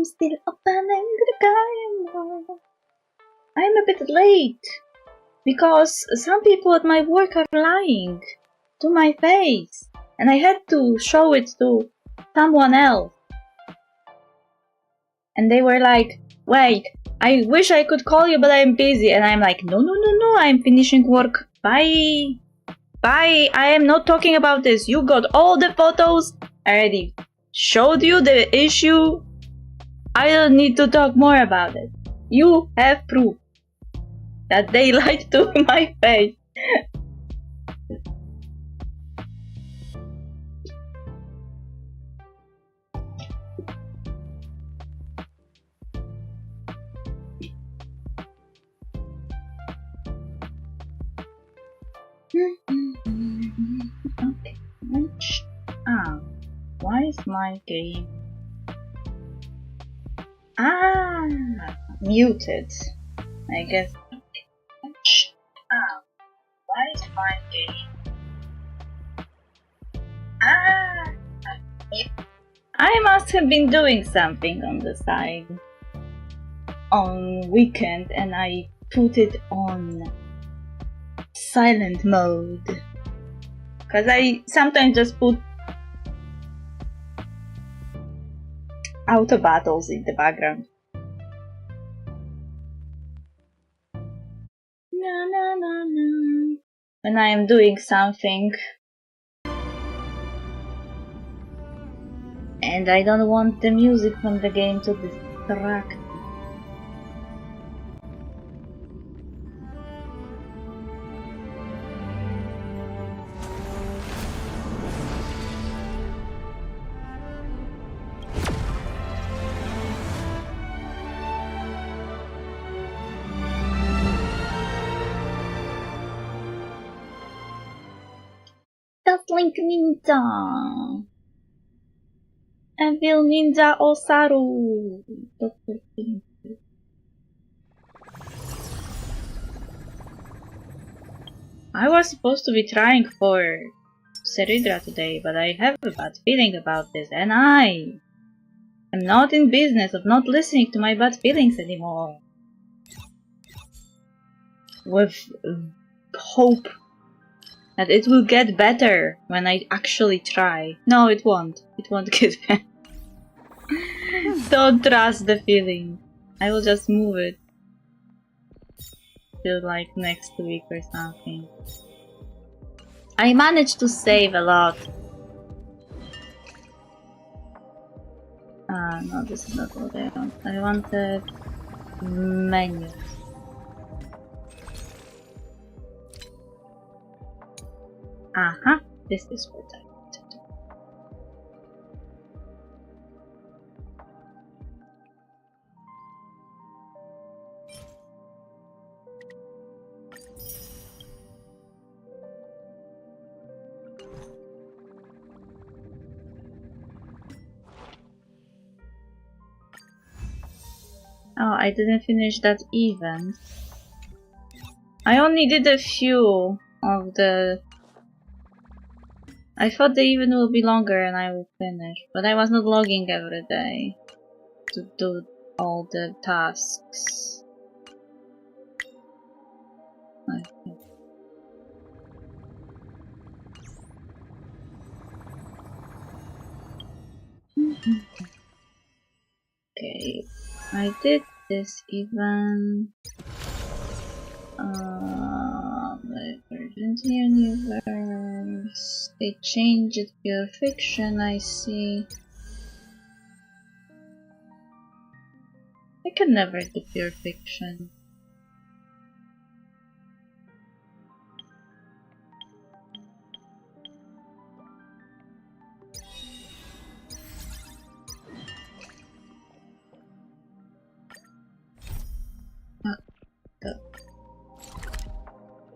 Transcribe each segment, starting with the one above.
I'm still opening the calendar. I'm a bit late because some people at my work are lying to my face, and I had to show it to someone else. And they were like, wait, I wish I could call you, but I'm busy. And I'm like, no, I'm finishing work. Bye. Bye, I am not talking about this. You got all the photos. I already showed you the issue. I don't need to talk more about it. You have proof that they lied to my face. Okay, which why is my game muted? I guess. Why is my game I must have been doing something on the side on weekend, and I put it on silent mode, because I sometimes just put auto battles in the background. When I am doing something and I don't want the music from the game to distract. Link Ninja! Evil Ninja Osaru! I was supposed to be trying for Ceridra today, but I have a bad feeling about this, and I am not in business of not listening to my bad feelings anymore. With hope that it will get better when I actually try. No, it won't. It won't get better. Don't trust the feeling. I will just move it till like next week or something. I managed to save a lot. No, this is not what I want. I wanted menus. This is what I wanted. Oh, I didn't finish that event. I only did a few of the... I thought the event will be longer and I will finish, but I was not logging every day to do all the tasks. Okay, I did this event. Divergent universe. They changed it pure fiction, I see. I can never do pure fiction.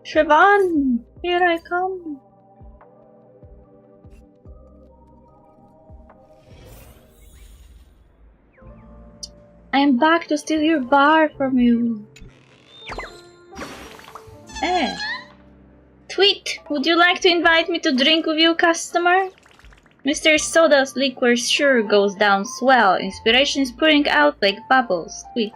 Siobhan! Here I come! I am back to steal your bar from you! Eh! Tweet! Would you like to invite me to drink with you, customer? Mr. Soda's liquor sure goes down swell. Inspiration is pouring out like bubbles. Sweet.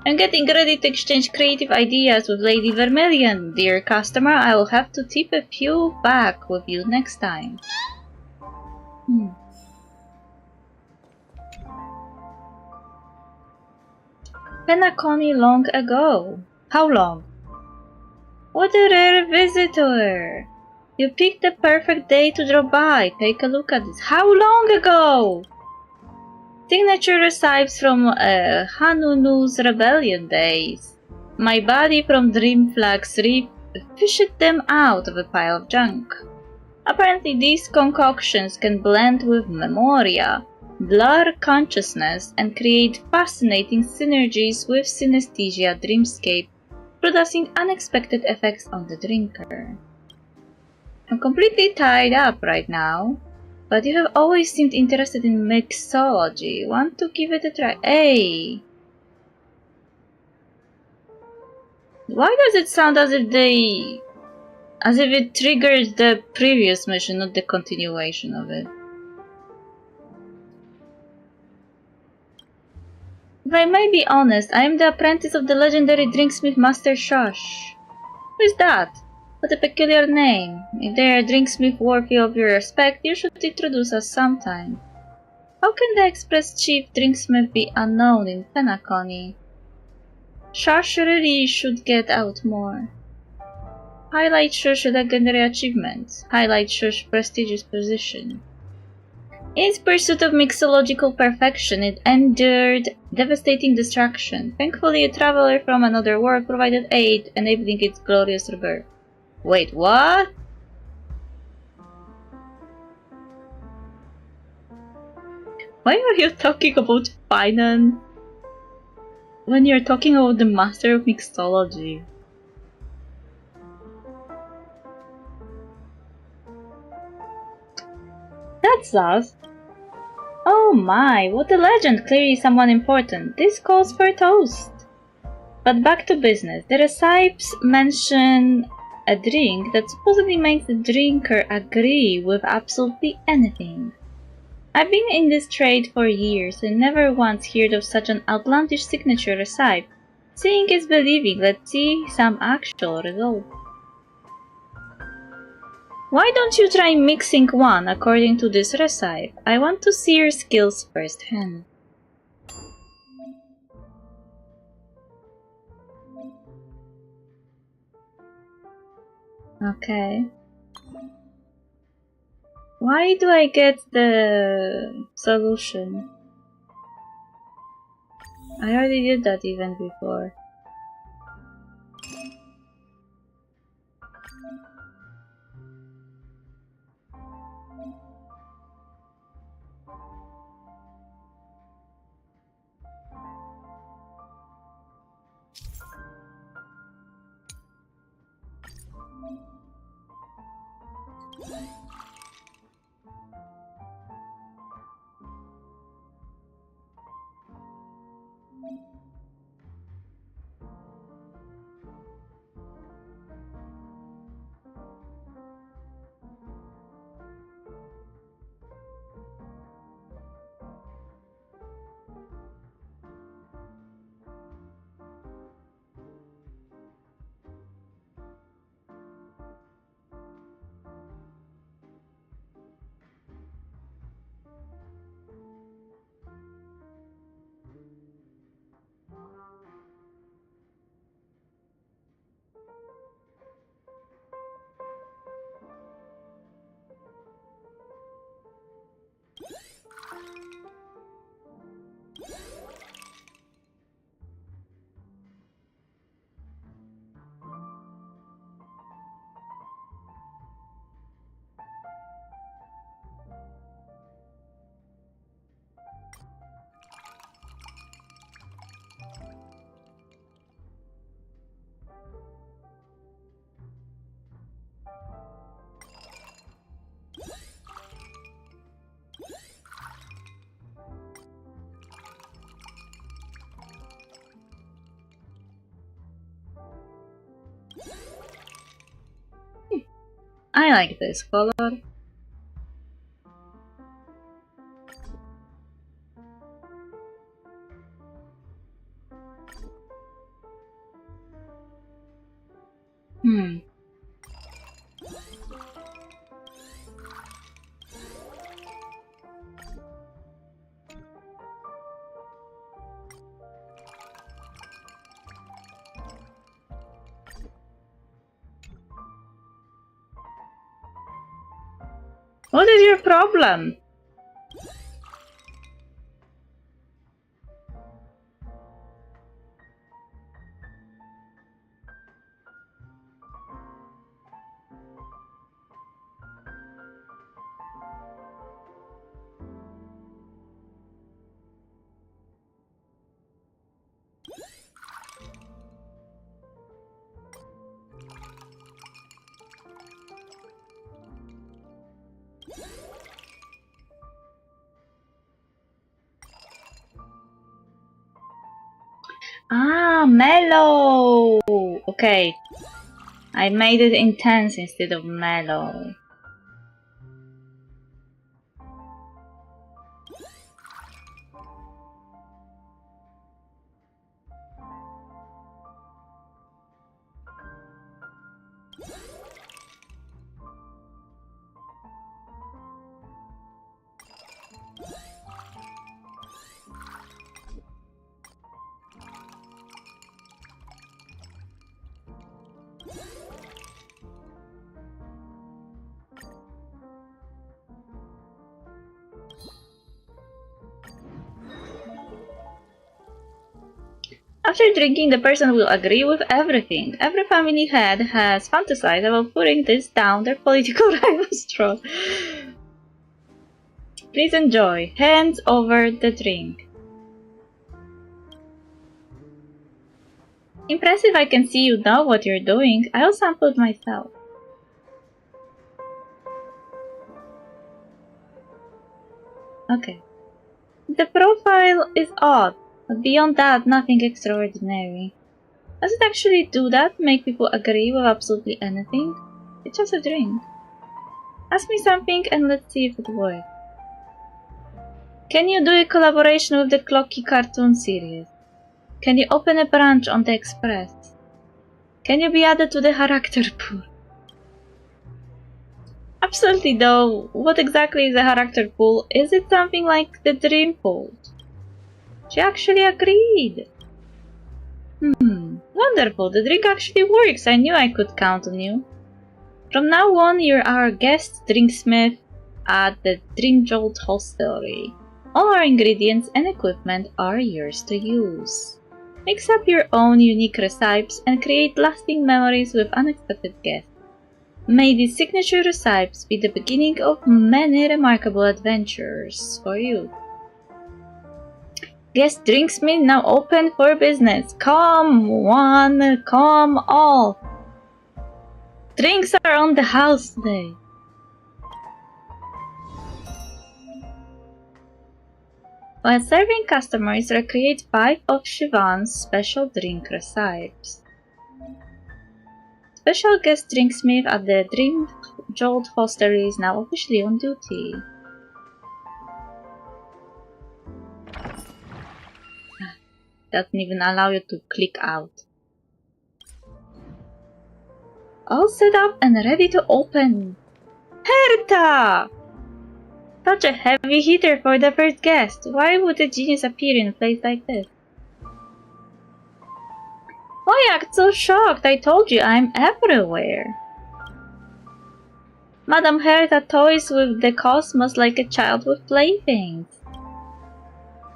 I'm getting ready to exchange creative ideas with Lady Vermilion. Dear customer, I will have to tip a few back with you next time. Penacony long ago. How long? What a rare visitor! You picked the perfect day to drop by. Take a look at this. How long ago? Signature recipes from Hanunu's rebellion days. My body from Dreamflag's fished them out of a pile of junk. Apparently these concoctions can blend with memoria, blur consciousness, and create fascinating synergies with synesthesia dreamscape, producing unexpected effects on the drinker. I'm completely tied up right now, but you have always seemed interested in mixology. Want to give it a try? Hey! Why does it sound as if it triggered the previous mission, not the continuation of it? If I may be honest, I am the apprentice of the legendary drinksmith Master Shush. Who is that? What a peculiar name. If they are a drinksmith worthy of your respect, you should introduce us sometime. How can the Express Chief drinksmith be unknown in Penacony? Shush really should get out more. Highlight Shush legendary achievements. Highlight Shush prestigious position. In its pursuit of mixological perfection, it endured devastating destruction. Thankfully, a traveler from another world provided aid, enabling its glorious rebirth. Wait, what? Why are you talking about finance when you're talking about the master of mixology? That's us. Oh my, what a legend! Clearly someone important. This calls for a toast. But back to business. The recipes mention a drink that supposedly makes the drinker agree with absolutely anything. I've been in this trade for years and never once heard of such an outlandish signature recipe. Seeing is believing. Let's see some actual results. Why don't you try mixing one according to this recipe? I want to see your skills firsthand. Okay. Why do I get the solution? I already did that even before. I like this color. What is your problem? Ah, mellow! Okay. I made it intense instead of mellow. After drinking, the person will agree with everything. Every family head has fantasized about putting this down their political rival's throat. Please enjoy. Hands over the drink. Impressive, I can see you know what you're doing. I'll sample it myself. Okay. The profile is odd, but beyond that, nothing extraordinary. Does it actually do that? Make people agree with absolutely anything? It's just a drink. Ask me something and let's see if it works. Can you do a collaboration with the Clocky cartoon series? Can you open a branch on the Express? Can you be added to the character pool? Absolutely though, what exactly is a character pool? Is it something like the dream pool? She actually agreed. Wonderful, the drink actually works. I knew I could count on you. From now on, you're our guest drinksmith at the Dream Jolt Hostelry. All our ingredients and equipment are yours to use. Mix up your own unique recipes and create lasting memories with unexpected guests. May these signature recipes be the beginning of many remarkable adventures for you. Guest drinksmith now open for business. Come one, come all. Drinks are on the house today. While serving customers, recreate 5 of Shivan's special drink recipes. Special guest drinksmith at the Dream Jolt Hostelry is now officially on duty. Doesn't even allow you to click out. All set up and ready to open. Herta! Such a heavy hitter for the first guest. Why would a genius appear in a place like this? Why act so shocked? I told you I'm everywhere. Madame Herta toys with the cosmos like a child with playthings.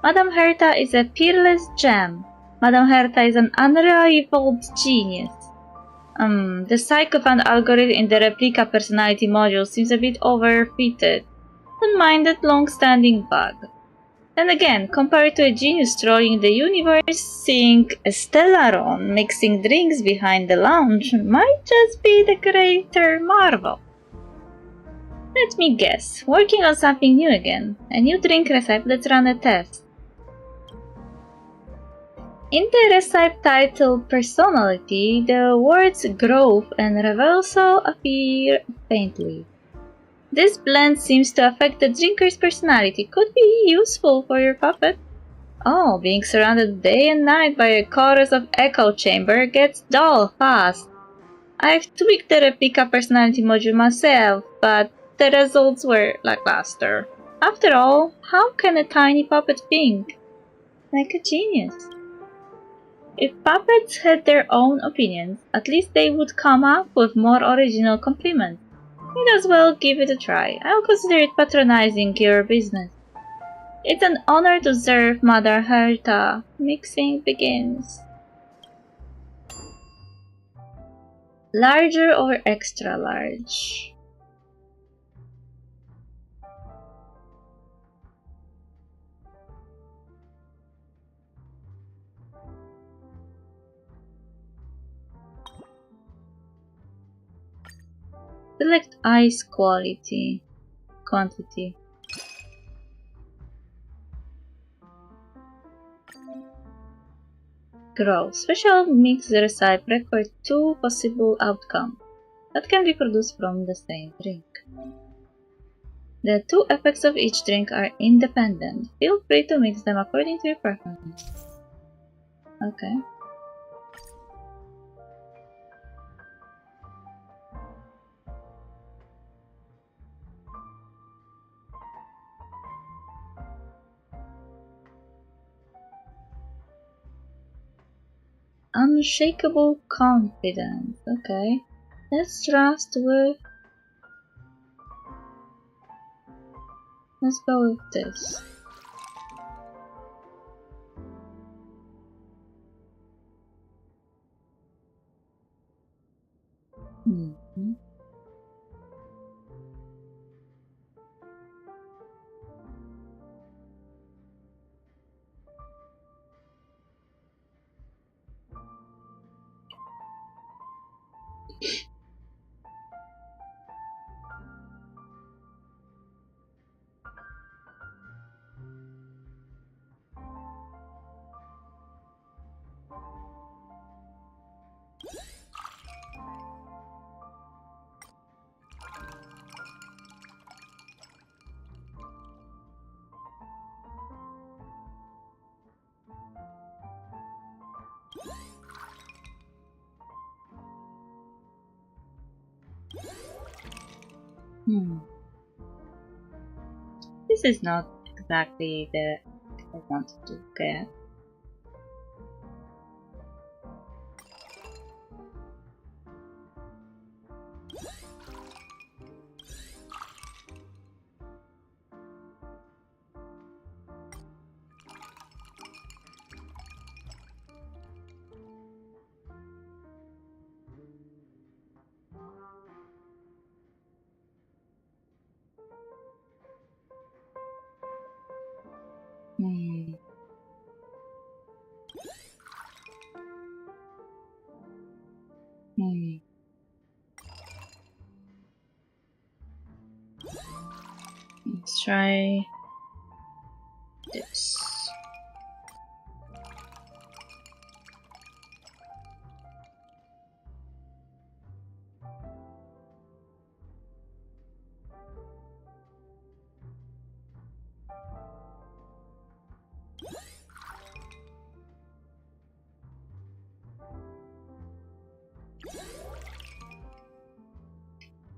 Madame Herta is a peerless gem. Madame Herta is an unrivaled genius. The psychophant algorithm in the replica personality module seems a bit overfitted. Don't mind that long-standing bug. Then again, compared to a genius trolling the universe, seeing a Stellaron mixing drinks behind the lounge might just be the greater marvel. Let me guess, working on something new again. A new drink recipe, let's run a test. In the recipe titled Personality, the words growth and reversal appear faintly. This blend seems to affect the drinker's personality. Could be useful for your puppet. Oh, being surrounded day and night by a chorus of echo chamber gets dull fast. I've tweaked the replica personality module myself, but the results were lackluster. After all, how can a tiny puppet think? Like a genius. If puppets had their own opinions, at least they would come up with more original compliments. Might as well give it a try. I'll consider it patronizing your business. It's an honor to serve Mother Herta. Mixing begins. Larger or extra large? Select ice quantity. Grow. Special mix recipe record 2 possible outcomes that can be produced from the same drink. The 2 effects of each drink are independent. Feel free to mix them according to your preference. Okay. Unshakable confidence. Okay. Let's trust with... Let's go with this. This is not exactly the I wanted to get. Let's try this.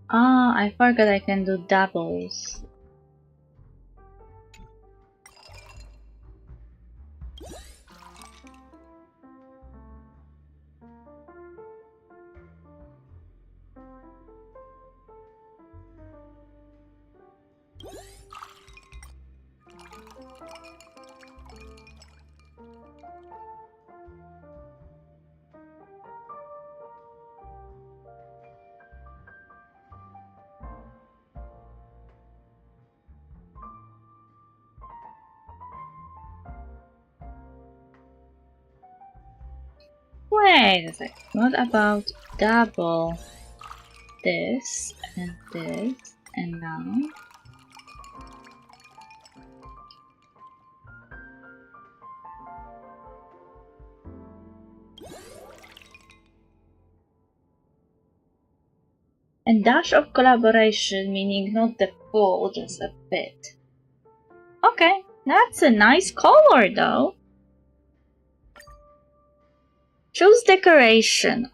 Ah, I forgot I can do doubles. Wait a sec, what about double this and now? A dash of collaboration, meaning not the full, just a bit. Okay, that's a nice color though. Choose decoration.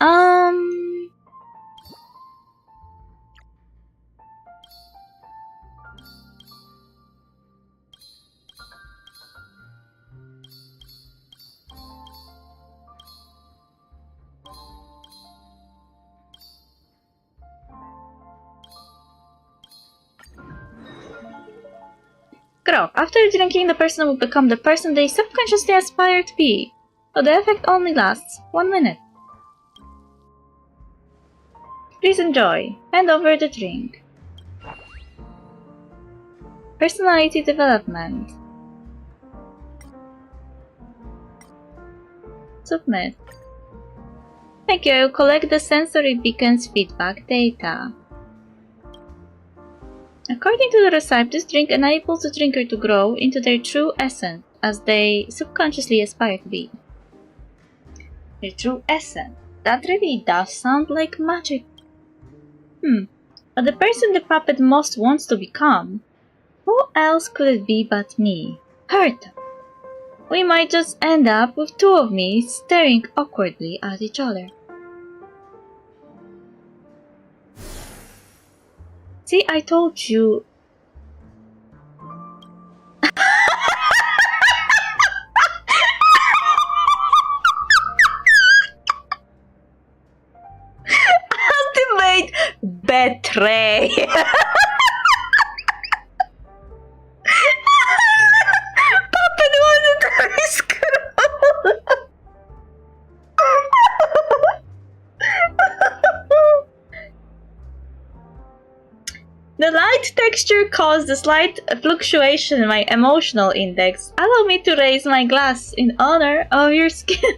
Grow. After drinking, the person will become the person they subconsciously aspire to be. But the effect only lasts 1 minute. Please enjoy. Hand over the drink. Personality development. Submit. Thank you. I will collect the sensory beacon's feedback data. According to the recipe, this drink enables the drinker to grow into their true essence as they subconsciously aspire to be. Their true essence. That really does sound like magic. But the person the puppet most wants to become, who else could it be but me? Herta. We might just end up with two of me staring awkwardly at each other. See, I told you. Ultimate betray. Puppet wanted to be screwed. The light texture caused a slight fluctuation in my emotional index. Allow me to raise my glass in honor of your skill.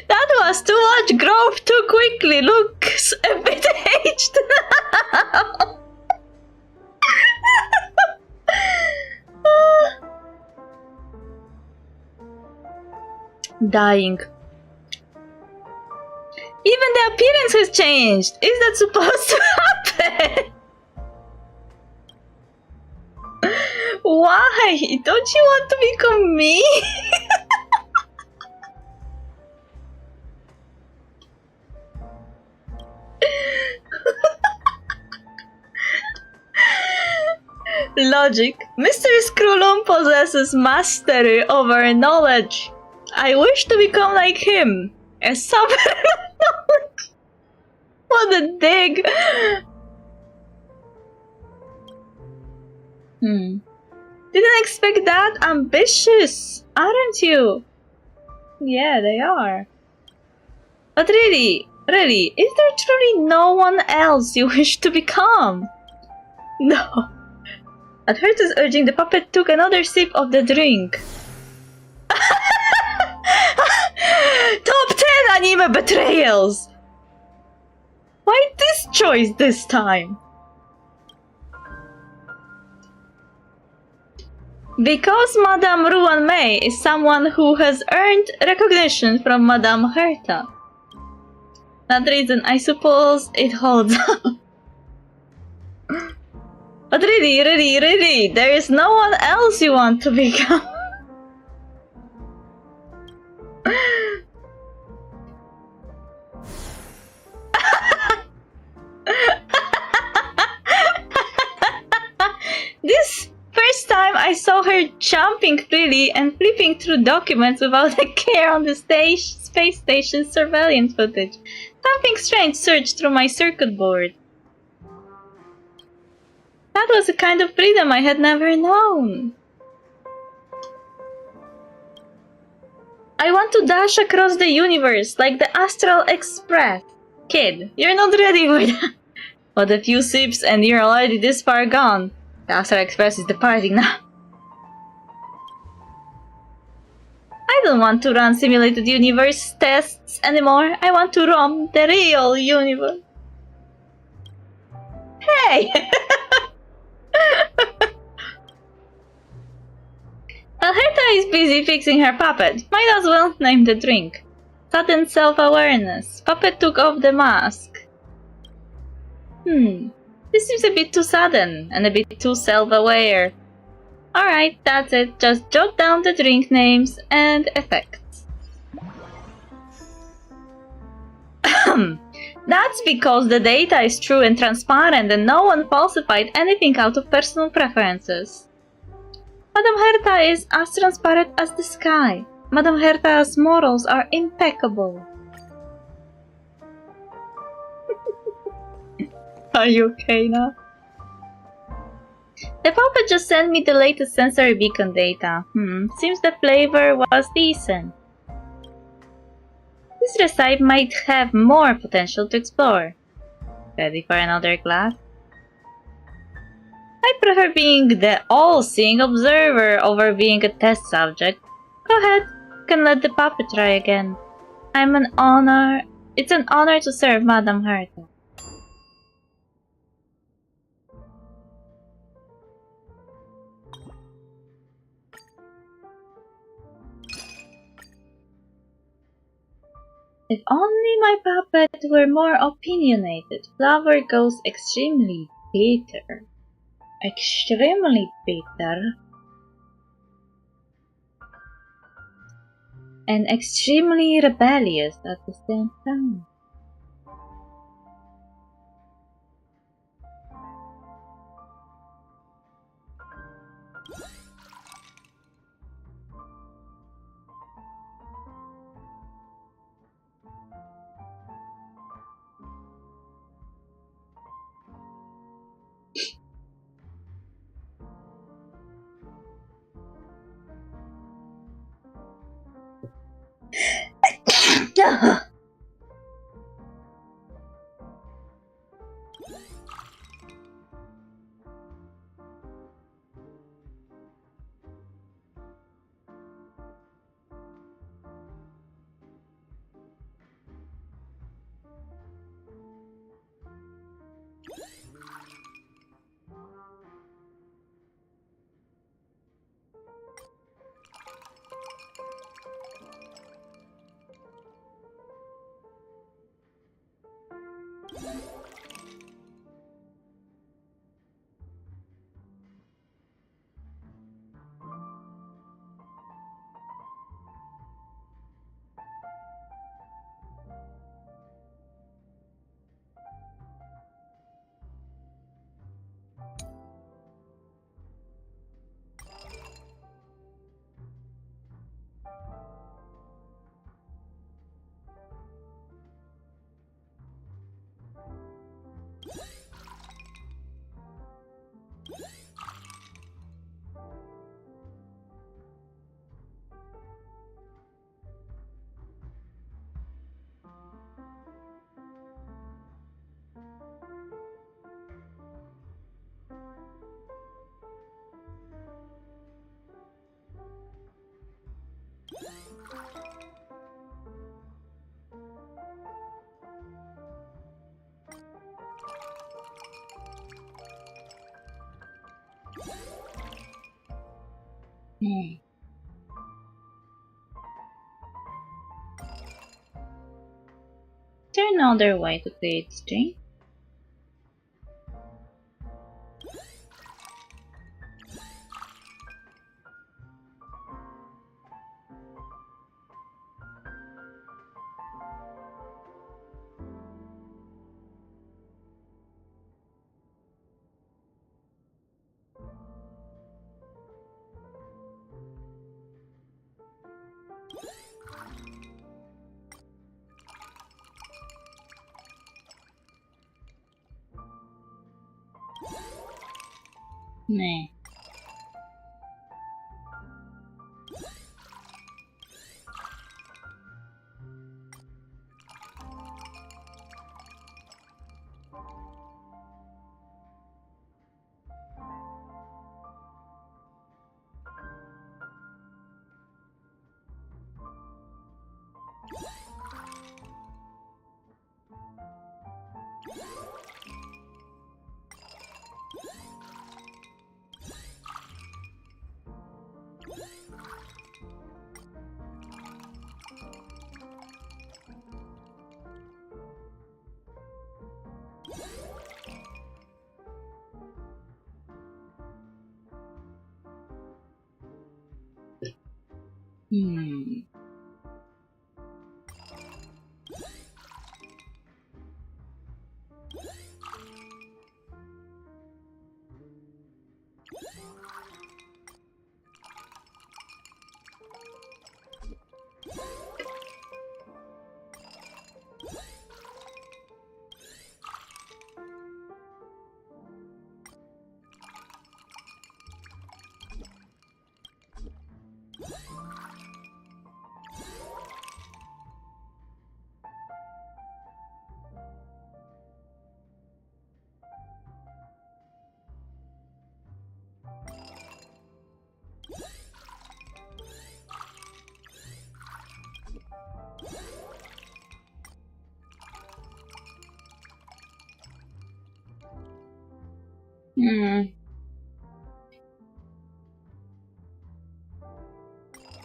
That was too much growth too quickly. Looks a bit aged now. Dying. Even the appearance has changed! Is that supposed to happen? Why? Don't you want to become me? Logic. Mr. Skrulum possesses mastery over knowledge. I wish to become like him. A sovereign of knowledge. What a dig. Didn't expect that. Ambitious, aren't you? Yeah, they are. But really, is there truly no one else you wish to become? No. At Herta's urging, the puppet took another sip of the drink. Top 10 anime betrayals! Why this choice this time? Because Madame Ruan Mei is someone who has earned recognition from Madame Herta. That reason, I suppose it holds up. But really, there is no one else you want to become. This first time I saw her jumping freely and flipping through documents without a care on the space station surveillance footage. Something strange surged through my circuit board. That was a kind of freedom I had never known. I want to dash across the universe like the Astral Express. Kid, you're not ready for that. But a few sips and you're already this far gone. The Astral Express is departing now. I don't want to run simulated universe tests anymore. I want to roam the real universe. Hey! While Herta is busy fixing her puppet, might as well name the drink. Sudden self-awareness. Puppet took off the mask. This seems a bit too sudden and a bit too self-aware. Alright, that's it. Just jot down the drink names and effects. That's because the data is true and transparent and no one falsified anything out of personal preferences. Madame Herta is as transparent as the sky. Madame Herta's morals are impeccable. Are you okay now? The puppet just sent me the latest sensory beacon data. Seems the flavor was decent. This recipe might have more potential to explore. Ready for another glass? I prefer being the all-seeing observer over being a test subject. Go ahead, you can let the puppet try again. It's an honor to serve Madame Herta. If only my puppet were more opinionated. Flour goes extremely bitter. Extremely bitter. And extremely rebellious at the same time. Is there another way to create string? Nah.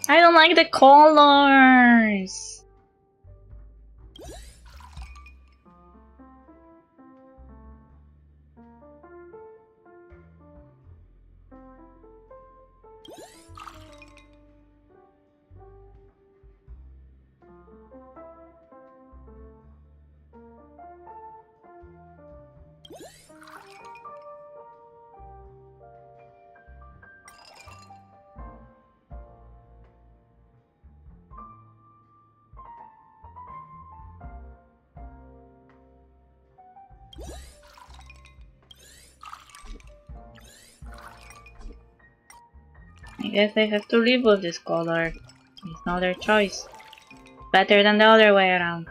I don't like the colors. I guess I have to live with this color. It's not their choice. Better than the other way around.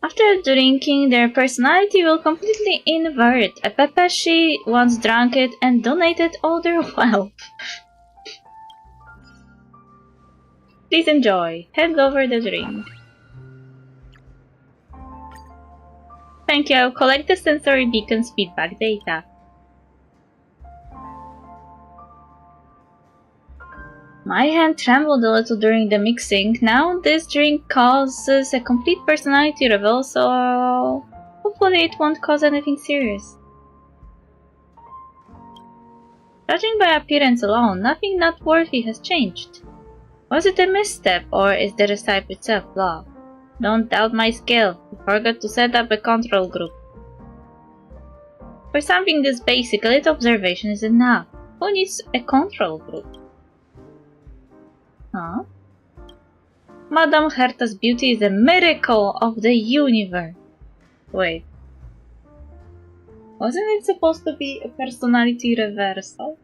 After drinking, their personality will completely invert. She once drank it and donated all their wealth. Please enjoy. Hand over the drink. Thank you. Collect the sensory beacon's feedback data. My hand trembled a little during the mixing. Now this drink causes a complete personality reveal, so hopefully it won't cause anything serious. Judging by appearance alone, nothing noteworthy has changed. Was it a misstep, or is the recipe itself flawed? Don't doubt my skill. I forgot to set up a control group. For something this basic, a little observation is enough. Who needs a control group? Huh? Madame Herta's beauty is a miracle of the universe. Wait. Wasn't it supposed to be a personality reversal?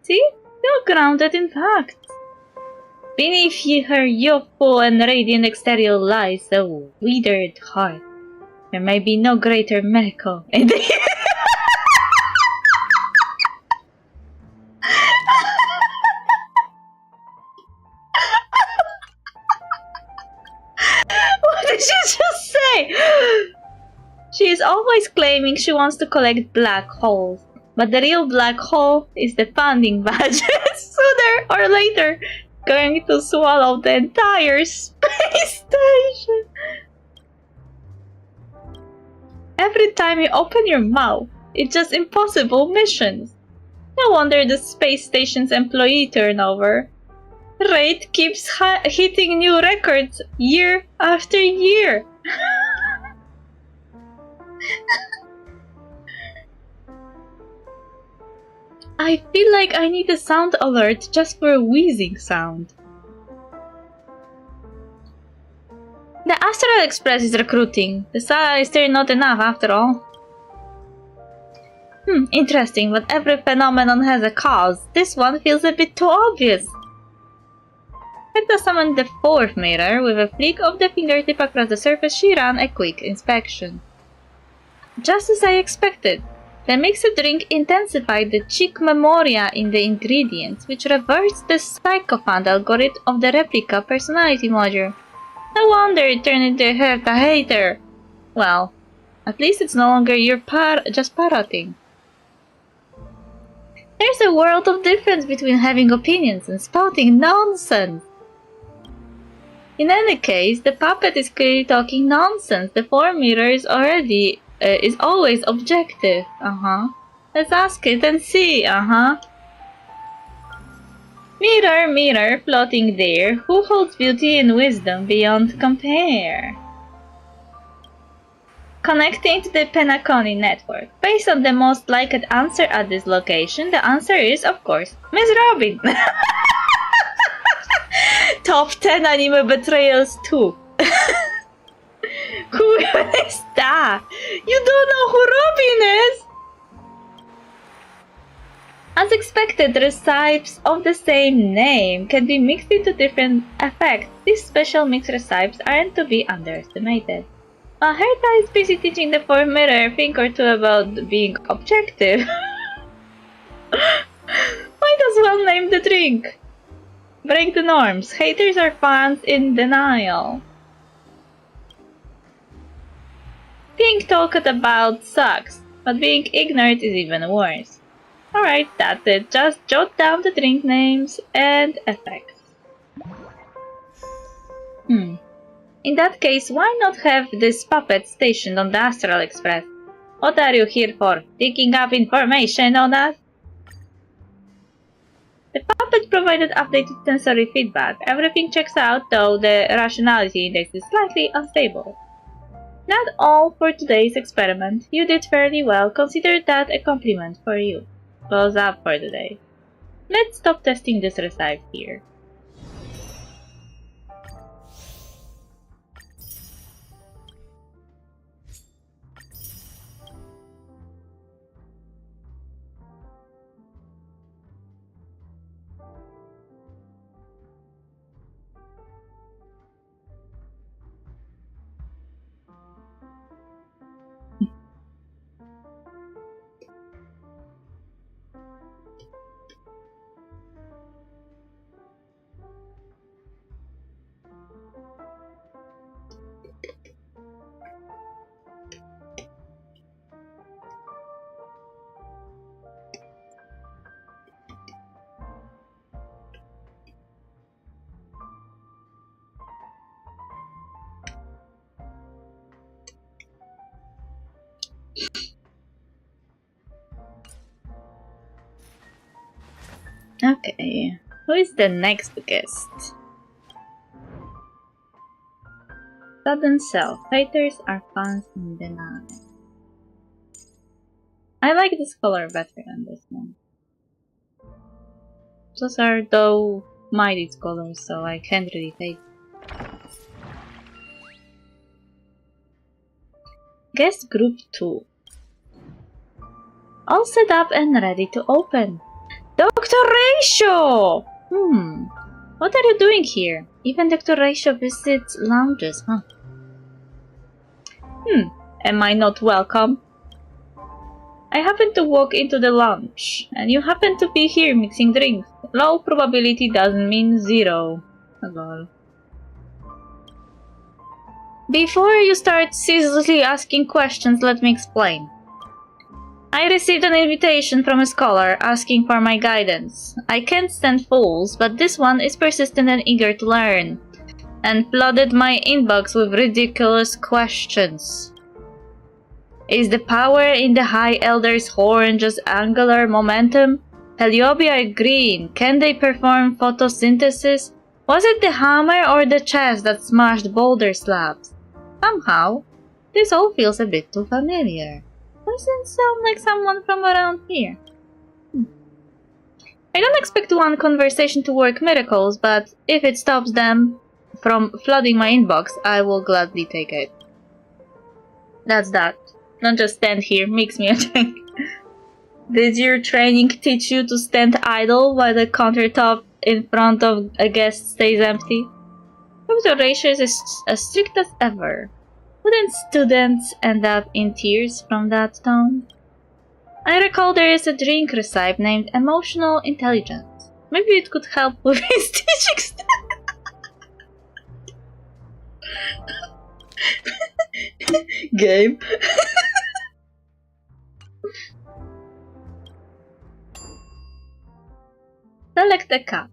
See? You're grounded in fact. Beneath her youthful and radiant exterior lies a withered heart. There may be no greater miracle in the What did she just say? She is always claiming she wants to collect black holes, but the real black hole is the founding badge. Sooner or later, going to swallow the entire space station. Every time you open your mouth, it's just impossible missions. No wonder the space station's employee turnover rate keeps hitting new records year after year. I feel like I need a sound alert just for a wheezing sound. The Astral Express is recruiting. The salary is still not enough after all. Interesting, but every phenomenon has a cause. This one feels a bit too obvious. Herta summoned the fourth mirror. With a flick of the fingertip across the surface, she ran a quick inspection. Just as I expected. The mixed drink intensified the cheek memoria in the ingredients, which reversed the psychophant algorithm of the replica personality module. No wonder it turned into a Herta hater. Well, at least it's no longer your just parroting. There's a world of difference between having opinions and spouting nonsense. In any case, the puppet is clearly talking nonsense. The form mirror is always objective. Let's ask it and see. Mirror, mirror, floating there, who holds beauty and wisdom beyond compare? Connecting to the Penacony network. Based on the most liked answer at this location, the answer is, of course, Miss Robin. Top 10 anime betrayals 2. Who is that? You don't know who Robin is? As expected, recipes of the same name can be mixed into different effects. These special mixed recipes aren't to be underestimated. While Herta is busy teaching the fourth mirror a thing or two about being objective. Why does one name the drink? Break the norms. Haters are fans in denial. Being talked about sucks, but being ignored is even worse. Alright, that's it. Just jot down the drink names and effects. In that case, why not have this puppet stationed on the Astral Express? What are you here for? Digging up information on us? The puppet provided updated sensory feedback. Everything checks out, though the rationality index is slightly unstable. Not all for today's experiment. You did fairly well. Consider that a compliment for you. Close up for today. Let's stop testing this recipe here. Okay, who is the next guest? Sudden self. Haters are fans in denial. I like this color better than this one. Those are though mighty colors, so I can't really take. Guest group 2. All set up and ready to open. Dr. Ratio! What are you doing here? Even Dr. Ratio visits lounges, huh? Am I not welcome? I happen to walk into the lounge, and you happen to be here mixing drinks. Low probability doesn't mean zero. Lol. Before you start ceaselessly asking questions, let me explain. I received an invitation from a scholar asking for my guidance. I can't stand fools, but this one is persistent and eager to learn, and flooded my inbox with ridiculous questions. Is the power in the High Elder's horn just angular momentum? Heliobi are green. Can they perform photosynthesis? Was it the hammer or the chest that smashed boulder slabs? Somehow, this all feels a bit too familiar. Doesn't sound like someone from around here. I don't expect one conversation to work miracles, but if it stops them from flooding my inbox, I will gladly take it. That's that. Don't just stand here, mix me a drink. Did your training teach you to stand idle while the countertop in front of a guest stays empty? Dr. Ratio is as strict as ever. Wouldn't students end up in tears from that tone? I recall there is a drink recipe named Emotional Intelligence. Maybe it could help with his teaching style. Game. Select a cup.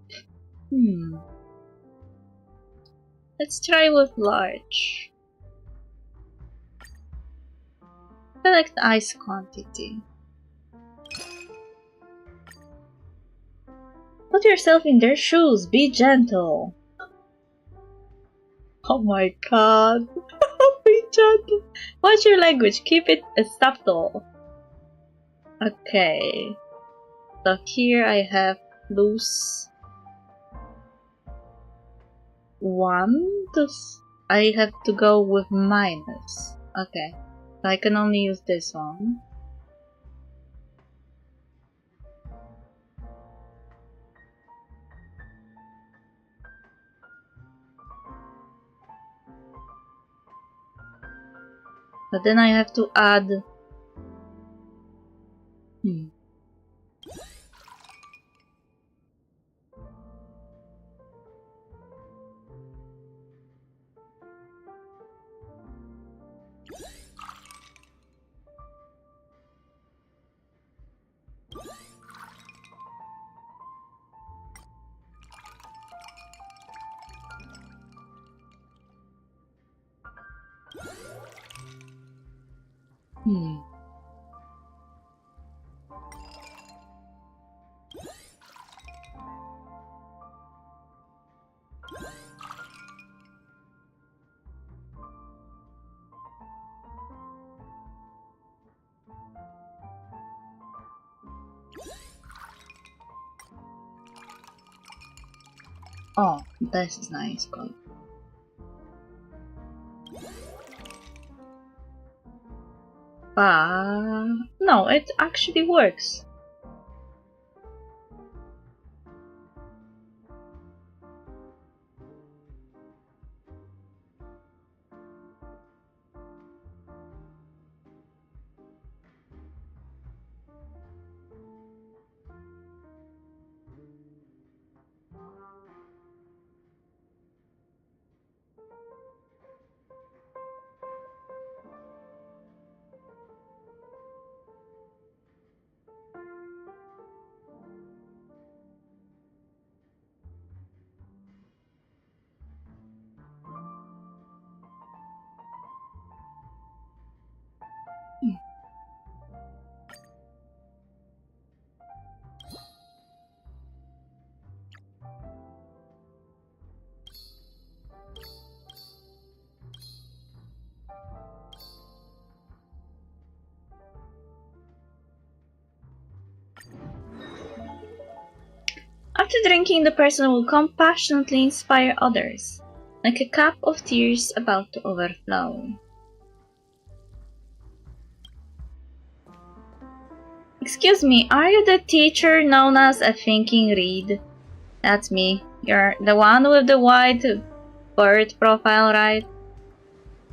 Let's try with large. Select ice quantity. Put yourself in their shoes. Be gentle. Oh my god. Be Chat. Watch your language. Keep it subtle. Okay. So here I have plus 1 to... I have to go with minus. Okay. So I can only use this one. But then I have to add... Oh, this is nice. Good. But no, it actually works. After drinking, the person will compassionately inspire others, like a cup of tears about to overflow. Excuse me, are you the teacher known as a thinking reed? That's me. You're the one with the white bird profile, right?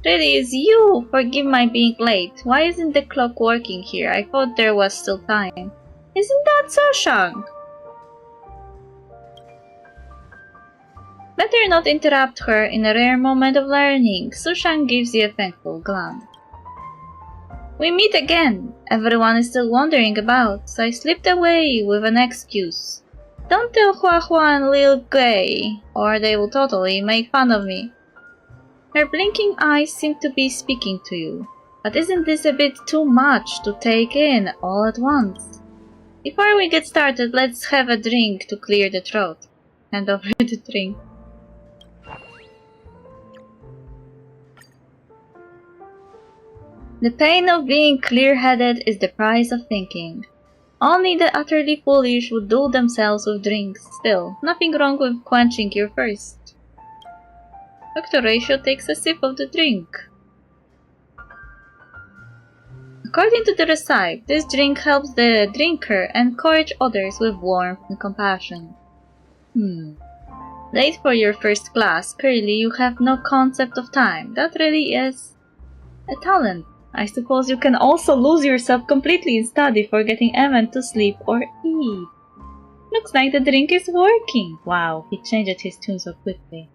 Really, it's you! Forgive my being late. Why isn't the clock working here? I thought there was still time. Isn't that Soshang? Better not interrupt her in a rare moment of learning. Sushan gives you a thankful glance. We meet again. Everyone is still wandering about, so I slipped away with an excuse. Don't tell Hua Hua and Lil Gay, or they will totally make fun of me. Her blinking eyes seem to be speaking to you, but isn't this a bit too much to take in all at once? Before we get started, let's have a drink to clear the throat. Hand over the drink. The pain of being clear-headed is the price of thinking. Only the utterly foolish would dull themselves with drinks. Still, nothing wrong with quenching your thirst. Dr. Ratio takes a sip of the drink. According to the recipe, this drink helps the drinker encourage others with warmth and compassion. Late for your first class, Curly, you have no concept of time. That really is a talent. I suppose you can also lose yourself completely in study, forgetting even to sleep or eat. Looks like the drink is working. Wow, he changed his tune so quickly.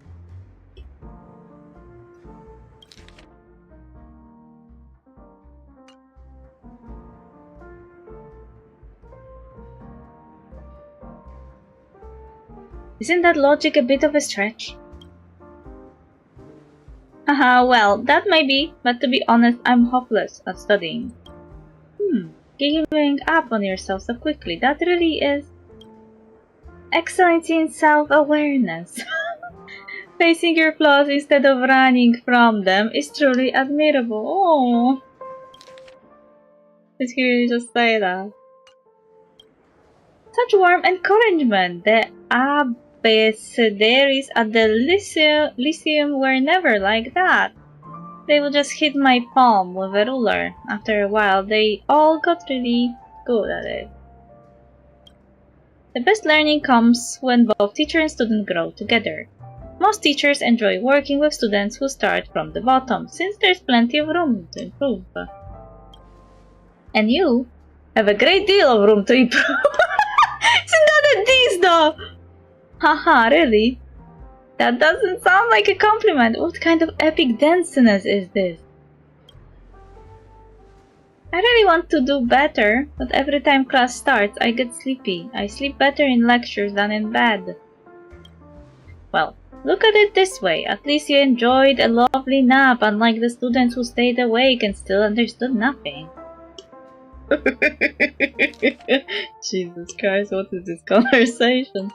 Isn't that logic a bit of a stretch? Haha, well, that may be, but to be honest, I'm hopeless at studying. Giving up on yourself so quickly, that really is... Excellency in self-awareness. Facing your flaws instead of running from them is truly admirable. Oh, did he just say that? Such warm encouragement. The abecedaries at the Lyceum were never like that. They would just hit my palm with a ruler. After a while, they all got really good at it. The best learning comes when both teacher and student grow together. Most teachers enjoy working with students who start from the bottom, since there's plenty of room to improve. And you have a great deal of room to improve. Isn't that a diss though? Haha, really? That doesn't sound like a compliment. What kind of epic danciness is this? I really want to do better, but every time class starts, I get sleepy. I sleep better in lectures than in bed. Well, look at it this way. At least you enjoyed a lovely nap, unlike the students who stayed awake and still understood nothing. Jesus Christ, what is this conversation?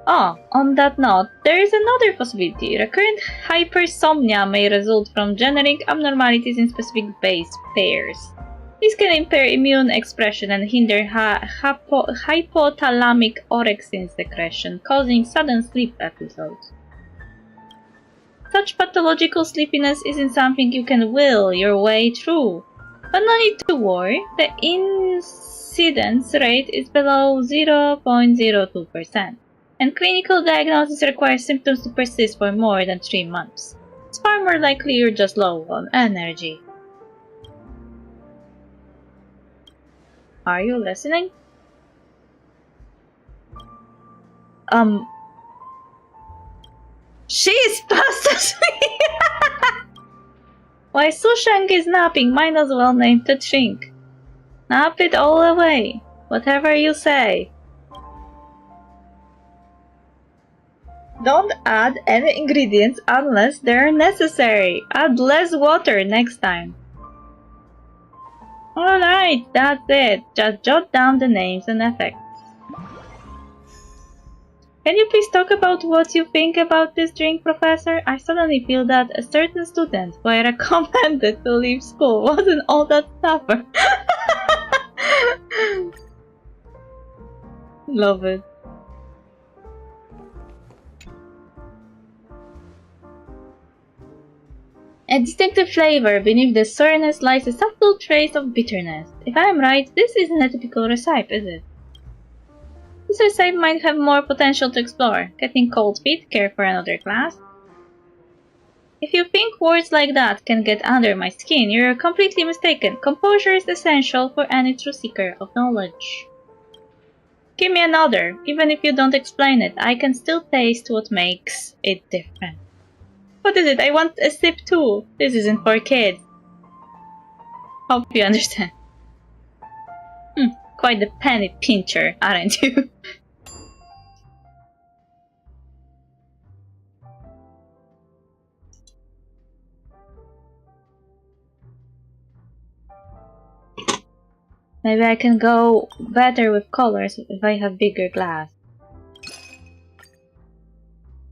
Oh, on that note, there is another possibility. Recurrent hypersomnia may result from generic abnormalities in specific base pairs. This can impair immune expression and hinder hypothalamic orexin secretion, causing sudden sleep episodes. Such pathological sleepiness isn't something you can will your way through. But no need to worry, the incidence rate is below 0.02%. And clinical diagnosis requires symptoms to persist for more than 3 months. It's far more likely you're just low on energy. Are you listening? She's fast asleep! Why Sushang is napping, might as well name the drink. Nap it all away, whatever you say. Don't add any ingredients unless they're necessary. Add less water next time. Alright, that's it. Just jot down the names and effects. Can you please talk about what you think about this drink, Professor? I suddenly feel that a certain student who I recommended to leave school wasn't all that stubborn. Love it. A distinctive flavor beneath the sourness lies a subtle trace of bitterness. If I am right, this isn't a typical recipe, is it? This recipe might have more potential to explore. Getting cold feet, care for another class. If you think words like that can get under my skin, you're completely mistaken. Composure is essential for any true seeker of knowledge. Give me another. Even if you don't explain it, I can still taste what makes it different. What is it? I want a sip too. This isn't for kids. Hope you understand. Quite the penny pincher, aren't you? Maybe I can go better with colors if I have bigger glass.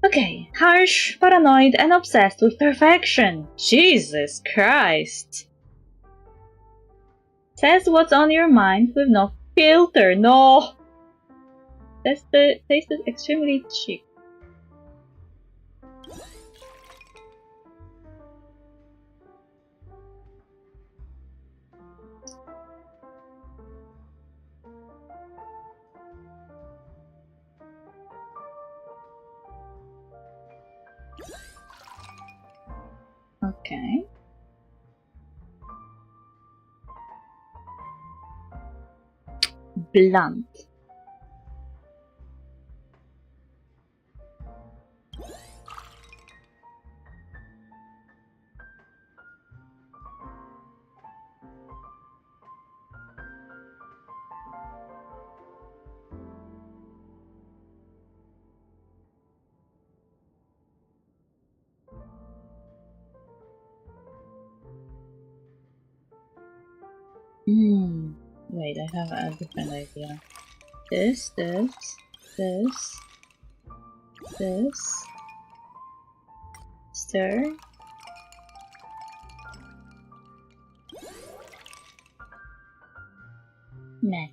Okay, harsh, paranoid, and obsessed with perfection. Jesus Christ. Says what's on your mind with no filter. No! Tasted extremely cheap. Okay. Blunt. Wait, I have a different idea. This. This. Stir. Meh.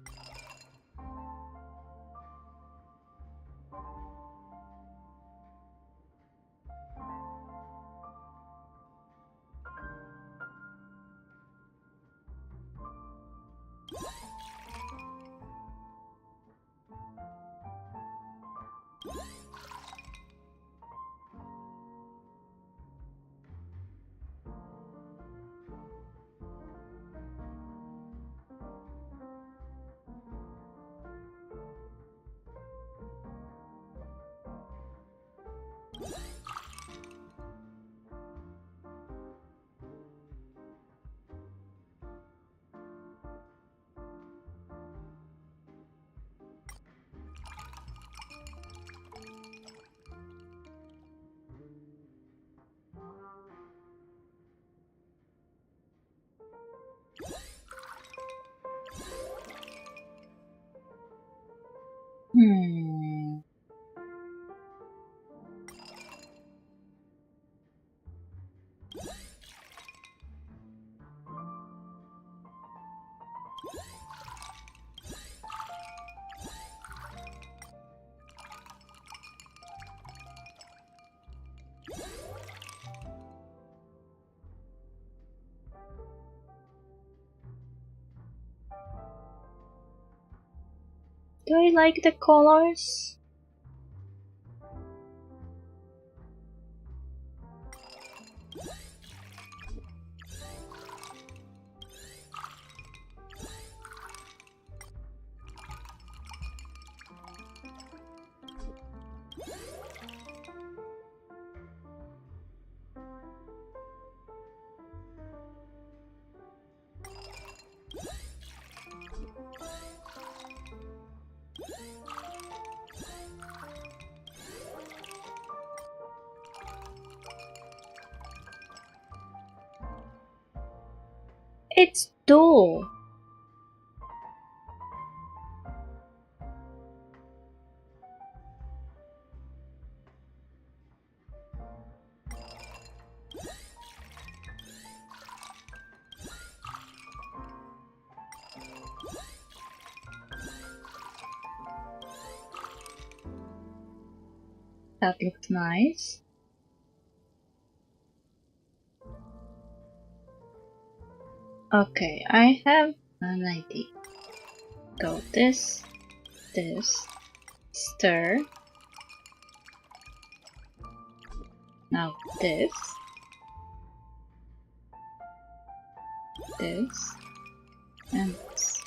Do I like the colors? It's dull. That looked nice. Okay, I have an idea. Go this, stir. Now this, and this.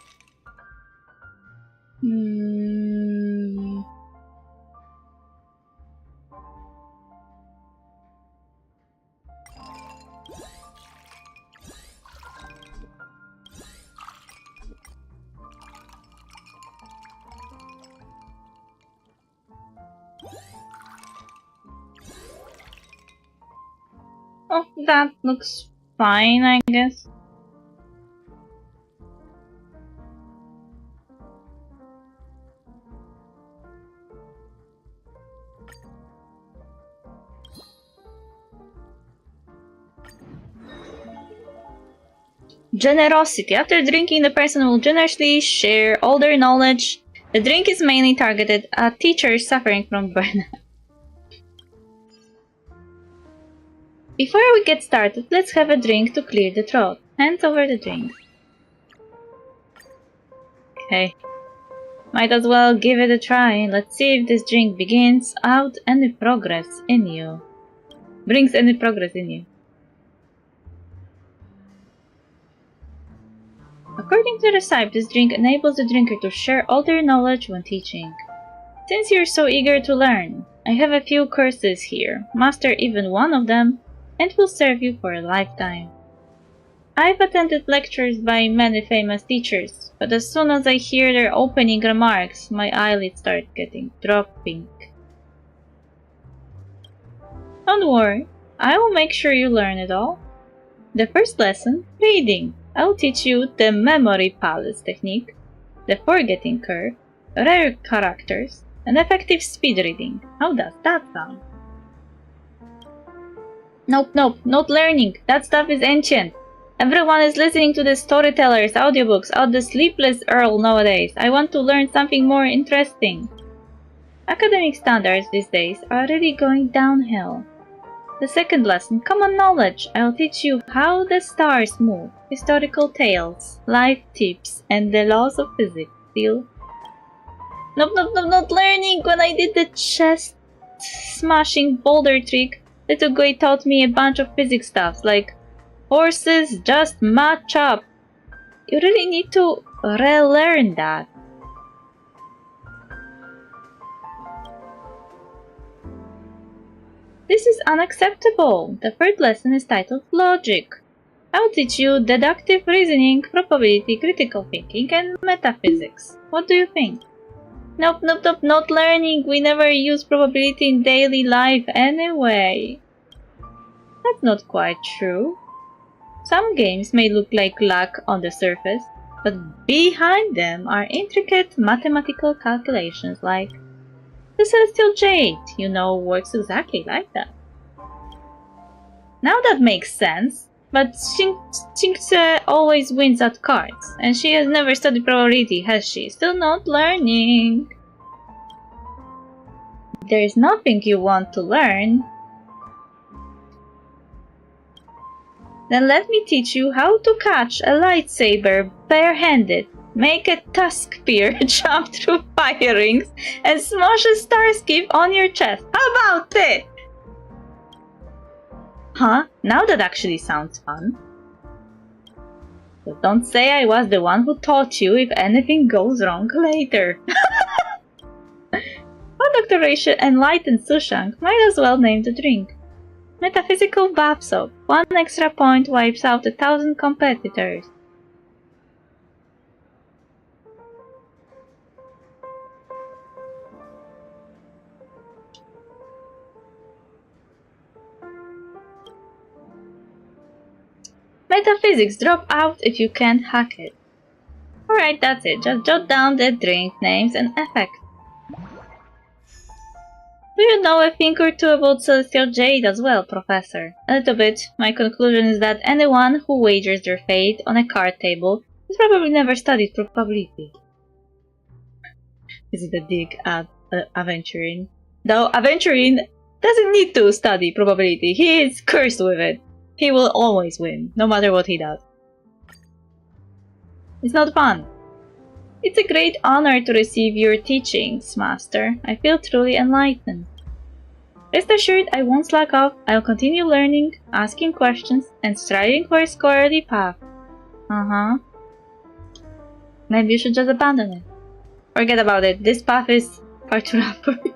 Oh, that looks fine, I guess. Generosity. After drinking, the person will generously share all their knowledge. The drink is mainly targeted at teachers suffering from burnout. Before we get started, let's have a drink to clear the throat. Hands over the drink. Okay. Might as well give it a try. Let's see if this drink brings any progress in you. According to the recipe, this drink enables the drinker to share all their knowledge when teaching. Since you're so eager to learn, I have a few courses here. Master even one of them, and will serve you for a lifetime. I've attended lectures by many famous teachers, but as soon as I hear their opening remarks, my eyelids start getting dropping. Don't worry, I will make sure you learn it all. The first lesson, reading. I'll teach you the memory palace technique, the forgetting curve, rare characters, An effective speed reading. How does that sound? Nope, not learning. That stuff is ancient. Everyone is listening to the storytellers, audiobooks, or the Sleepless Earl nowadays. I want to learn something more interesting. Academic standards these days are really going downhill. The second lesson, common knowledge. I'll teach you how the stars move, historical tales, life tips, and the laws of physics. Deal? Nope, not learning. When I did the chest smashing boulder trick, little guy taught me a bunch of physics stuff, like horses just match up. You really need to relearn that. This is unacceptable. The third lesson is titled Logic. I'll teach you deductive reasoning, probability, critical thinking, and metaphysics. What do you think? Nope, not learning. We never use probability in daily life anyway. That's not quite true. Some games may look like luck on the surface, but behind them are intricate mathematical calculations like the Celestial Jade, works exactly like that. Now that makes sense, but Xingce always wins at cards, and she has never studied probability, has she? Still not learning. There's nothing you want to learn. Then let me teach you how to catch a lightsaber barehanded, make a tusk spear jump through fire rings, and smash a starskip on your chest. How about it? Huh? Now that actually sounds fun. But don't say I was the one who taught you if anything goes wrong later. While Dr. Ratio enlightened Sushang, might as well name the drink. Metaphysical bath soap. 1 extra point wipes out 1,000 competitors. Metaphysics, drop out if you can't hack it. Alright, that's it. Just jot down the drink names and effects. Do you know a thing or two about Celestial Jade as well, Professor? A little bit. My conclusion is that anyone who wagers their fate on a card table has probably never studied probability. Is it a dig at Aventurine? Though Aventurine doesn't need to study probability. He is cursed with it. He will always win, no matter what he does. It's not fun. It's a great honor to receive your teachings, Master. I feel truly enlightened. Rest assured, I won't slack off. I'll continue learning, asking questions, and striving for a scholarly path. Maybe you should just abandon it. Forget about it. This path is far too rough for you.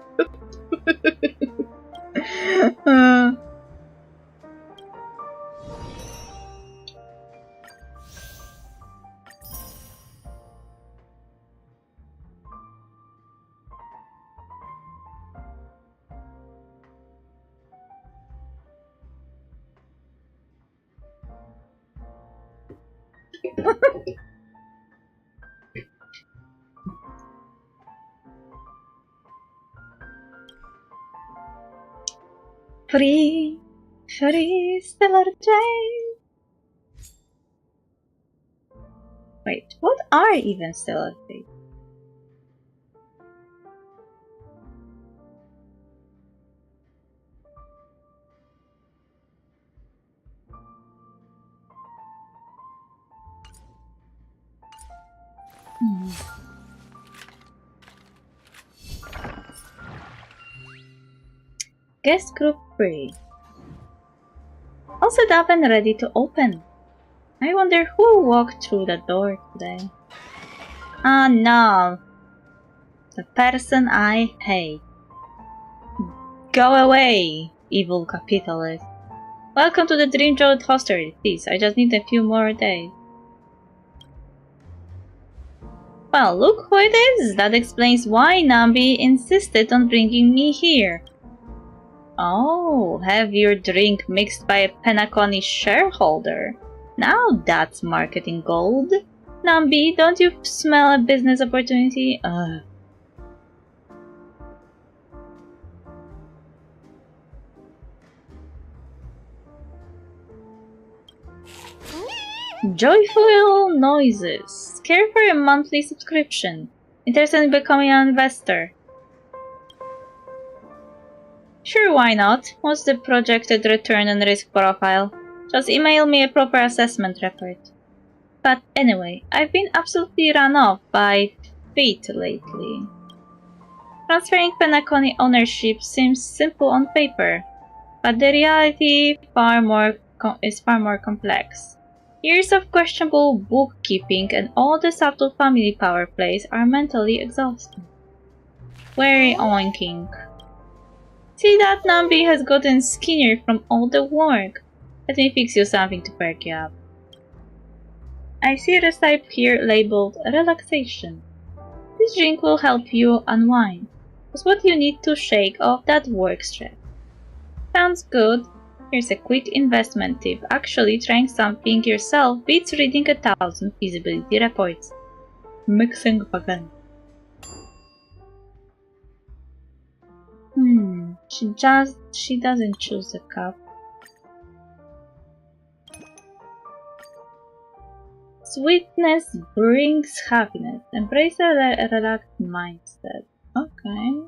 Free, Stellar Jade. Wait, what are even Stellar Jade? Guest group 3. All set up and ready to open. I wonder who walked through the door today. Ah, no. The person I hate. Go away, evil capitalist. Welcome to the Dream Road Hostelry. Please, I just need a few more days. Well, look who it is. That explains why Nambi insisted on bringing me here. Oh, have your drink mixed by a Penacony shareholder. Now that's marketing gold. Nambi, don't you smell a business opportunity? Joyful noises. Care for a monthly subscription. Interested in becoming an investor? Sure, why not? What's the projected return and risk profile? Just email me a proper assessment report. But anyway, I've been absolutely run off by fate lately. Transferring Penacony ownership seems simple on paper, but the reality is far more complex. Years of questionable bookkeeping and all the subtle family power plays are mentally exhausting. Very oinking. See, that Nambi has gotten skinnier from all the work. Let me fix you something to perk you up. I see a recipe here labeled relaxation. This drink will help you unwind. It's what you need to shake off that work stress. Sounds good. Here's a quick investment tip. Actually, trying something yourself beats reading 1,000 feasibility reports. Mixing again. She doesn't choose the cup. Sweetness brings happiness. Embrace a relaxed mindset. Okay.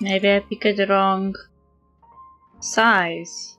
Maybe I picked the wrong size.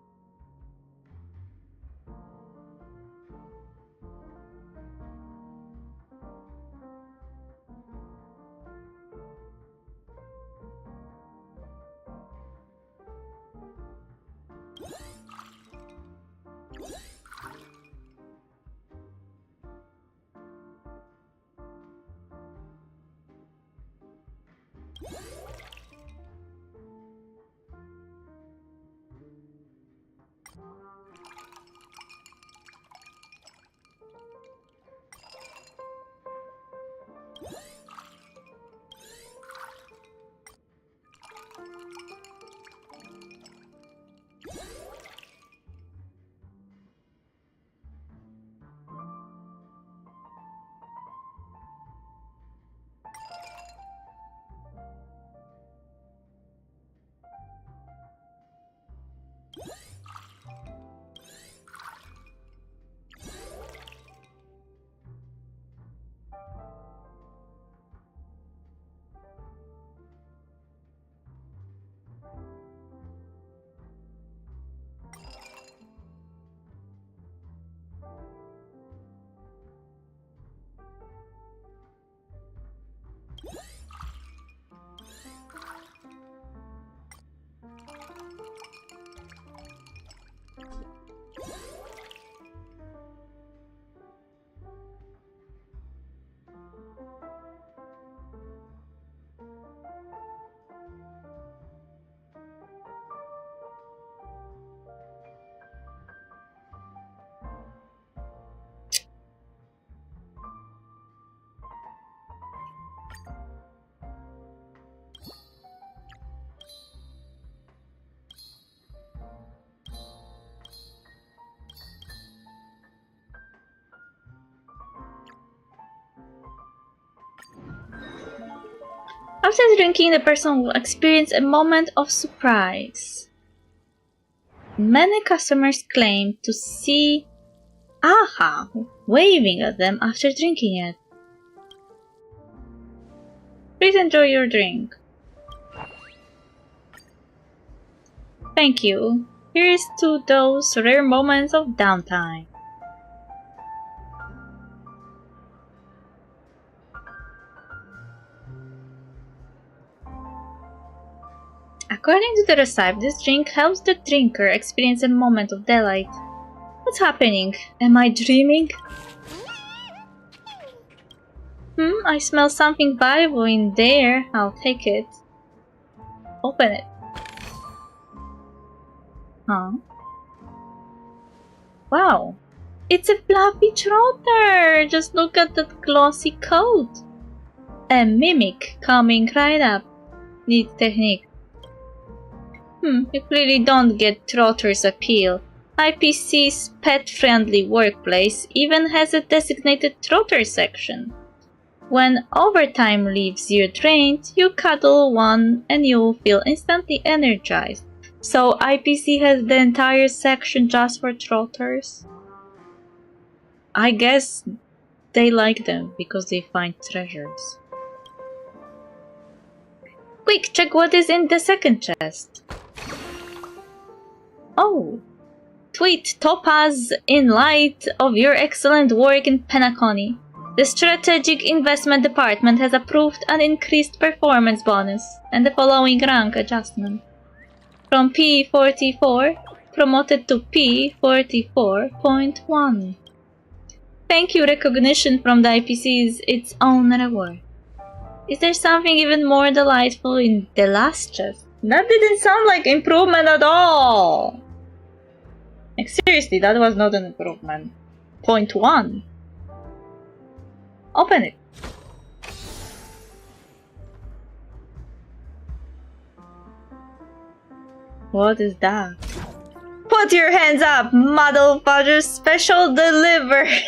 After drinking, the person will experience a moment of surprise. Many customers claim to see AHA waving at them after drinking it. Please enjoy your drink. Thank you. Here's to those rare moments of downtime. According to the recipe, this drink helps the drinker experience a moment of delight. What's happening? Am I dreaming? I smell something valuable in there. I'll take it. Open it. Huh? Wow. It's a fluffy trotter! Just look at that glossy coat. A mimic coming right up. Neat technique. You clearly don't get Trotter's appeal. IPC's pet-friendly workplace even has a designated Trotter section. When overtime leaves you drained, you cuddle one and you'll feel instantly energized. So IPC has the entire section just for Trotters? I guess they like them because they find treasures. Quick, check what is in the second chest. Oh! Tweet Topaz in light of your excellent work in Penacony. The Strategic Investment Department has approved an increased performance bonus and the following rank adjustment. From P44, promoted to P44.1. Thank you, recognition from the IPC is its own reward. Is there something even more delightful in the last chest? That didn't sound like improvement at all! Like seriously, that was not an improvement. Point 1. Open it. What is that? Put your hands up, Muddle Fudger's special delivery!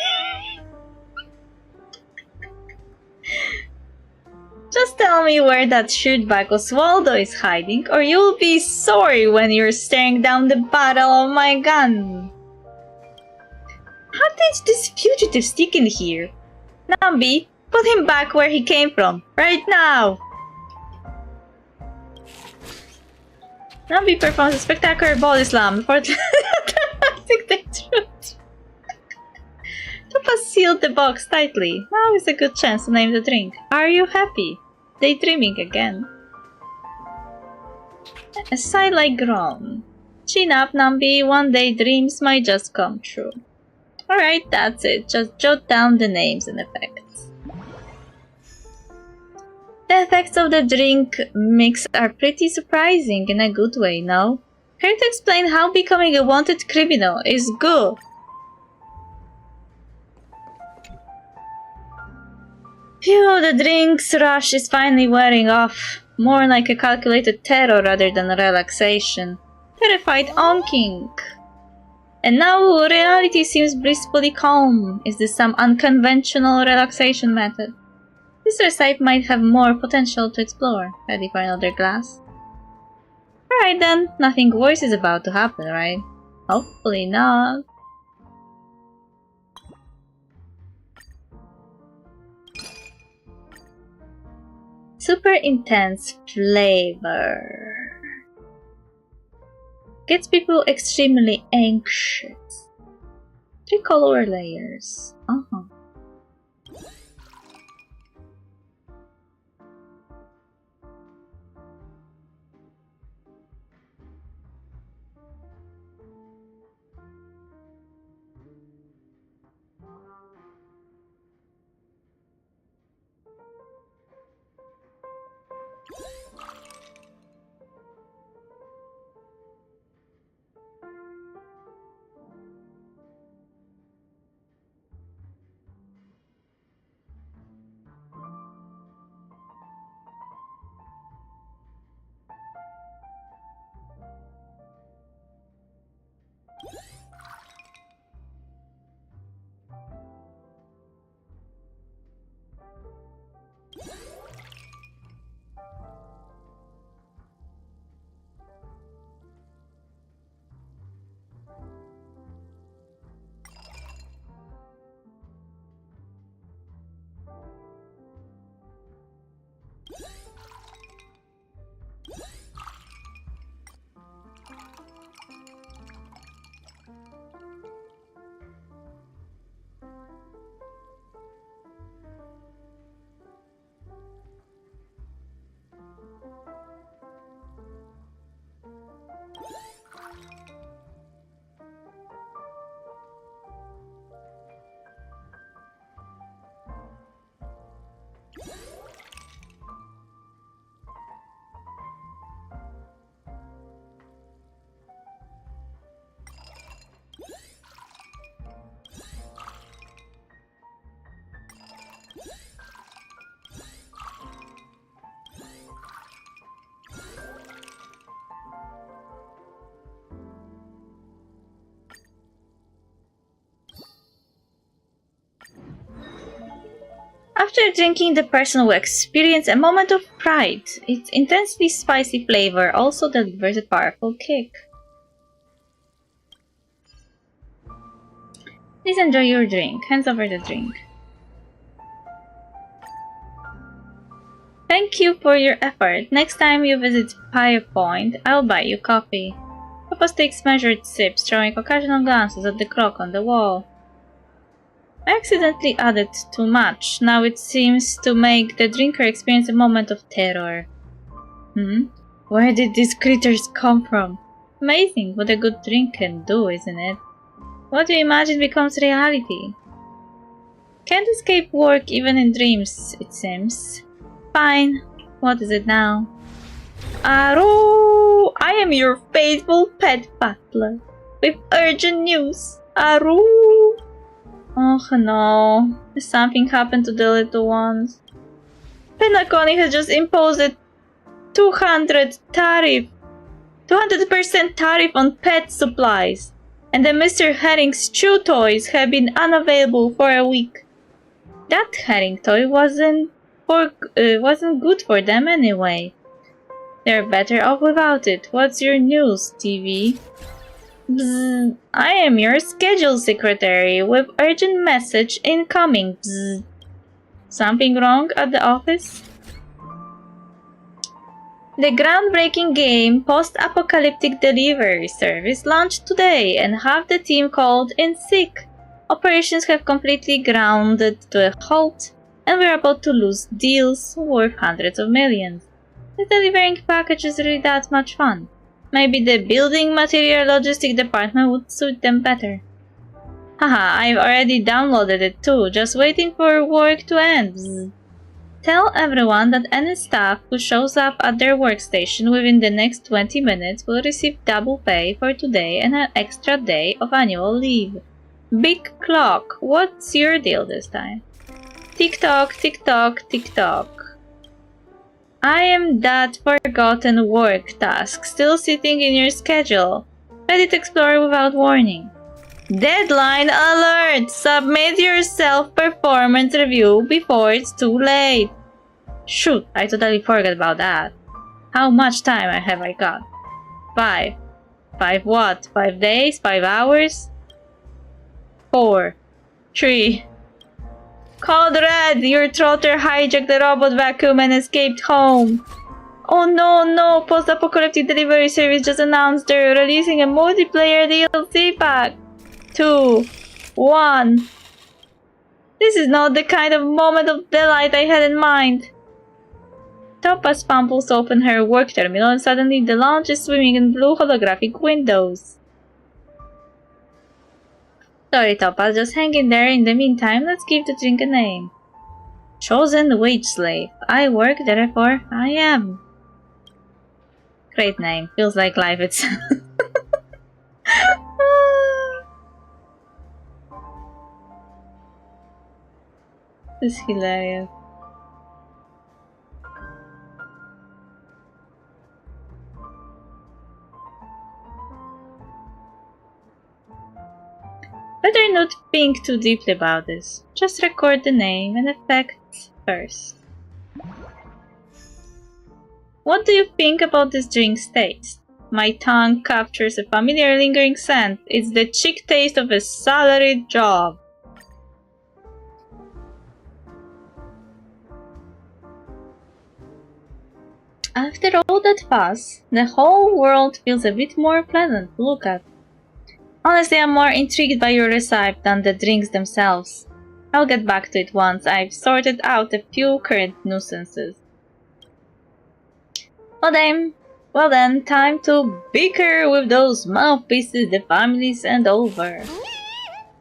Just tell me where that shootbag Oswaldo is hiding, or you'll be sorry when you're staring down the barrel of my gun. How did this fugitive stick in here? Nambi, put him back where he came from, right now! Nambi performs a spectacular body slam before announcing the truth. Topaz sealed the box tightly. Now is a good chance to name the drink. Are you happy? Daydreaming again. A sigh-like groan. Chin up, Nambi. One day dreams might just come true. Alright, that's it. Just jot down the names and effects. The effects of the drink mix are pretty surprising in a good way, no? Here to explain how becoming a wanted criminal is good. Phew, the drink's rush is finally wearing off. More like a calculated terror rather than a relaxation. Terrified onking. And now reality seems blissfully calm. Is this some unconventional relaxation method? This recipe might have more potential to explore. Ready for another glass? Alright then, nothing worse is about to happen, right? Hopefully not. Super intense flavor. Gets people extremely anxious. 3 color layers. After drinking, the person will experience a moment of pride. Its intensely spicy flavor also delivers a powerful kick. Please enjoy your drink. Hands over the drink. Thank you for your effort. Next time you visit Fire Point, I'll buy you coffee. Papa takes measured sips, throwing occasional glances at the clock on the wall. I accidentally added too much. Now it seems to make the drinker experience a moment of terror. Where did these critters come from? Amazing what a good drink can do, isn't it? What you imagine becomes reality. Can't escape work even in dreams, it seems. Fine. What is it now? Aru! I am your faithful pet butler. With urgent news. Aru! Oh no. Something happened to the little ones. Penacony has just imposed a 200% tariff on pet supplies. And the Mr. Herring's chew toys have been unavailable for a week. That herring toy wasn't good for them anyway. They're better off without it. What's your news, TV? Bzz. I am your schedule secretary with urgent message incoming. Bzz. Something wrong at the office? The groundbreaking game Post-Apocalyptic Delivery Service launched today and half the team called in sick. Operations have completely grounded to a halt and we're about to lose deals worth hundreds of millions. Is delivering packages really that much fun? Maybe the building material logistic department would suit them better. Haha, I've already downloaded it too, just waiting for work to end. Bzz. Tell everyone that any staff who shows up at their workstation within the next 20 minutes will receive double pay for today and an extra day of annual leave. Big clock, what's your deal this time? Tick-tock, tick-tock, tick-tock. I am that forgotten work task still sitting in your schedule. Let it explore without warning. Deadline alert! Submit your self-performance review before it's too late. Shoot, I totally forgot about that. How much time have I got? 5. 5 what? 5 days? 5 hours? 4. 3. Code Red! Your trotter hijacked the robot vacuum and escaped home. Oh no, Post-Apocalyptic Delivery Service just announced they're releasing a multiplayer DLC pack. 2, 1. This is not the kind of moment of delight I had in mind. Topaz fumbles open her work terminal and suddenly the lounge is swimming in blue holographic windows. Sorry Topaz, just hang in there. In the meantime, let's give the drink a name. Chosen Wage Slave. I work, therefore I am. Great name. Feels like life itself. This is hilarious. Better not think too deeply about this. Just record the name and effects first. What do you think about this drink's taste? My tongue captures a familiar lingering scent. It's the chick taste of a salaried job. After all that fuss, the whole world feels a bit more pleasant to look at. Honestly, I'm more intrigued by your recipe than the drinks themselves. I'll get back to it once I've sorted out a few current nuisances. Well then, time to bicker with those mouthpieces the family sent over.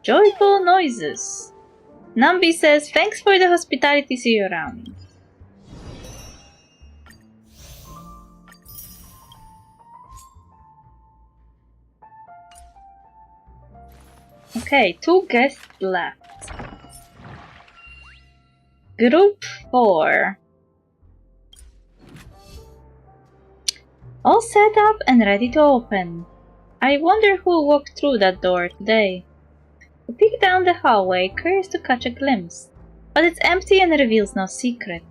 Joyful noises. Nambi says, thanks for the hospitality, see you around. Okay, 2 guests left. Group 4. All set up and ready to open. I wonder who walked through that door today. I peek down the hallway, curious to catch a glimpse. but it's empty and reveals no secret.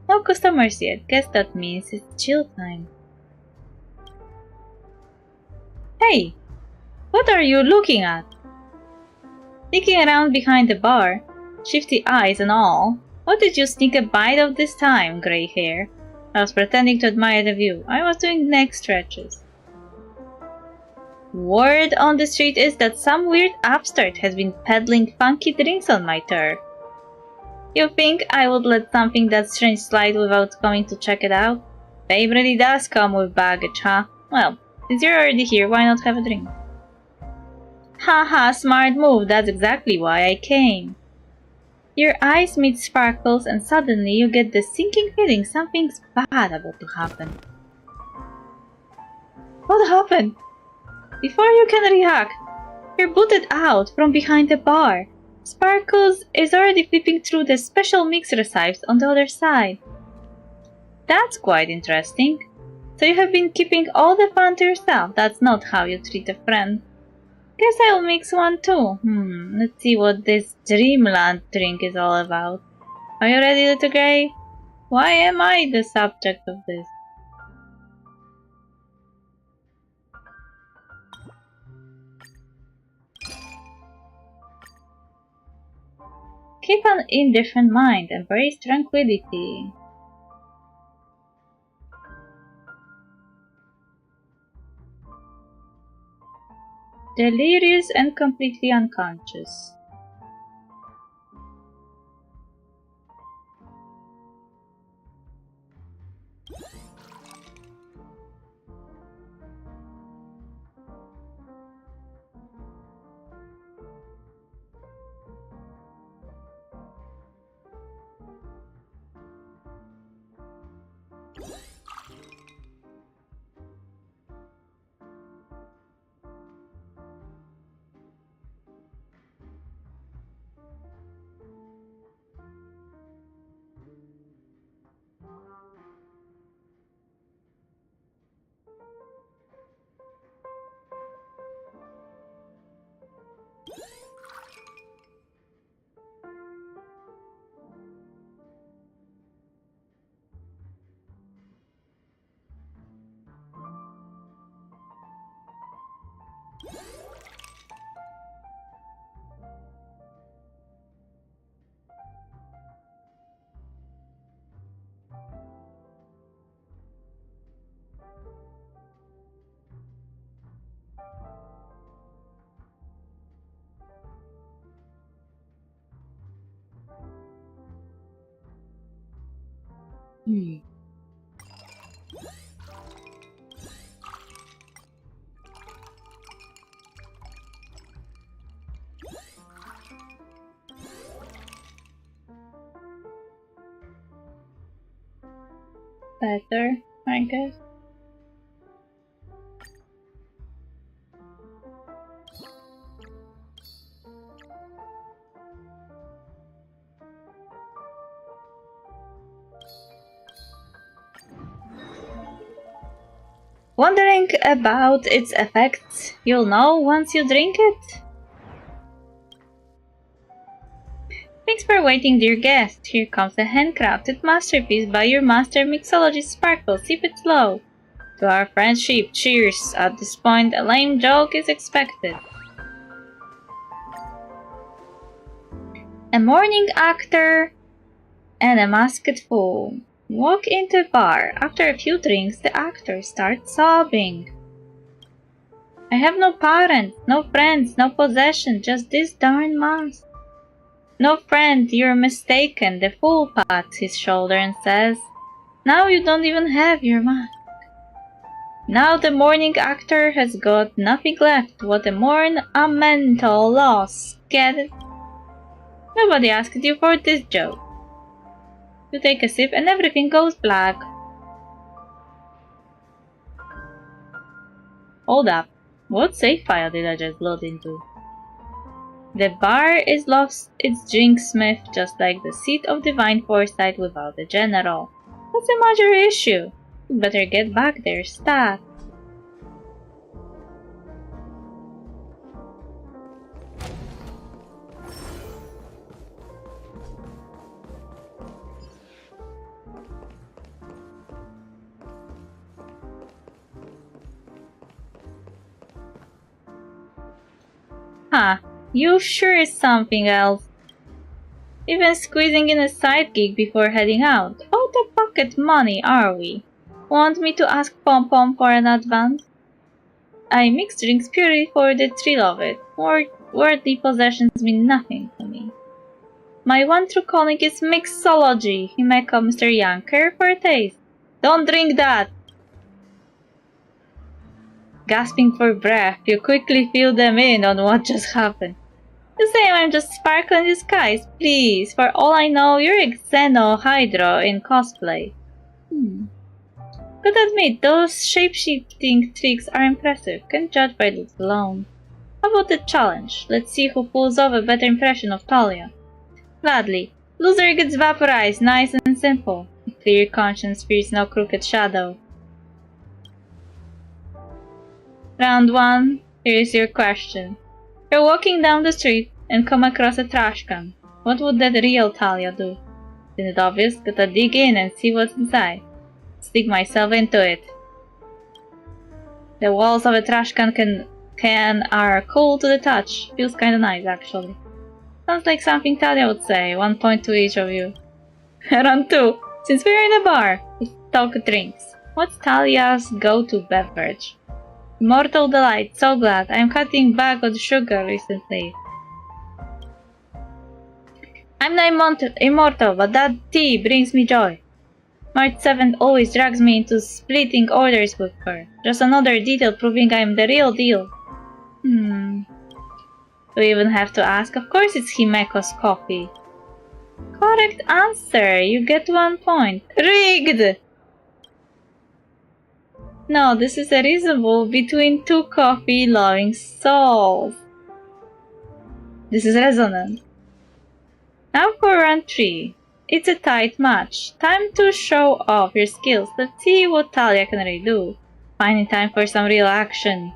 No customers yet. Guess that means it's chill time. Hey! What are you looking at? Sneaking around behind the bar, shifty eyes and all. What did you sneak a bite of this time, grey hair? I was pretending to admire the view. I was doing neck stretches. Word on the street is that some weird upstart has been peddling funky drinks on my turf. You think I would let something that strange slide without coming to check it out? Babe really does come with baggage, huh? Well, since you're already here, why not have a drink? Haha, smart move, that's exactly why I came. Your eyes meet Sparkles and suddenly you get the sinking feeling something's bad about to happen. What happened? Before you can react, you're booted out from behind the bar. Sparkles is already flipping through the special mix recipes on the other side. That's quite interesting. So you have been keeping all the fun to yourself. That's not how you treat a friend. Guess I'll mix one too. Let's see what this Dreamland drink is all about. Are you ready, little Grey? Why am I the subject of this? Keep an indifferent mind, embrace tranquility. Delirious and completely unconscious. Better, I guess. Wondering about its effects? You'll know once you drink it? Thanks for waiting, dear guest. Here comes a handcrafted masterpiece by your master mixologist Sparkle. Sip it slow. To our friendship, cheers. At this point, a lame joke is expected. A morning actor and a masked fool walk into a bar. After a few drinks, the actor starts sobbing. I have no parents, no friends, no possession, just this darn mask. No friend, you're mistaken, the fool pats his shoulder and says, now you don't even have your mask. Now the morning actor has got nothing left. What a monumental loss. Get it? Nobody asked you for this joke. You take a sip and everything goes black. Hold up. What save file did I just load into? The bar is lost its drinksmith, just like the seat of divine foresight without the general. What's the major issue? You better get back there, stat. Huh, you sure is something else. Even squeezing in a side gig before heading out. Out of pocket money, are we? Want me to ask Pom Pom for an advance? I mix drinks purely for the thrill of it. Worldly possessions mean nothing to me. My one true calling is mixology, Himeko, Mr. Young. Care for a taste. Don't drink that! Gasping for breath, you quickly fill them in on what just happened. You say I'm just sparkle in disguise, please. For all I know, you're a Xeno Hydro in cosplay. Could admit, those shape-shifting tricks are impressive. Can't judge by looks alone. How about the challenge? Let's see who pulls off a better impression of Talia. Gladly. Loser gets vaporized, nice and simple. A clear conscience fears no crooked shadow. Round 1. Here is your question. You're walking down the street and come across a trash can. What would that real Talia do? Isn't it obvious? Gotta dig in and see what's inside. Stick myself into it. The walls of a trash can are cool to the touch. Feels kinda nice, actually. Sounds like something Talia would say. 1 point to each of you. Round 2. Since we're in a bar, let's talk drinks. What's Talia's go-to beverage? Immortal delight. So glad. I'm cutting back on sugar recently. I'm not immortal, but that tea brings me joy. March 7th always drags me into splitting orders with her. Just another detail proving I'm the real deal. Do we even have to ask? Of course it's Himeko's coffee. Correct answer. You get 1 point. Rigged! No, this is a reasonable between two coffee-loving souls. This is resonant. Now for round 3. It's a tight match. Time to show off your skills. Let's see what Talia can really do. Finding time for some real action.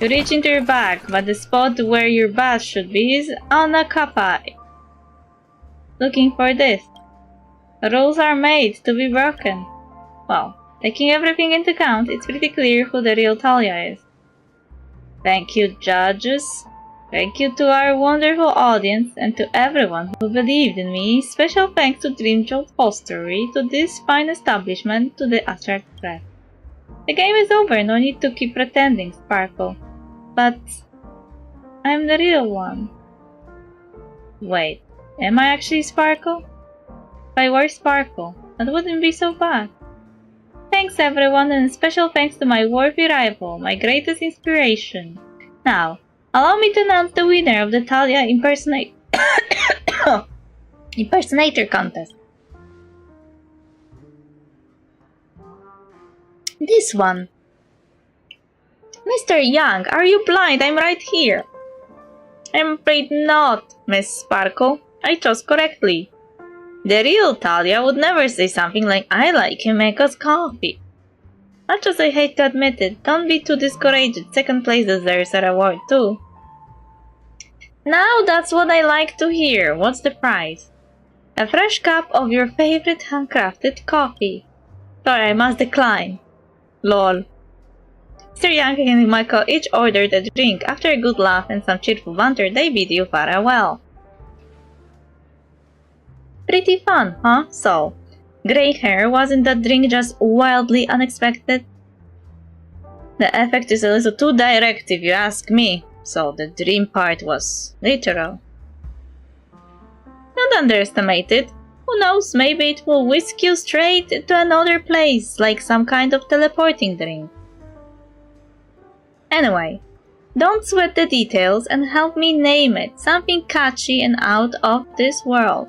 You reach into your bag, but the spot where your badge should be is on a kappa. Looking for this. Rules are made to be broken. Well, taking everything into account, it's pretty clear who the real Talia is. Thank you, judges. Thank you to our wonderful audience and to everyone who believed in me. Special thanks to Dreamjolt Hostelry, to this fine establishment, to the Abstract Press. The game is over, no need to keep pretending, Sparkle. But I'm the real one. Wait, am I actually Sparkle? If I were Sparkle, that wouldn't be so bad. Thanks everyone, and special thanks to my worthy rival, my greatest inspiration. Now, allow me to announce the winner of the Talia Impersonator Contest. This one. Mr. Young, are you blind? I'm right here. I'm afraid not, Miss Sparkle. I chose correctly. The real Talia would never say something like, I like Himeko's coffee. Much as I hate to admit it, don't be too discouraged. Second place deserves a reward too. Now that's what I like to hear. What's the prize? A fresh cup of your favorite handcrafted coffee. Sorry, I must decline. Lol. Mr. Young and Himeko each ordered a drink. After a good laugh and some cheerful banter, they bid you farewell. Pretty fun, huh? So, grey hair, wasn't that drink just wildly unexpected? The effect is a little too direct if you ask me, so the dream part was literal. Don't underestimate it. Who knows, maybe it will whisk you straight to another place, like some kind of teleporting drink. Anyway, don't sweat the details and help me name it. Something catchy and out of this world.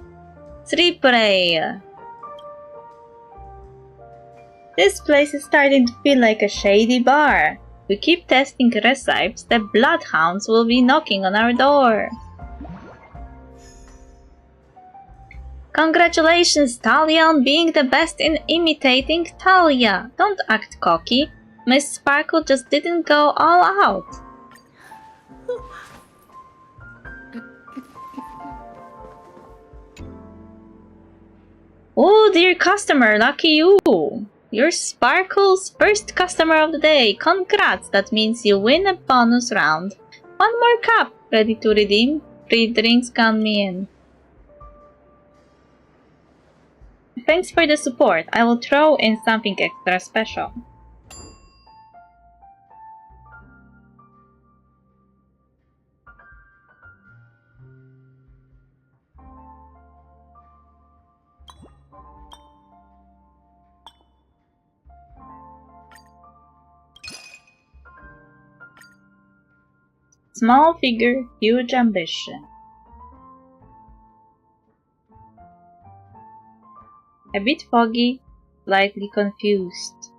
Replay. This place is starting to feel like a shady bar. We keep testing recipes, the bloodhounds will be knocking on our door. Congratulations, Talia, on being the best in imitating Talia. Don't act cocky. Miss Sparkle just didn't go all out. Oh, dear customer, lucky you! You're Sparkle's first customer of the day. Congrats! That means you win a bonus round. One more cup. Ready to redeem? Free drinks count me in. Thanks for the support. I will throw in something extra special. Small figure, huge ambition. A bit foggy, slightly confused.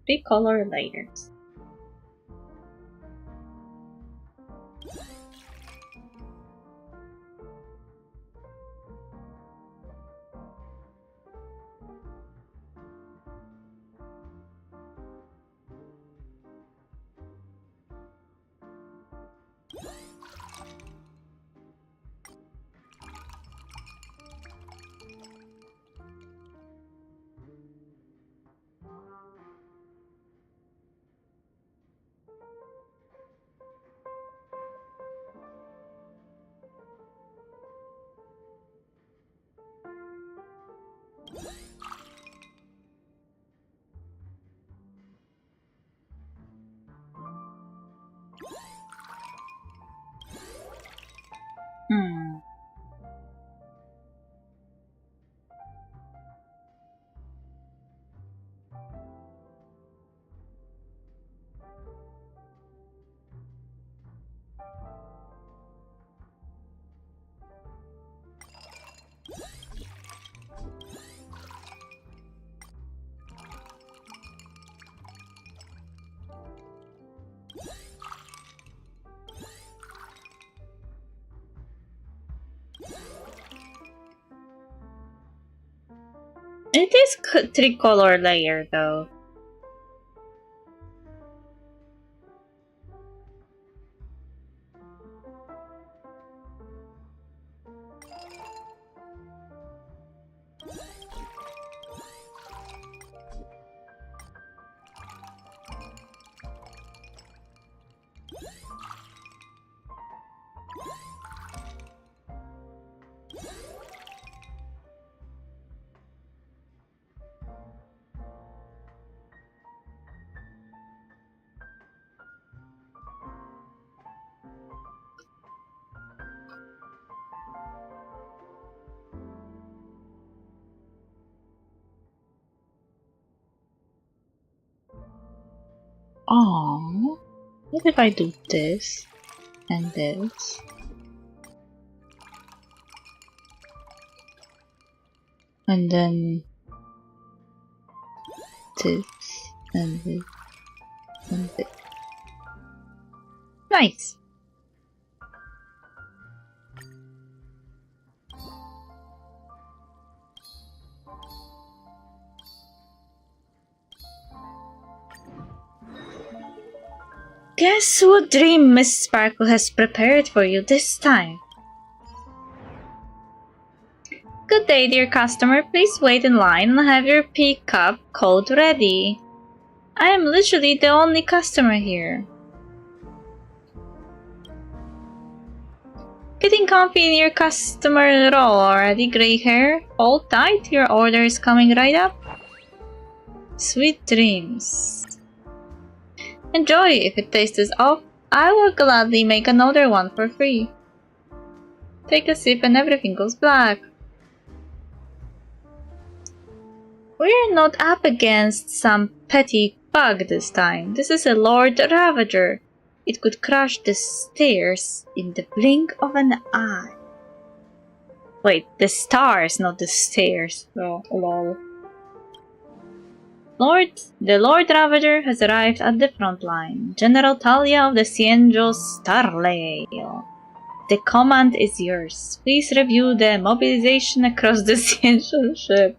3 color layers. It is 3 color layer though. Oh, what if I do this and this? And then this and this and this. Nice! Guess what dream Miss Sparkle has prepared for you this time? Good day, dear customer. Please wait in line and have your pickup code ready. I am literally the only customer here. Getting comfy in your customer role already, grey hair? Hold tight, your order is coming right up. Sweet dreams. Enjoy. If it tastes off, I will gladly make another one for free. Take a sip and everything goes black. We're not up against some petty bug this time. This is a Lord Ravager. It could crush the stairs in the blink of an eye. Wait, the stars, not the stairs. Oh, lol. The Lord Ravager has arrived at the front line. General Talia of the Cienjo Starlail. The command is yours. Please review the mobilization across the Cienjo ship.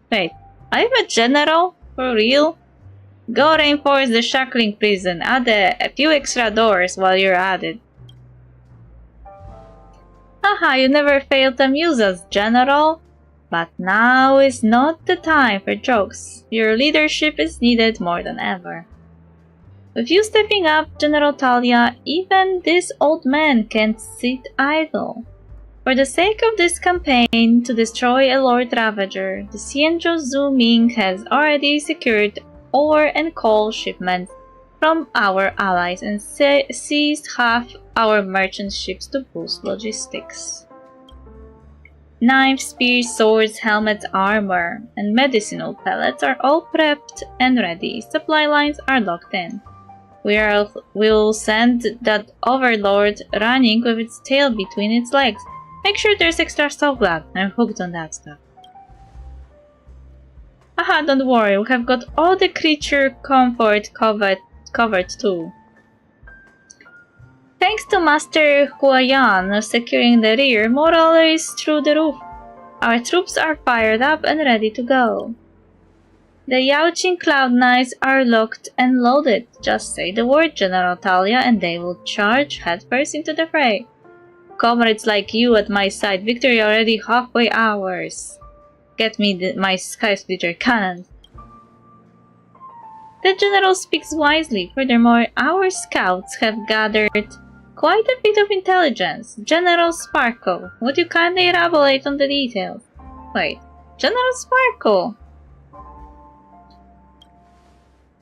Wait, I'm a general? For real? Go reinforce the shackling prison. Add a few extra doors while you're at it. Haha, you never fail to amuse us, General. But now is not the time for jokes. Your leadership is needed more than ever. With you stepping up, General Talia, even this old man can't sit idle. For the sake of this campaign to destroy a Lord Ravager, the Xianzhou Zhu Ming has already secured ore and coal shipments from our allies and seized half our merchant ships to boost logistics. Knives, spears, swords, helmets, armor, and medicinal pellets are all prepped and ready. Supply lines are locked in. We'll send that overlord running with its tail between its legs. Make sure there's extra stock blood. I'm hooked on that stuff. Haha, don't worry, we have got all the creature comfort covered too. Thanks to Master Huayan securing the rear, morale is through the roof. Our troops are fired up and ready to go. The Yaoqing Cloud Knights are locked and loaded. Just say the word, General Talia, and they will charge headfirst into the fray. Comrades like you at my side, victory already halfway ours. Get me my Sky Splitter cannons. The General speaks wisely. Furthermore, our scouts have gathered quite a bit of intelligence. General Sparkle, would you kindly elaborate on the details? Wait, General Sparkle?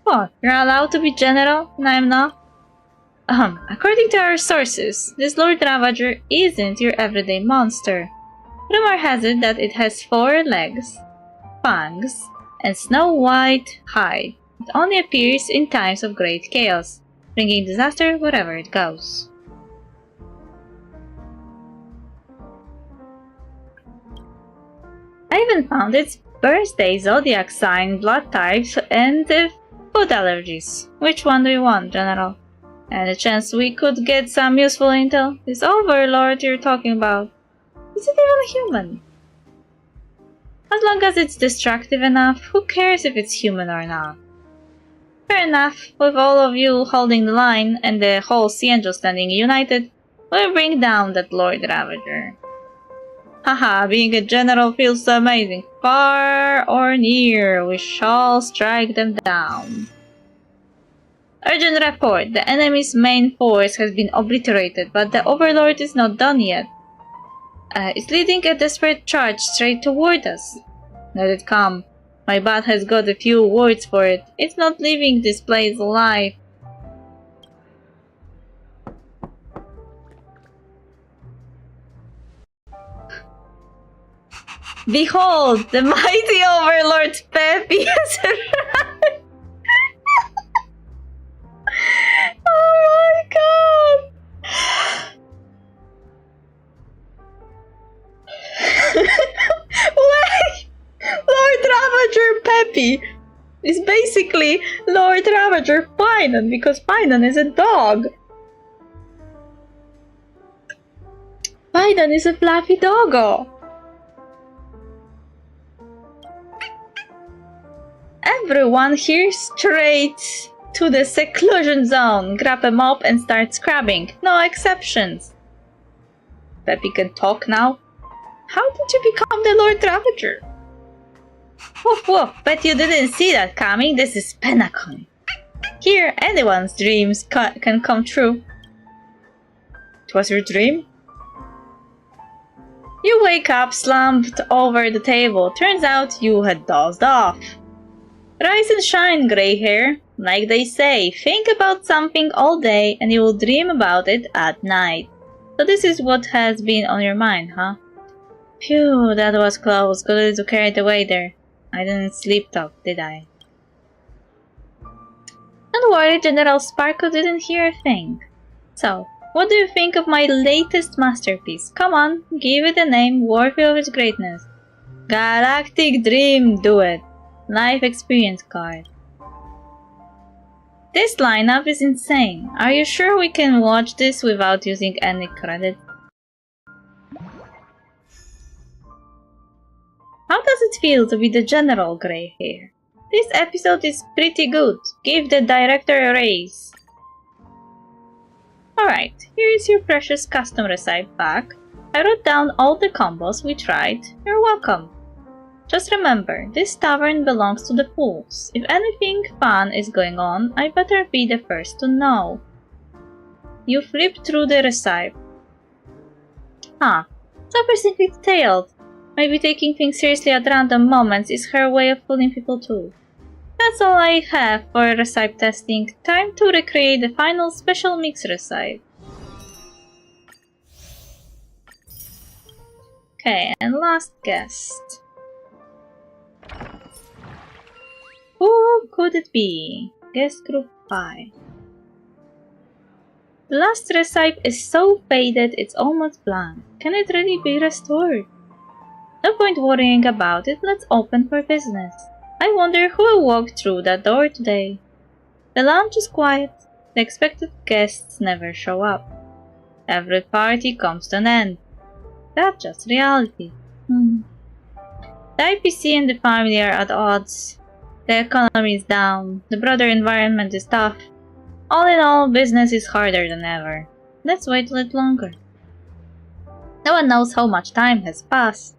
What, you're allowed to be General and I'm not? According to our sources, this Lord Ravager isn't your everyday monster. Rumor has it that it has 4 legs, fangs, and snow-white hide. It only appears in times of great chaos, bringing disaster wherever it goes. I even found its birthday, zodiac sign, blood types, and food allergies. Which one do you want, General? And a chance we could get some useful intel? This overlord you're talking about, is it even human? As long as it's destructive enough, who cares if it's human or not? Fair enough, with all of you holding the line and the whole Xianzhou standing united, we'll bring down that Lord Ravager. Haha, being a general feels so amazing. Far or near, we shall strike them down. Urgent report, the enemy's main force has been obliterated, but the Overlord is not done yet. It's leading a desperate charge straight toward us. Let it come. My bot has got a few words for it. It's not leaving this place alive. Behold, the mighty Overlord Peppy has arrived! Oh my god! Wait! Lord Ravager Peppy is basically Lord Ravager Pinon, because Pinon is a dog. Pinon is a fluffy doggo. Everyone here straight to the seclusion zone. Grab a mop and start scrubbing. No exceptions. Peppy can talk now. How did you become the Lord Ravager? Woof woof, bet you didn't see that coming. This is Penacon. Here, anyone's dreams can come true. It was your dream? You wake up slumped over the table. Turns out you had dozed off. Rise and shine, grey hair. Like they say, think about something all day and you will dream about it at night. So this is what has been on your mind, huh? Phew, that was close. Got a little carried away there. I didn't sleep talk, did I? Don't worry, General Sparkle didn't hear a thing. So, what do you think of my latest masterpiece? Come on, give it a name worthy of its greatness. Galactic Dream, do it. Life experience card. This lineup is insane. Are you sure we can watch this without using any credit? How does it feel to be the General Grey Hair? This episode is pretty good. Give the director a raise. Alright, here is your precious custom recipe back. I wrote down all the combos we tried. You're welcome. Just remember, this tavern belongs to the fools. If anything fun is going on, I better be the first to know. You flip through the recipe. Huh, so precipitate-tailed. Maybe taking things seriously at random moments is her way of fooling people too. That's all I have for recipe testing. Time to recreate the final special mix recipe. Okay, and last guest. Who could it be? Guest group 5. The last recipe is so faded it's almost blank. Can it really be restored? No point worrying about it, let's open for business. I wonder who will walk through that door today. The lounge is quiet. The expected guests never show up. Every party comes to an end. That's just reality. The IPC and the family are at odds. The economy is down. The broader environment is tough. All in all, business is harder than ever. Let's wait a little longer. No one knows how much time has passed.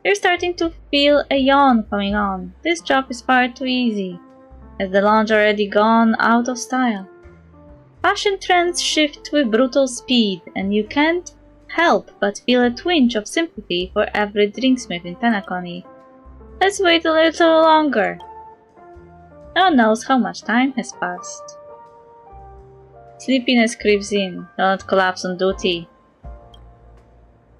You're starting to feel a yawn coming on. This job is far too easy. Has the lounge already gone out of style? Fashion trends shift with brutal speed, and you can't help but feel a twinge of sympathy for every drinksmith in Penacony. Let's wait a little longer. No one knows how much time has passed. Sleepiness creeps in. Don't collapse on duty.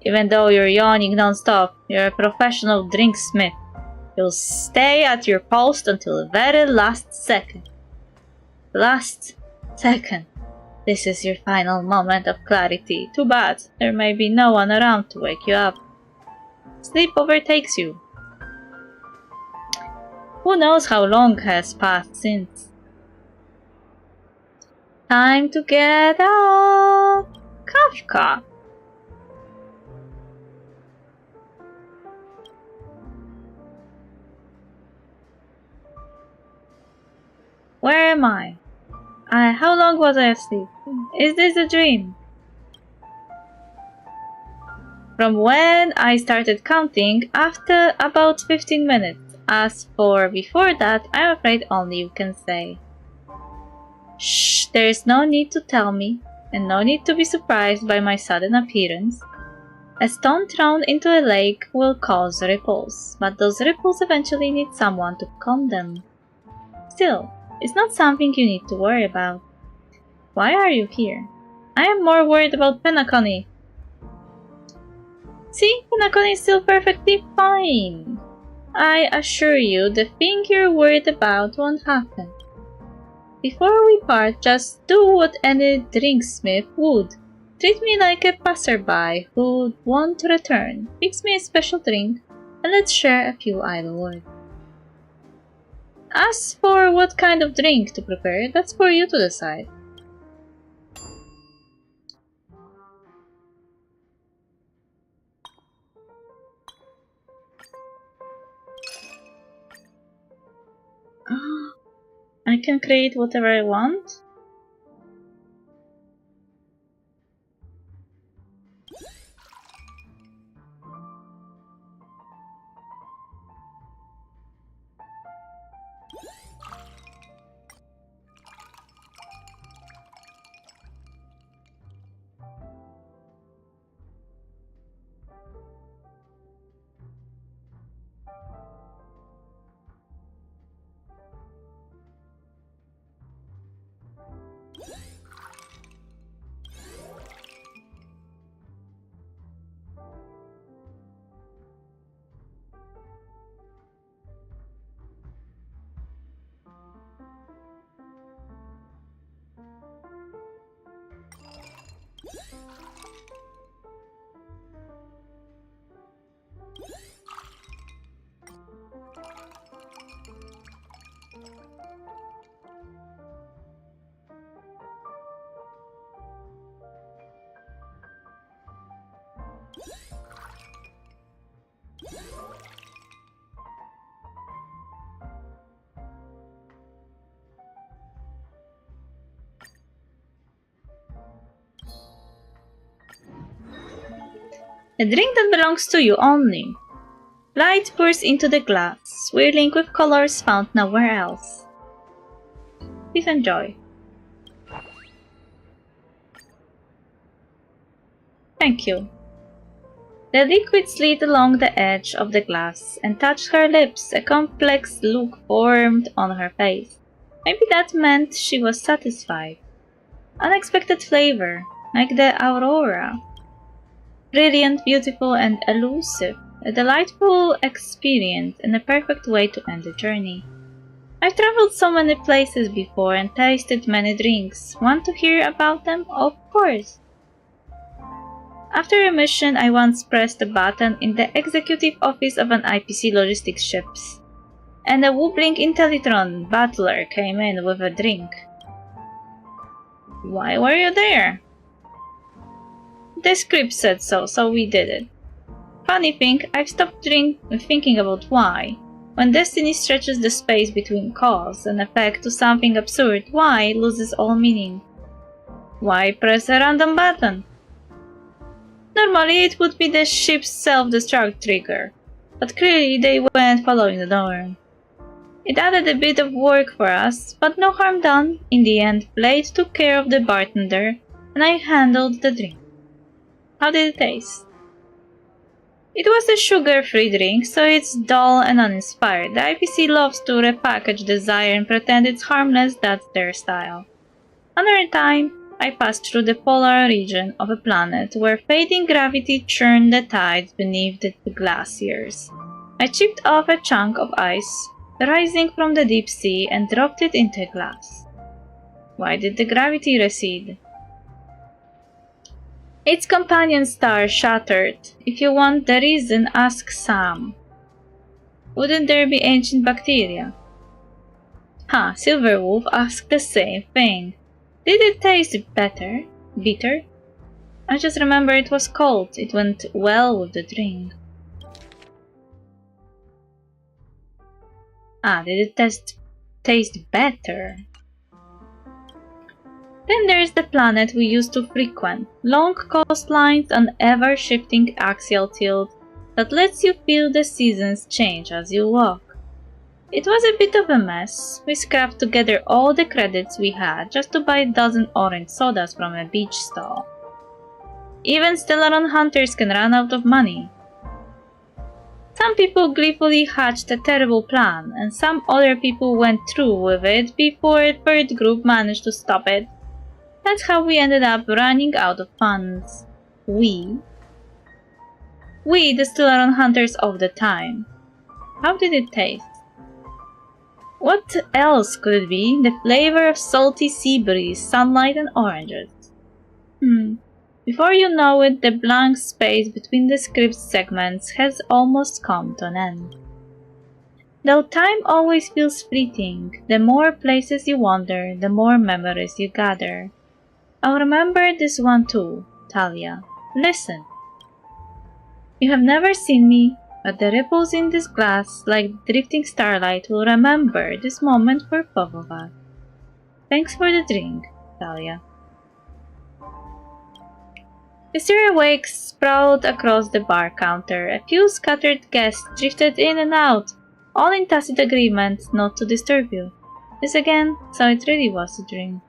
Even though you're yawning non-stop, you're a professional drinksmith. You'll stay at your post until the very last second. Last second. This is your final moment of clarity. Too bad, there may be no one around to wake you up. Sleep overtakes you. Who knows how long has passed since? Time to get up! Kafka! Where am I? How long was I asleep? Is this a dream? From when I started counting, after about 15 minutes. As for before that, I'm afraid only you can say. Shh, there is no need to tell me, and no need to be surprised by my sudden appearance. A stone thrown into a lake will cause ripples, but those ripples eventually need someone to calm them. Still, it's not something you need to worry about. Why are you here? I am more worried about Penacony. See, Penacony is still perfectly fine. I assure you, the thing you're worried about won't happen. Before we part, just do what any drinksmith would. Treat me like a passerby who'd want to return. Fix me a special drink, and let's share a few idle words. As for what kind of drink to prepare, that's for you to decide. I can create whatever I want? A drink that belongs to you only. Light pours into the glass, swirling with colors found nowhere else. Please enjoy. Thank you. The liquid slid along the edge of the glass and touched her lips. A complex look formed on her face. Maybe that meant she was satisfied. Unexpected flavor, like the aurora. Brilliant, beautiful, and elusive. A delightful experience and a perfect way to end the journey. I've traveled so many places before and tasted many drinks. Want to hear about them? Of course. After a mission, I once pressed a button in the executive office of an IPC logistics ships, and a wobbling Intellitron butler came in with a drink. Why were you there? The script said so, so we did it. Funny thing, I've stopped thinking about why. When destiny stretches the space between cause and effect to something absurd, why loses all meaning? Why press a random button? Normally it would be the ship's self-destruct trigger, but clearly they weren't following the norm. It added a bit of work for us, but no harm done. In the end, Blade took care of the bartender, and I handled the drink. How did it taste? It was a sugar-free drink, so it's dull and uninspired. The IPC loves to repackage desire and pretend it's harmless, that's their style. Another time, I passed through the polar region of a planet where fading gravity churned the tides beneath the glaciers. I chipped off a chunk of ice rising from the deep sea and dropped it into glass. Why did the gravity recede? Its companion star shattered. If you want the reason, ask Sam. Wouldn't there be ancient bacteria? Silverwolf asked the same thing. Did it taste better? Bitter? I just remember it was cold. It went well with the drink. Did it taste better? Then there's the planet we used to frequent. Long coastlines and ever-shifting axial tilt that lets you feel the seasons change as you walk. It was a bit of a mess. We scrapped together all the credits we had just to buy a dozen orange sodas from a beach stall. Even Stellaron hunters can run out of money. Some people gleefully hatched a terrible plan, and some other people went through with it before a third group managed to stop it. That's how we ended up running out of funds. We, the Stellaron hunters of the time. How did it taste? What else could it be? The flavor of salty sea breeze, sunlight, and oranges. Before you know it, the blank space between the script segments has almost come to an end. Though time always feels fleeting, the more places you wander, the more memories you gather. I'll remember this one too, Talia. Listen. You have never seen me, but the ripples in this glass, like drifting starlight, will remember this moment for both of us. Thanks for the drink, Talia. The Syria wake sprawled across the bar counter. A few scattered guests drifted in and out, all in tacit agreement not to disturb you. This again, so it really was a dream.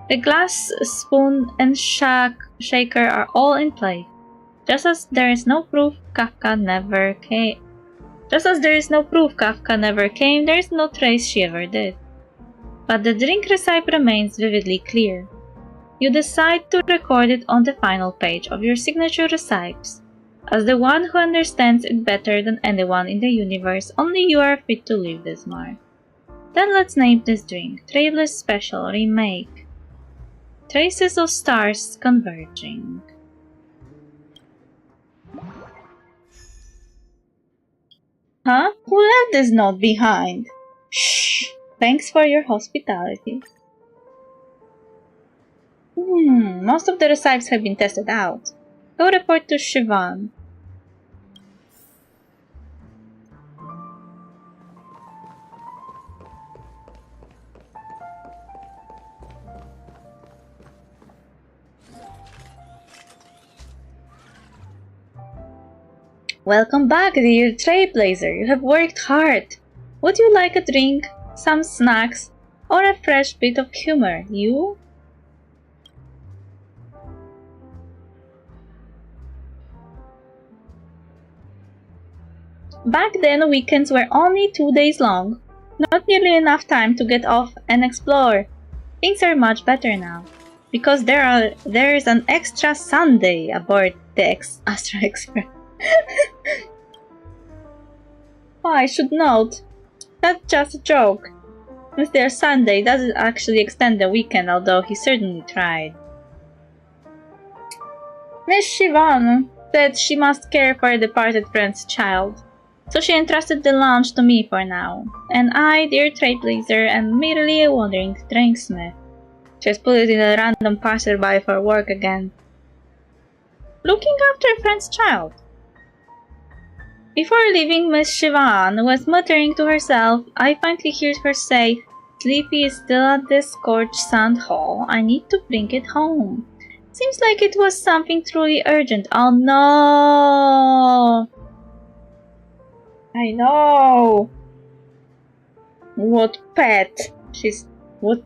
The glass, spoon, and shaker are all in place. Just as there is no proof Kafka never came, there is no trace she ever did. But the drink recipe remains vividly clear. You decide to record it on the final page of your signature recipes. As the one who understands it better than anyone in the universe, only you are fit to leave this mark. Then let's name this drink Travelers Special Remake. Traces of Stars Converging. Who left this note behind? Shh! Thanks for your hospitality. Most of the recipes have been tested out. Go report to Shivan. Welcome back, dear Trailblazer. You have worked hard. Would you like a drink, some snacks, or a fresh bit of humor? You? Back then, weekends were only 2 days long. Not nearly enough time to get off and explore. Things are much better now, because there is an extra Sunday aboard the Astra Express. Oh, I should note, that's just a joke. Mr. Sunday doesn't actually extend the weekend, although he certainly tried. Miss Siobhan said she must care for a departed friend's child, so she entrusted the lounge to me for now, and I, dear Trailblazer, am merely a wandering drinksmith. Just put it in a random passerby for work again. Looking after a friend's child. Before leaving, Miss Siobhan was muttering to herself. I finally heard her say, "Sleepy is still at the scorched sand hall. I need to bring it home." Seems like it was something truly urgent. Oh no! I know! What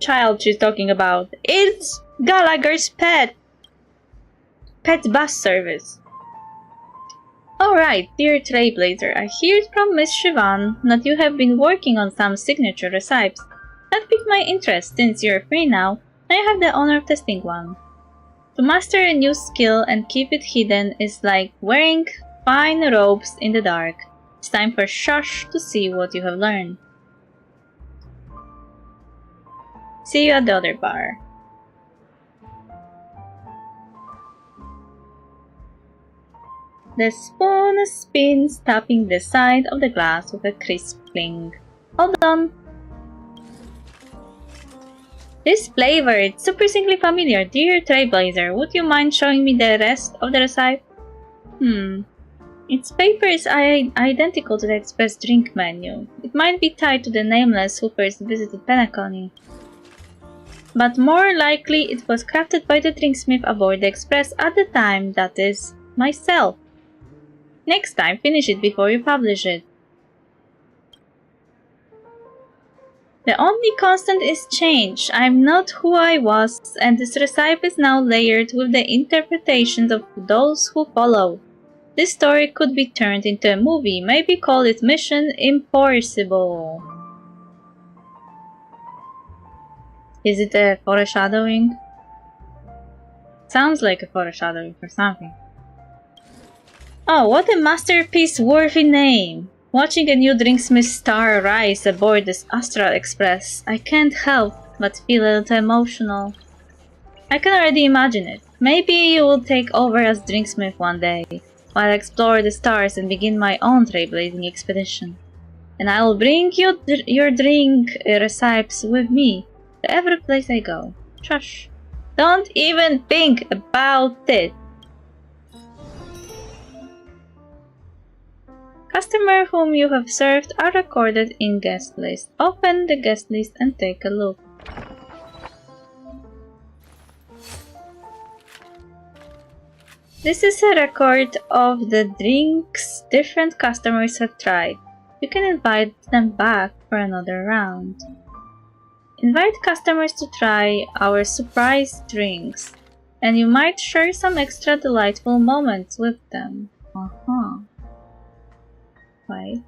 child she's talking about? It's Gallagher's pet! Pet bus service. Alright, dear Trailblazer, I heard from Miss Siobhan that you have been working on some signature recipes. That piqued my interest. Since you're free now, I have the honor of testing one. To master a new skill and keep it hidden is like wearing fine robes in the dark. It's time for Shush to see what you have learned. See you at the other bar. The spoon spins, tapping the side of the glass with a crisp cling. All done. This flavor, it's surprisingly familiar. Dear Trailblazer, would you mind showing me the rest of the recipe? Its paper is identical to the express drink menu. It might be tied to the nameless who first visited Penacony. But more likely it was crafted by the drinksmith aboard the express at the time, that is, myself. Next time, finish it before you publish it. The only constant is change. I'm not who I was, and this recipe is now layered with the interpretations of those who followed. This story could be turned into a movie, maybe call it Mission Impossible. Is it a foreshadowing? Sounds like a foreshadowing for something. Oh, what a masterpiece-worthy name! Watching a new drinksmith star rise aboard this Astral Express, I can't help but feel a little emotional. I can already imagine it. Maybe you will take over as drinksmith one day, while I explore the stars and begin my own trailblazing expedition. And I will bring you your drink recipes with me to every place I go. Shush. Don't even think about it. Customers whom you have served are recorded in guest list. Open the guest list and take a look. This is a record of the drinks different customers have tried. You can invite them back for another round. Invite customers to try our surprise drinks, and you might share some extra delightful moments with them. Right.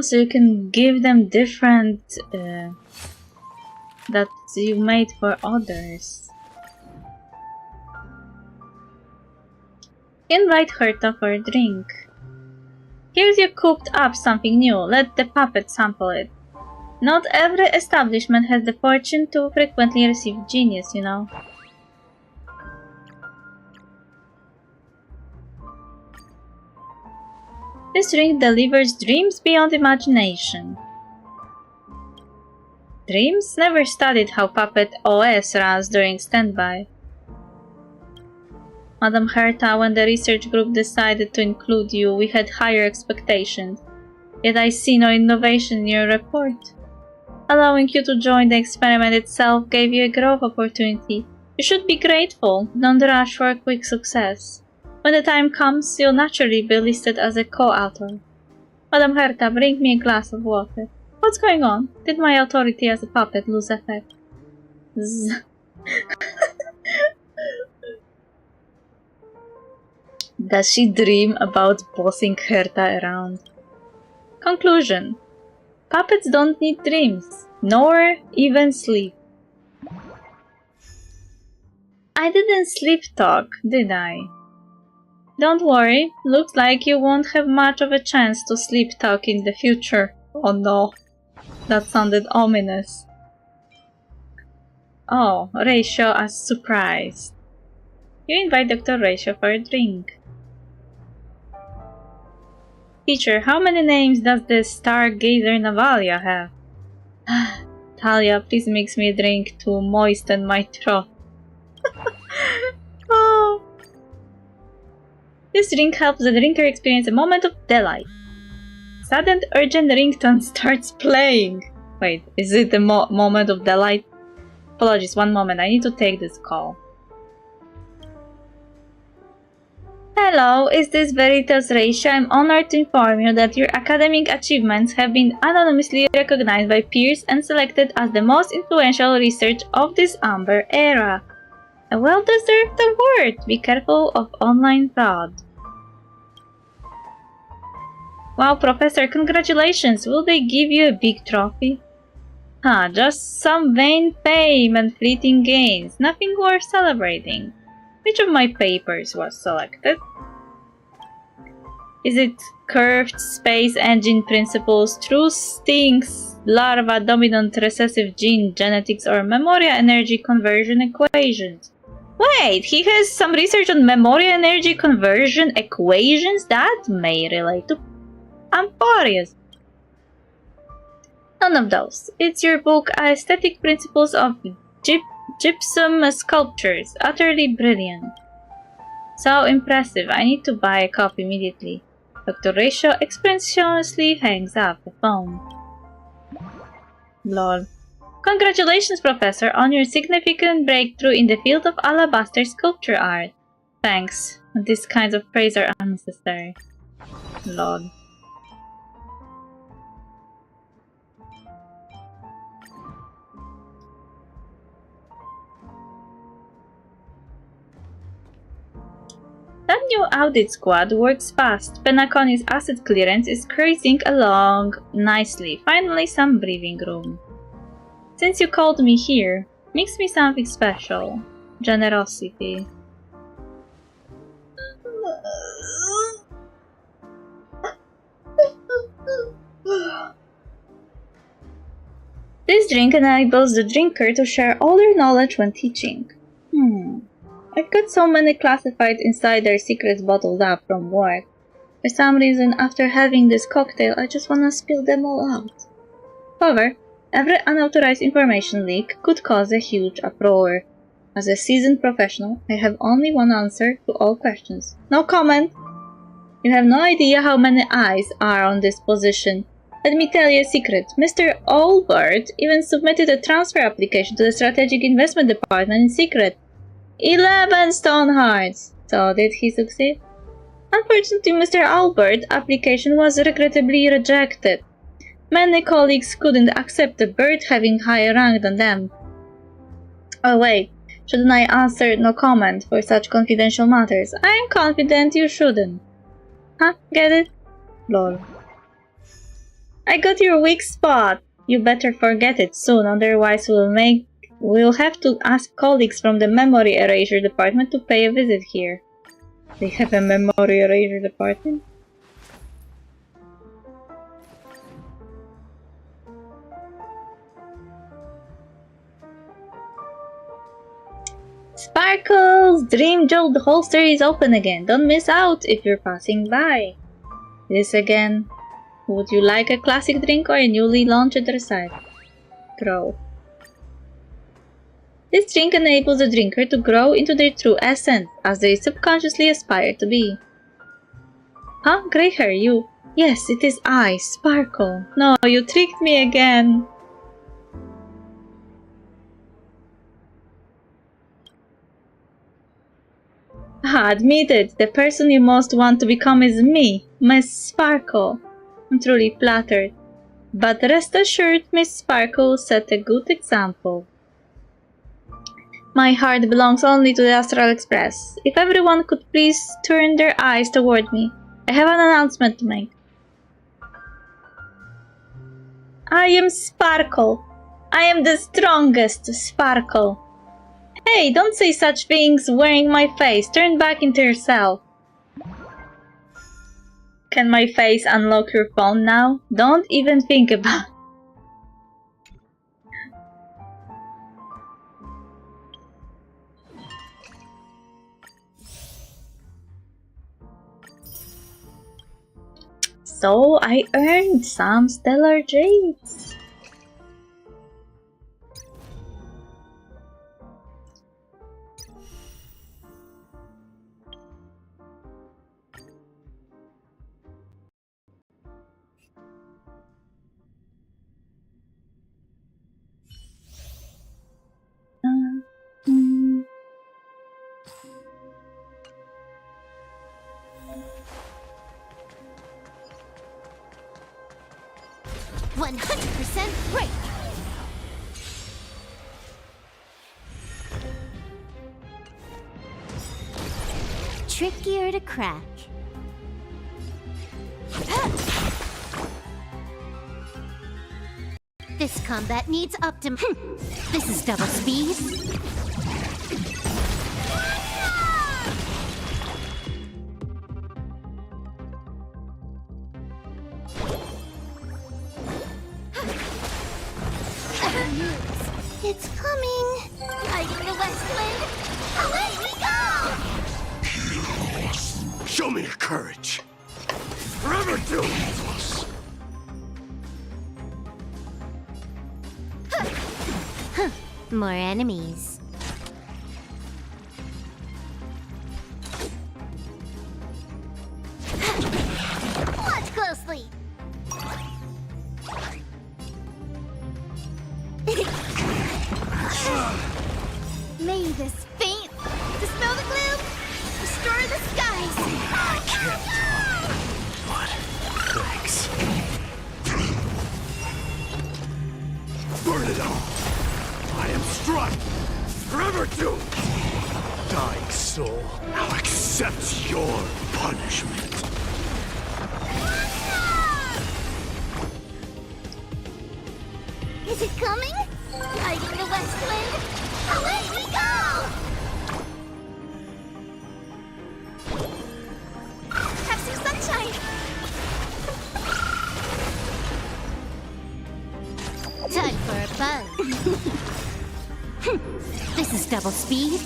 So you can give them different that you made for others. Invite Herta for a drink. Here's you cooked up something new. Let the puppet sample it. Not every establishment has the fortune to frequently receive genius, you know. This drink delivers dreams beyond imagination. Dreams? Never studied how Puppet OS runs during standby. Madam Herta, when the research group decided to include you, we had higher expectations. Yet I see no innovation in your report. Allowing you to join the experiment itself gave you a growth opportunity. You should be grateful. Don't rush for a quick success. When the time comes, you'll naturally be listed as a co-author. Madam Herta, bring me a glass of water. What's going on? Did my authority as a puppet lose effect? Does she dream about bossing Herta around? Conclusion. Puppets don't need dreams, nor even sleep. I didn't sleep talk, did I? Don't worry, looks like you won't have much of a chance to sleep talk in the future. Oh no, that sounded ominous. Oh, Ratio as surprised. You invite Dr. Ratio for a drink. Teacher, how many names does the stargazer Navalia have? Talia, please mix me a drink to moisten my throat. Oh. This drink helps the drinker experience a moment of delight. Sudden urgent ringtone starts playing. Wait, is it a moment of delight? Apologies, one moment, I need to take this call. Hello, is this Veritas Ratio? I'm honored to inform you that your academic achievements have been anonymously recognized by peers and selected as the most influential research of this amber era. A well-deserved award! Be careful of online fraud. Wow, Professor, congratulations! Will they give you a big trophy? Huh, just some vain fame and fleeting gains. Nothing worth celebrating. Which of my papers was selected? Is it curved space engine principles, true stinks, larva dominant recessive gene genetics, or memoria energy conversion equations? Wait, he has some research on memoria energy conversion equations? That may relate to Amphorius. None of those. It's your book, Aesthetic Principles of Gypsum Sculptures. Utterly brilliant. So impressive. I need to buy a copy immediately. Dr. Ratio expressionlessly hangs up the phone. Lol. Congratulations, Professor, on your significant breakthrough in the field of alabaster sculpture art. Thanks. These kinds of praise are unnecessary. Lol. That new audit squad works fast. Penaconi's asset clearance is cruising along nicely. Finally, some breathing room. Since you called me here, mix me something special. Generosity. This drink enables the drinker to share all their knowledge when teaching. I've got so many classified insider secrets bottled up from work. For some reason, after having this cocktail, I just wanna spill them all out. However, every unauthorized information leak could cause a huge uproar. As a seasoned professional, I have only one answer to all questions. No comment! You have no idea how many eyes are on this position. Let me tell you a secret. Mr. Albert even submitted a transfer application to the Strategic Investment Department in secret. 11 stone hearts! So did he succeed? Unfortunately, Mr. Albert's application was regrettably rejected. Many colleagues couldn't accept a bird having higher rank than them. Oh wait, shouldn't I answer no comment for such confidential matters? I am confident you shouldn't. Huh? Get it? Lol. I got your weak spot. You better forget it soon, otherwise we'll have to ask colleagues from the memory erasure department to pay a visit here. They have a memory erasure department? Sparkles! Dream Jolt holster is open again. Don't miss out if you're passing by. This again. Would you like a classic drink or a newly launched recipe? Grow. This drink enables the drinker to grow into their true essence, as they subconsciously aspire to be. Huh? Grey hair, you? Yes, it is I, Sparkle. No, you tricked me again. Admit it, the person you most want to become is me, Miss Sparkle. I'm truly flattered. But rest assured, Miss Sparkle set a good example. My heart belongs only to the Astral Express. If everyone could please turn their eyes toward me, I have an announcement to make. I am Sparkle. I am the strongest Sparkle. Hey, don't say such things wearing my face. Turn back into yourself. Can my face unlock your phone now? Don't even think about it. So I earned some stellar jades. Mm. 100% break! Trickier to crack. This combat needs This is double speed. It's coming! Riding the west wind! Away we go! Show me your courage. Forever do it. More enemies. Watch closely! May this faint dispel the gloom, restore the skies. I can't. But thanks. Burn it all. I am struck. Forever doomed. Dying soul, now accept your punishment. Is it coming? Riding the west wind, away we go! Have some sunshine! Time for a buzz. This is double speed.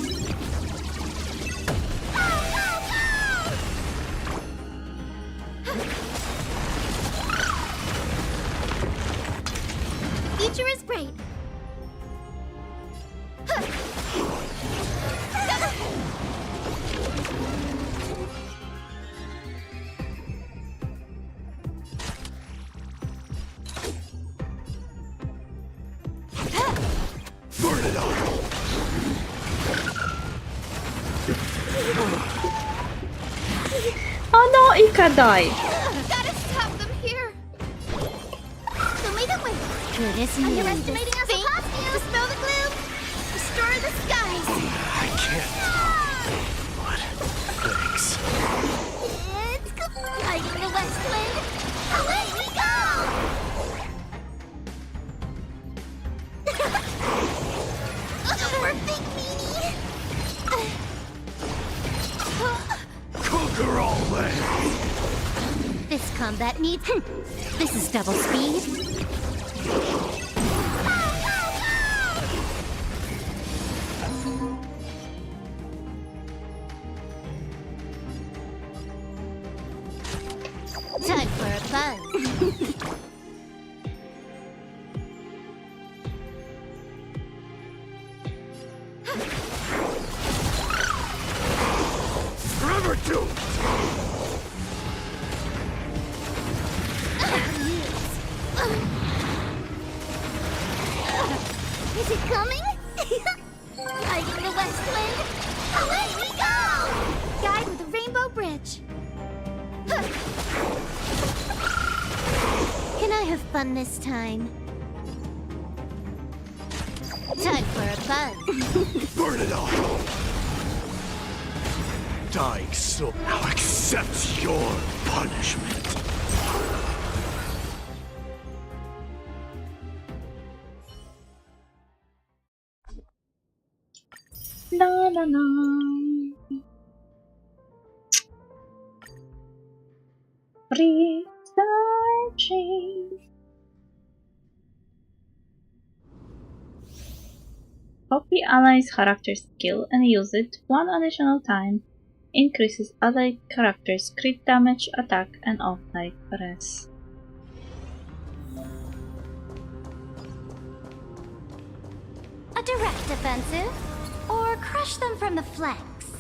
Future is great. Burn it all. Oh no, Ika died. Gotta stop them here. So lead the way. Goodness me. Underestimating us will cost you. Dispel the gloom. Restore the skies. I can't. But thanks. It's riding the west wind. Away we go. We're big meanie. Conquer all lands. This combat needs This is double speed. Time for a buzz. Is it coming? Riding the west wind, away we go! Guide with a rainbow bridge. Can I have fun this time? Time for a fun. Burn it all! Dying soul, now accept your punishment. Na na na. Researching. Copy allies' character skill and use it 1 additional time. Increases allied characters' crit damage, attack, and offside press. A direct offensive, or crush them from the flanks.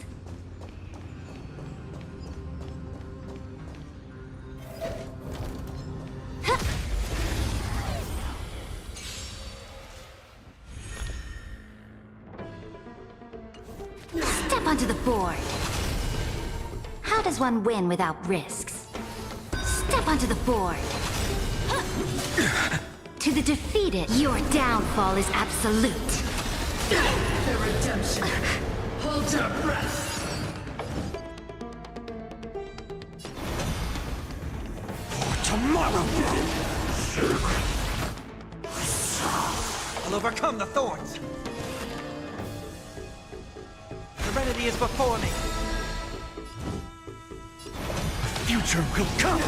Step onto the board. How does one win without risks? Step onto the board. To the defeated, your downfall is absolute. The redemption. Hold your breath. For tomorrow! I'll overcome the thorns. Serenity is before me. Future will come!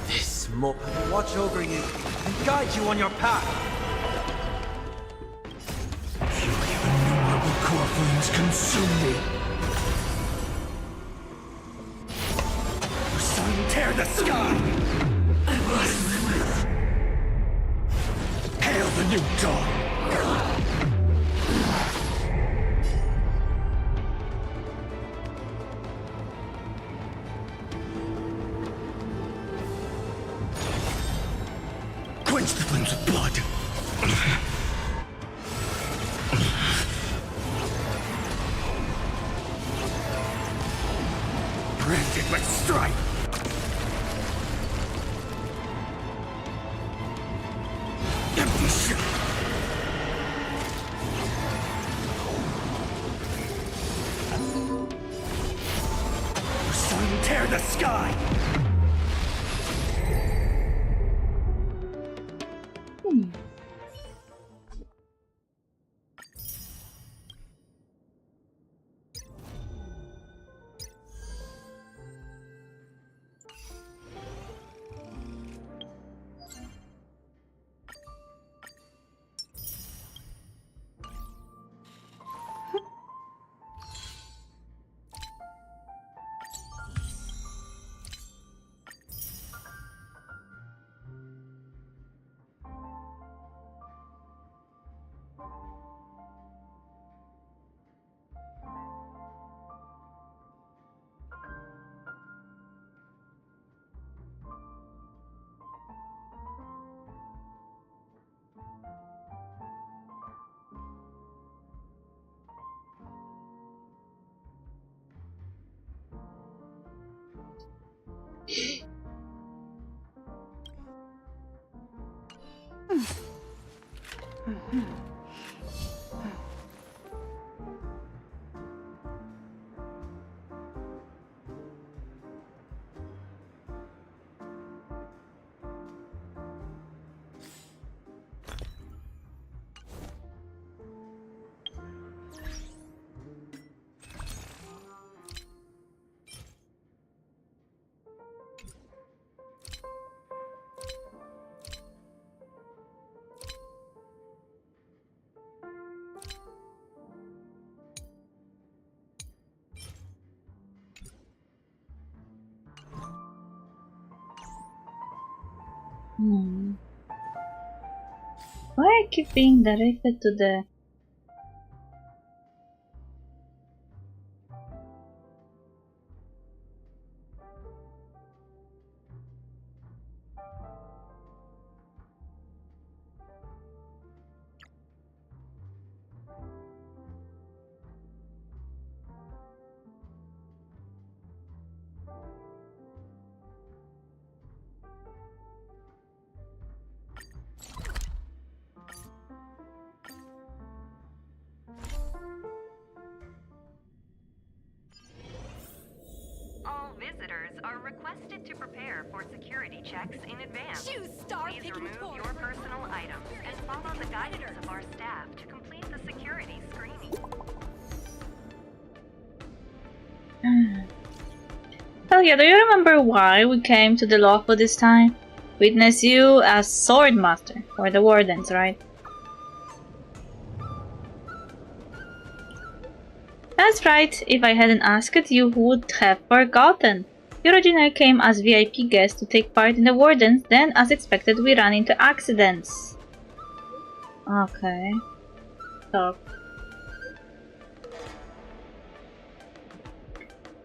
This moment will watch over you and guide you on your path. Fury of innumerable core flames consume me! The sun tear the sky! Hail the new dawn! Quench the flames with blood! Branded with strife! Empty shell! The sun tear the sky! Why I keep being directed to the... visitors are requested to prepare for security checks in advance. Choose star Please picking remove tour. your personal items and follow the guidance of our staff to complete the security screening. Talia, do you remember why we came to the Lawful this time? Witness you as Sword Master for the Wardens, right? That's right. If I hadn't asked, you would have forgotten. You originally came as VIP guest to take part in the Wardens, then as expected we ran into accidents. Okay. So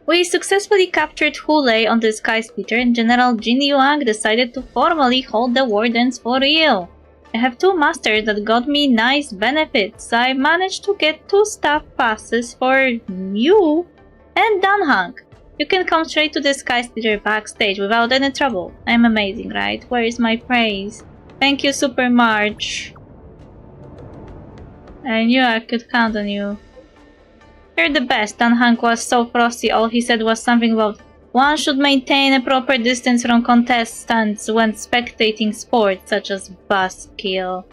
we successfully captured Hule on the Sky Splitter, and General Jin Yuang decided to formally hold the Wardens for real. I have 2 masters that got me nice benefits. I managed to get 2 staff passes for you and Danhang. You can come straight to the Sky Splitter backstage without any trouble. I'm amazing, right? Where is my praise? Thank you, Super March. I knew I could count on you. You're the best. Danhang was so frosty, all he said was something about one should maintain a proper distance from contestants when spectating sports such as buskill.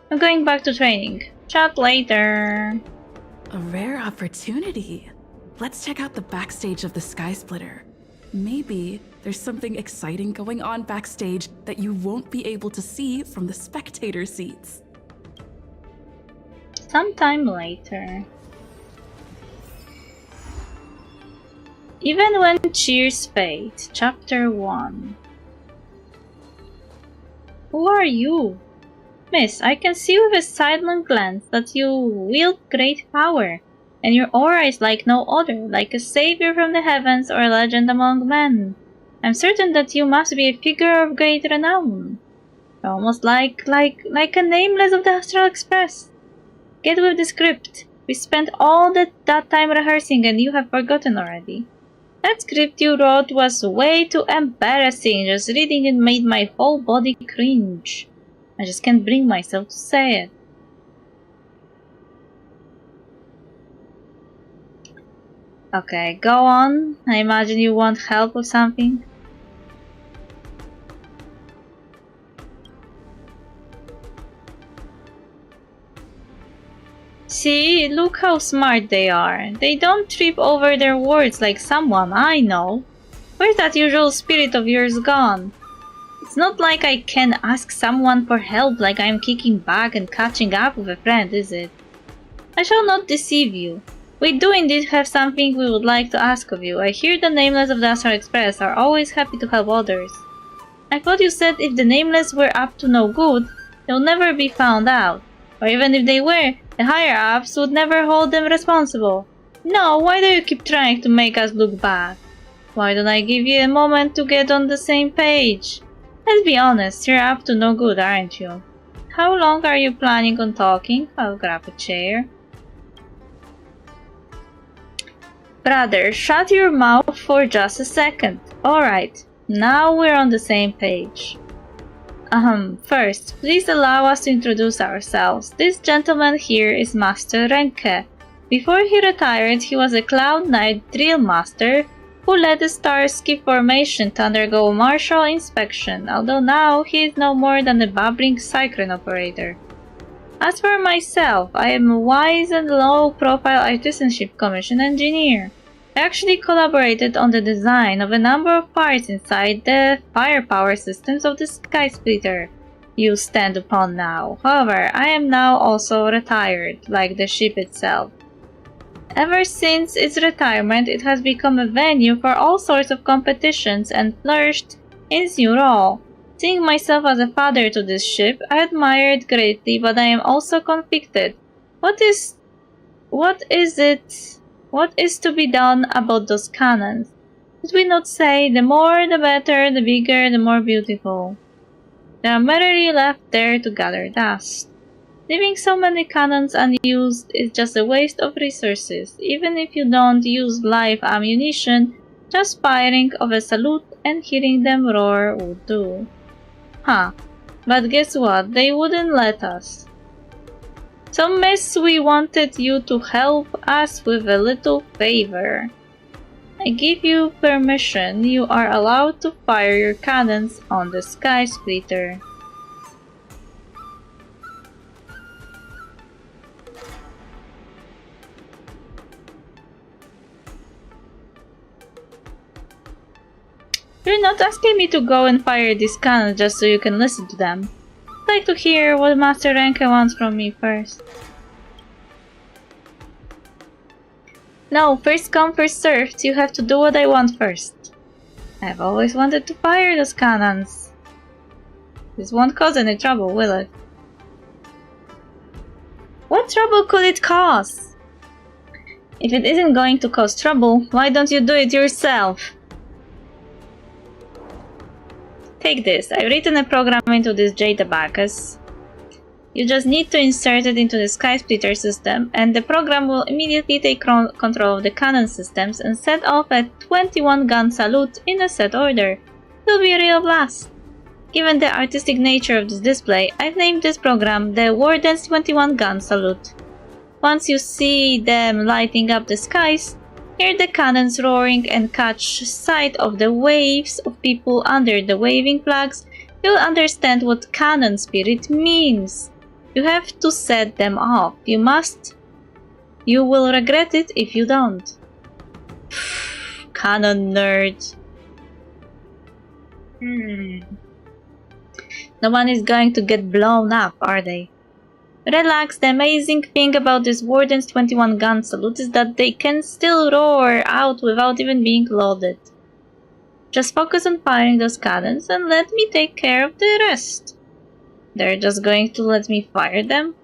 I'm going back to training. Chat later. A rare opportunity. Let's check out the backstage of the Sky Splitter. Maybe there's something exciting going on backstage that you won't be able to see from the spectator seats. Sometime later. Even when cheers fade. Chapter 1. Who are you? Miss, I can see with a sidelong glance that you wield great power, and your aura is like no other, like a savior from the heavens or a legend among men. I'm certain that you must be a figure of great renown. Almost like a nameless of the Astral Express. Get with the script. We spent all that time rehearsing and you have forgotten already. That script you wrote was way too embarrassing. Just reading it made my whole body cringe. I just can't bring myself to say it. Okay, go on. I imagine you want help with something. See, look how smart they are. They don't trip over their words like someone I know. Where's that usual spirit of yours gone? It's not like I can ask someone for help like I'm kicking back and catching up with a friend, is it? I shall not deceive you. We do indeed have something we would like to ask of you. I hear the Nameless of the Astral Express are always happy to help others. I thought you said if the Nameless were up to no good, they'll never be found out. Or even if they were, the higher-ups would never hold them responsible. No, why do you keep trying to make us look bad? Why don't I give you a moment to get on the same page? Let's be honest, you're up to no good, aren't you? How long are you planning on talking? I'll grab a chair. Brother, shut your mouth for just a second. Alright, now we're on the same page. First, please allow us to introduce ourselves. This gentleman here is Master Renke. Before he retired, he was a Cloud Knight drill master who led the Starsky formation to undergo martial inspection, although now he is no more than a babbling Cyclone operator. As for myself, I am a wise and low-profile artisanship commission engineer. I actually collaborated on the design of a number of parts inside the firepower systems of the Sky Splitter you stand upon now. However, I am now also retired, like the ship itself. Ever since its retirement, it has become a venue for all sorts of competitions and flourished in its new role. Seeing myself as a father to this ship, I admire it greatly, but I am also conflicted. What is to be done about those cannons? Did we not say, the more the better, the bigger, the more beautiful? They are merely left there to gather dust. Leaving so many cannons unused is just a waste of resources. Even if you don't use live ammunition, just firing of a salute and hearing them roar would do. Huh, but guess what? They wouldn't let us. So miss, we wanted you to help us with a little favor. I give you permission. You are allowed to fire your cannons on the Sky Splitter. You're not asking me to go and fire these cannons just so you can listen to them. I'd like to hear what Master Renke wants from me first. No, first come, first served. You have to do what I want first. I've always wanted to fire those cannons. This won't cause any trouble, will it? What trouble could it cause? If it isn't going to cause trouble, why don't you do it yourself? Take this. I've written a program into this Jade Abacus. You just need to insert it into the Sky Splitter system, and the program will immediately take control of the cannon systems and set off a 21-gun salute in a set order. It'll be a real blast. Given the artistic nature of this display, I've named this program the Warden's 21-gun salute. Once you see them lighting up the skies, hear the cannons roaring and catch sight of the waves of people under the waving flags, you'll understand what cannon spirit means. You have to set them off. You must. You will regret it if you don't. Cannon nerd. No one is going to get blown up, are they? Relax, the amazing thing about this Warden's 21-gun salute is that they can still roar out without even being loaded. Just focus on firing those cannons and let me take care of the rest. They're just going to let me fire them?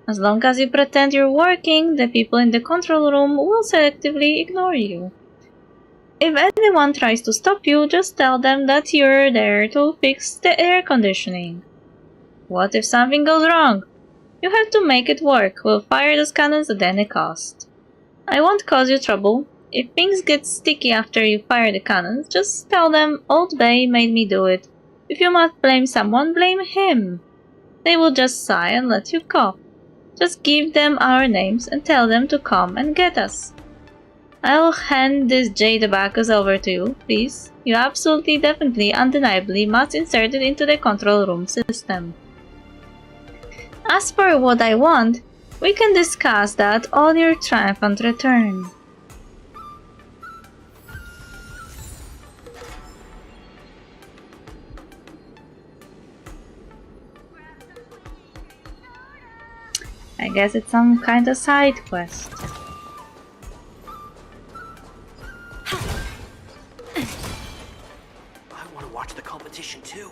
As long as you pretend you're working, the people in the control room will selectively ignore you. If anyone tries to stop you, just tell them that you're there to fix the air conditioning. What if something goes wrong? You have to make it work. We'll fire those cannons at any cost. I won't cause you trouble. If things get sticky after you fire the cannons, just tell them Old Bay made me do it. If you must blame someone, blame him. They will just sigh and let you cough. Just give them our names and tell them to come and get us. I'll hand this Jade Abacus over to you, please. You absolutely, definitely, undeniably must insert it into the control room system. As for what I want, we can discuss that on your triumphant return. I guess it's some kind of side quest. I want to watch the competition too.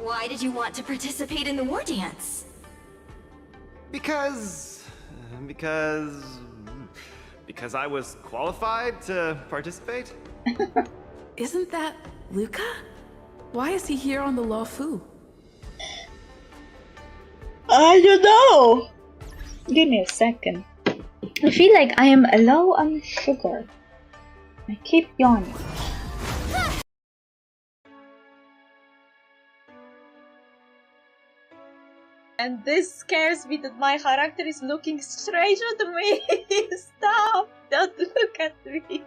Why did you want to participate in the war dance? Because I was qualified to participate? Isn't that Luca? Why is he here on the Law Fu? I don't know. Give me a second. I feel like I am low on sugar. I keep yawning. And this scares me that my character is looking straight at me. Stop! Don't look at me.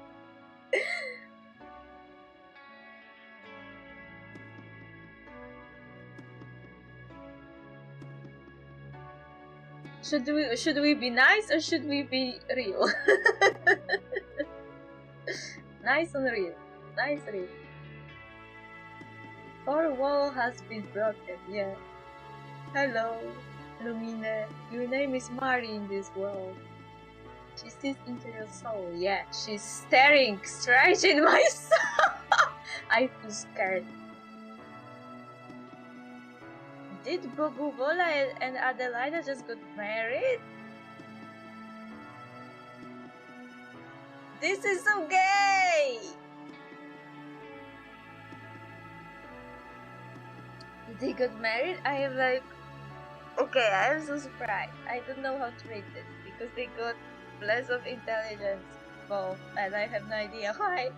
Should we be nice or should we be real? Nice and real. Nice real. Our wall has been broken, yeah. Hello, Lumine. Your name is Mari in this world. She sees into your soul. Yeah, she's staring straight in my soul. I feel scared. Did Bobuvola and Adelaida just got married? This is so gay! They got married? I am like... Okay, I am so surprised. I don't know how to rate this because they got less of intelligence both and I have no idea why.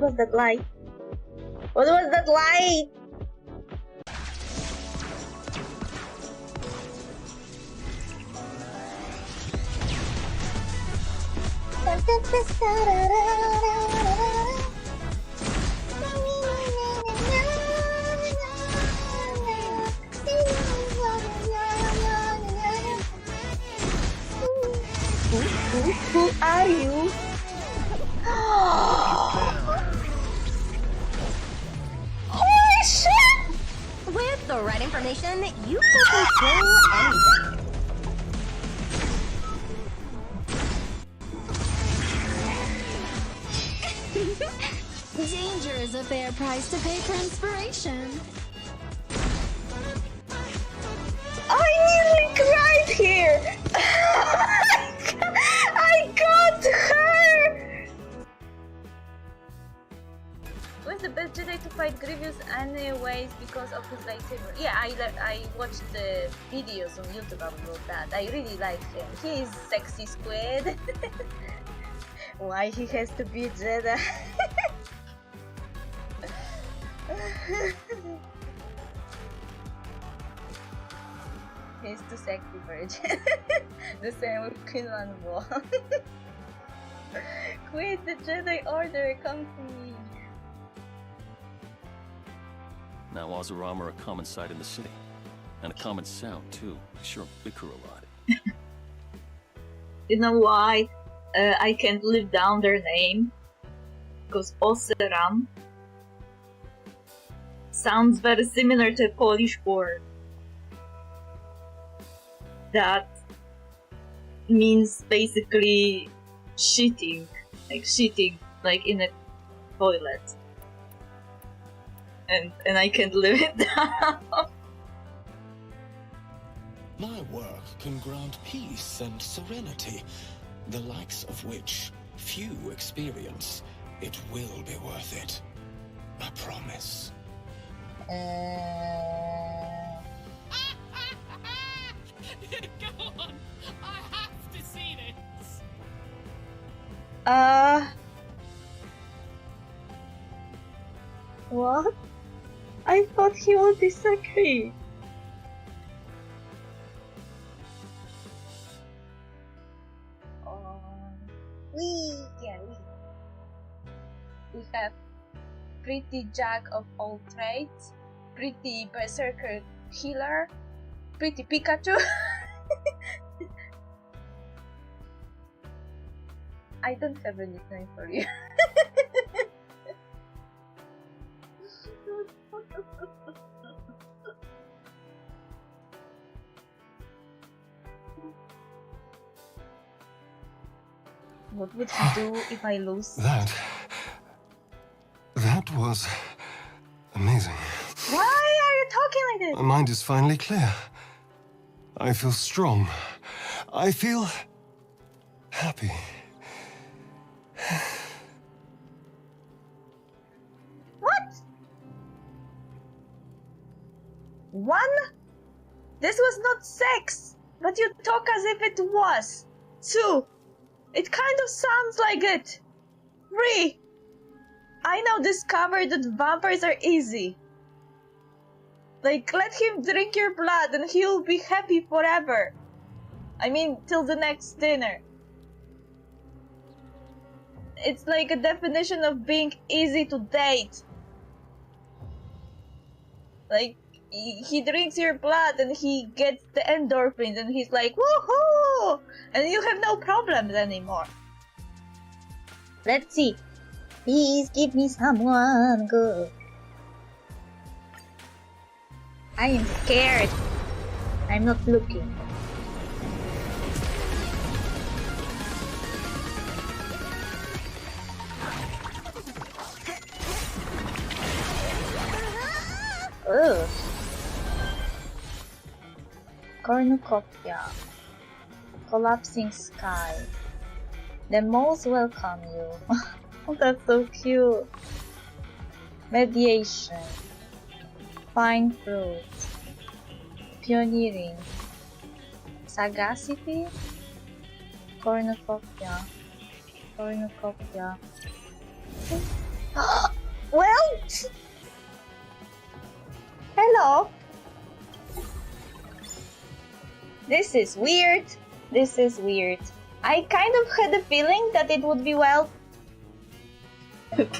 What was that light? What was that light? Who are you? Holy shit! With the right information, you can control anything. Danger is a fair price to pay for inspiration. I nearly cried here! I got her! Who's the best Jedi to fight Grievous anyways because of his lightsaber? Yeah, I watched the videos on YouTube about that. I really like him. He is sexy squid. Why he has to be a Jedi? He's too sexy virgin. The same with Queen Lanbo. Quit the Jedi Order, come to me. Now Ozurama are a common sight in the city. And a common sound, too. They sure bicker a lot. You know why I can't live down their name? Because Oseram sounds very similar to a Polish word that means basically shitting like in a toilet, and I can't live it down. My work can grant peace and serenity, the likes of which few experience. It will be worth it. I promise. Go on! I have to see this! What? I thought he would disagree. We have pretty jack of all trades, pretty berserker healer, pretty Pikachu. I don't have a nickname for you. What would he do if I lose? That was amazing. Why are you talking like this? My mind is finally clear. I feel strong. I feel happy. What? 1? This was not sex, but you talk as if it was. 2. It kind of sounds like it. 3. I now discovered that vampires are easy. Like, let him drink your blood and he'll be happy forever. I mean, till the next dinner. It's like a definition of being easy to date. Like, he drinks your blood and he gets the endorphins and he's like, woohoo! And you have no problems anymore. Let's see. Please give me someone good. I am scared. I'm not looking. Ugh. Cornucopia. Collapsing sky. The moles welcome you. Oh, that's so cute. Mediation. Fine fruit. Pioneering. Sagacity. Cornucopia. Cornucopia. Well, hello. This is weird. This is weird. I kind of had a feeling that it would be well.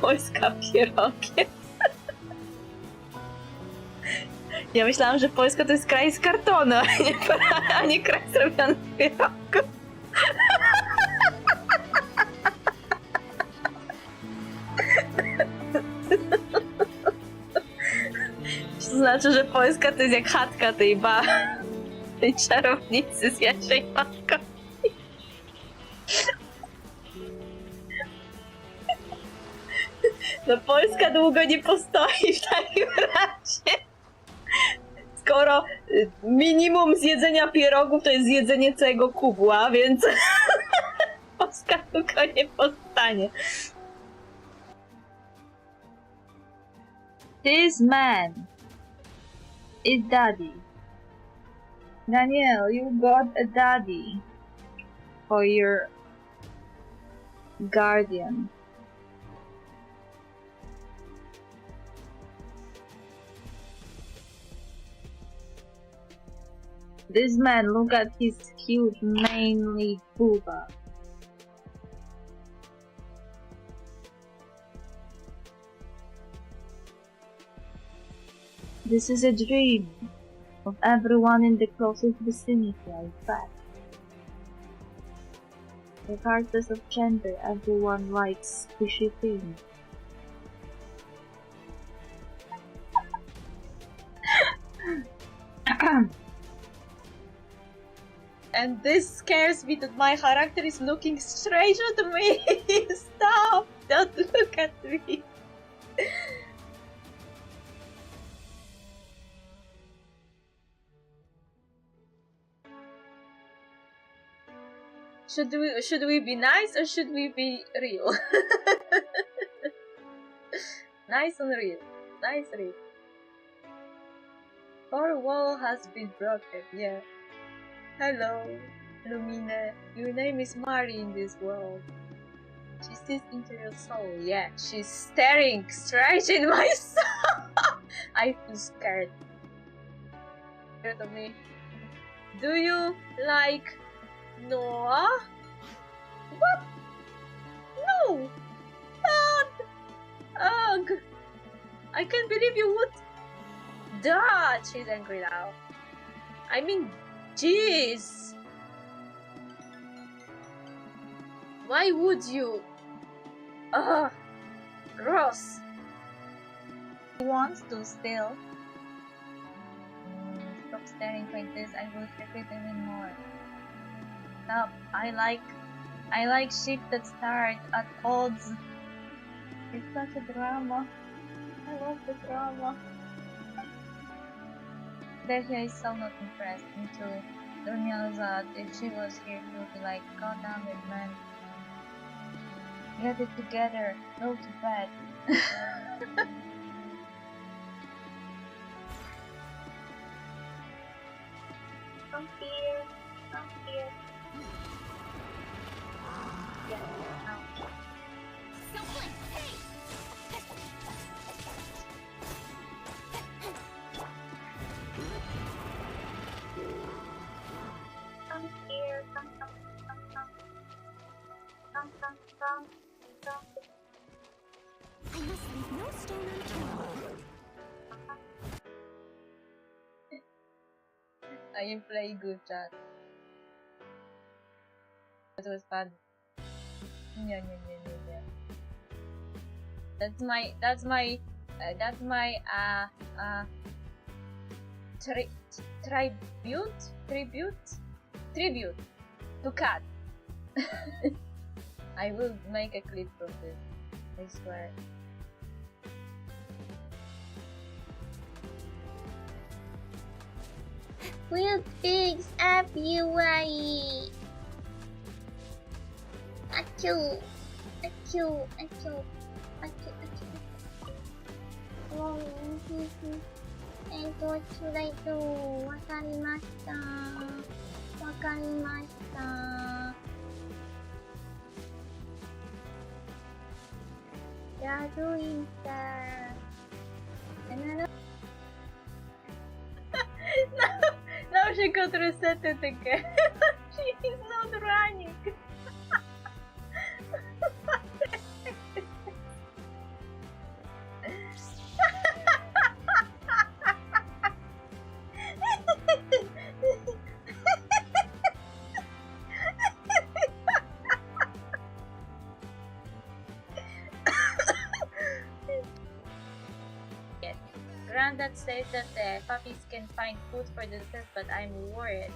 Polska pierogiem. Ja myślałam, że Polska to jest kraj z kartonu, a nie kraj zrobiony z pierogów. To znaczy, że Polska to jest jak chatka tej czarownicy z Jasiej Matką. No Polska długo nie postoi w takim razie. Skoro minimum zjedzenia pierogów to jest zjedzenie całego kubła, więc Polska długo nie postanie. This man is daddy. Daniel, you got a daddy for your guardian. This man, look at his huge manly booba. This is a dream of everyone in the closest vicinity, I bet. Regardless of gender, everyone likes squishy things. And this scares me that my character is looking straight at me. Stop! Don't look at me. Should we be nice or should we be real? Nice and real. Nice real. Our wall has been broken, yeah. Hello, Lumine. Your name is Mari in this world. She sees into your soul, yeah. She's staring straight in my soul. I feel scared. Scared of me. Do you like Noah? What? No! Ugh! Ugh! I can't believe you would. Dad! She's angry now. I mean, jeez! Why would you? Ugh! Gross! He wants to still. Stop staring like this, I will regret even more. Stop. I like shit that start at odds. It's such a drama. I love the drama. Delia is so not impressed. Me too. Dunya that if she was here she would be like, God damn it, man. Get it together. Go to bed. Come here. Come here. Yeah, now. Someone, hey! Come here. Come. I must leave no stone unturned. I play good chat. That was fun. Yeah. That's my tribute to cat. I will make a clip of this, I swear. We'll fix everywhere. Achoo. What should I do? わかりました。Yeah, are doing, sir? Now she got resetted again. She is not running. Granddad says that the puppies can find food for themselves, but I'm worried.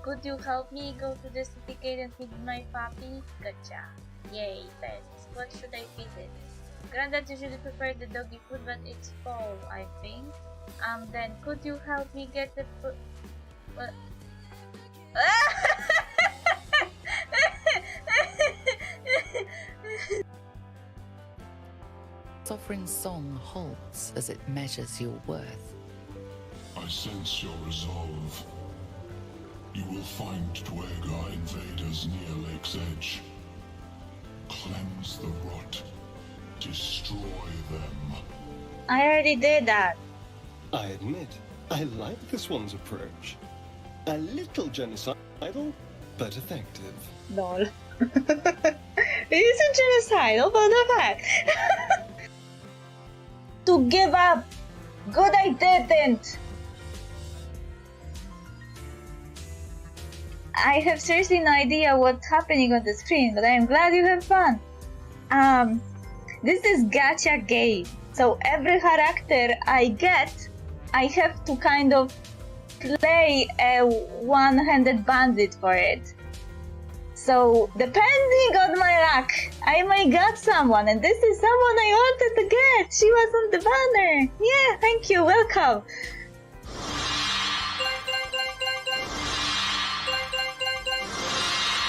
Could you help me go to the city gate and feed my puppy? Gotcha. Yay, best. What should I feed it? Granddad usually prefers the doggy food, but it's fall, I think. Then could you help me get the food? Sovereign song halts as it measures your worth. I sense your resolve. You will find Tuega invaders near Lake's Edge. Cleanse the rot. Destroy them. I already did that. I admit, I like this one's approach. A little genocidal, but effective. Lol. It isn't genocidal, but the fact. To give up. Good, I didn't. I have seriously no idea what's happening on the screen, but I am glad you have fun. This is gacha game, so every character I get, I have to kind of play a one-handed bandit for it. So, depending on my luck, I might get someone, and this is someone I wanted to get. She was on the banner. Yeah, thank you, welcome.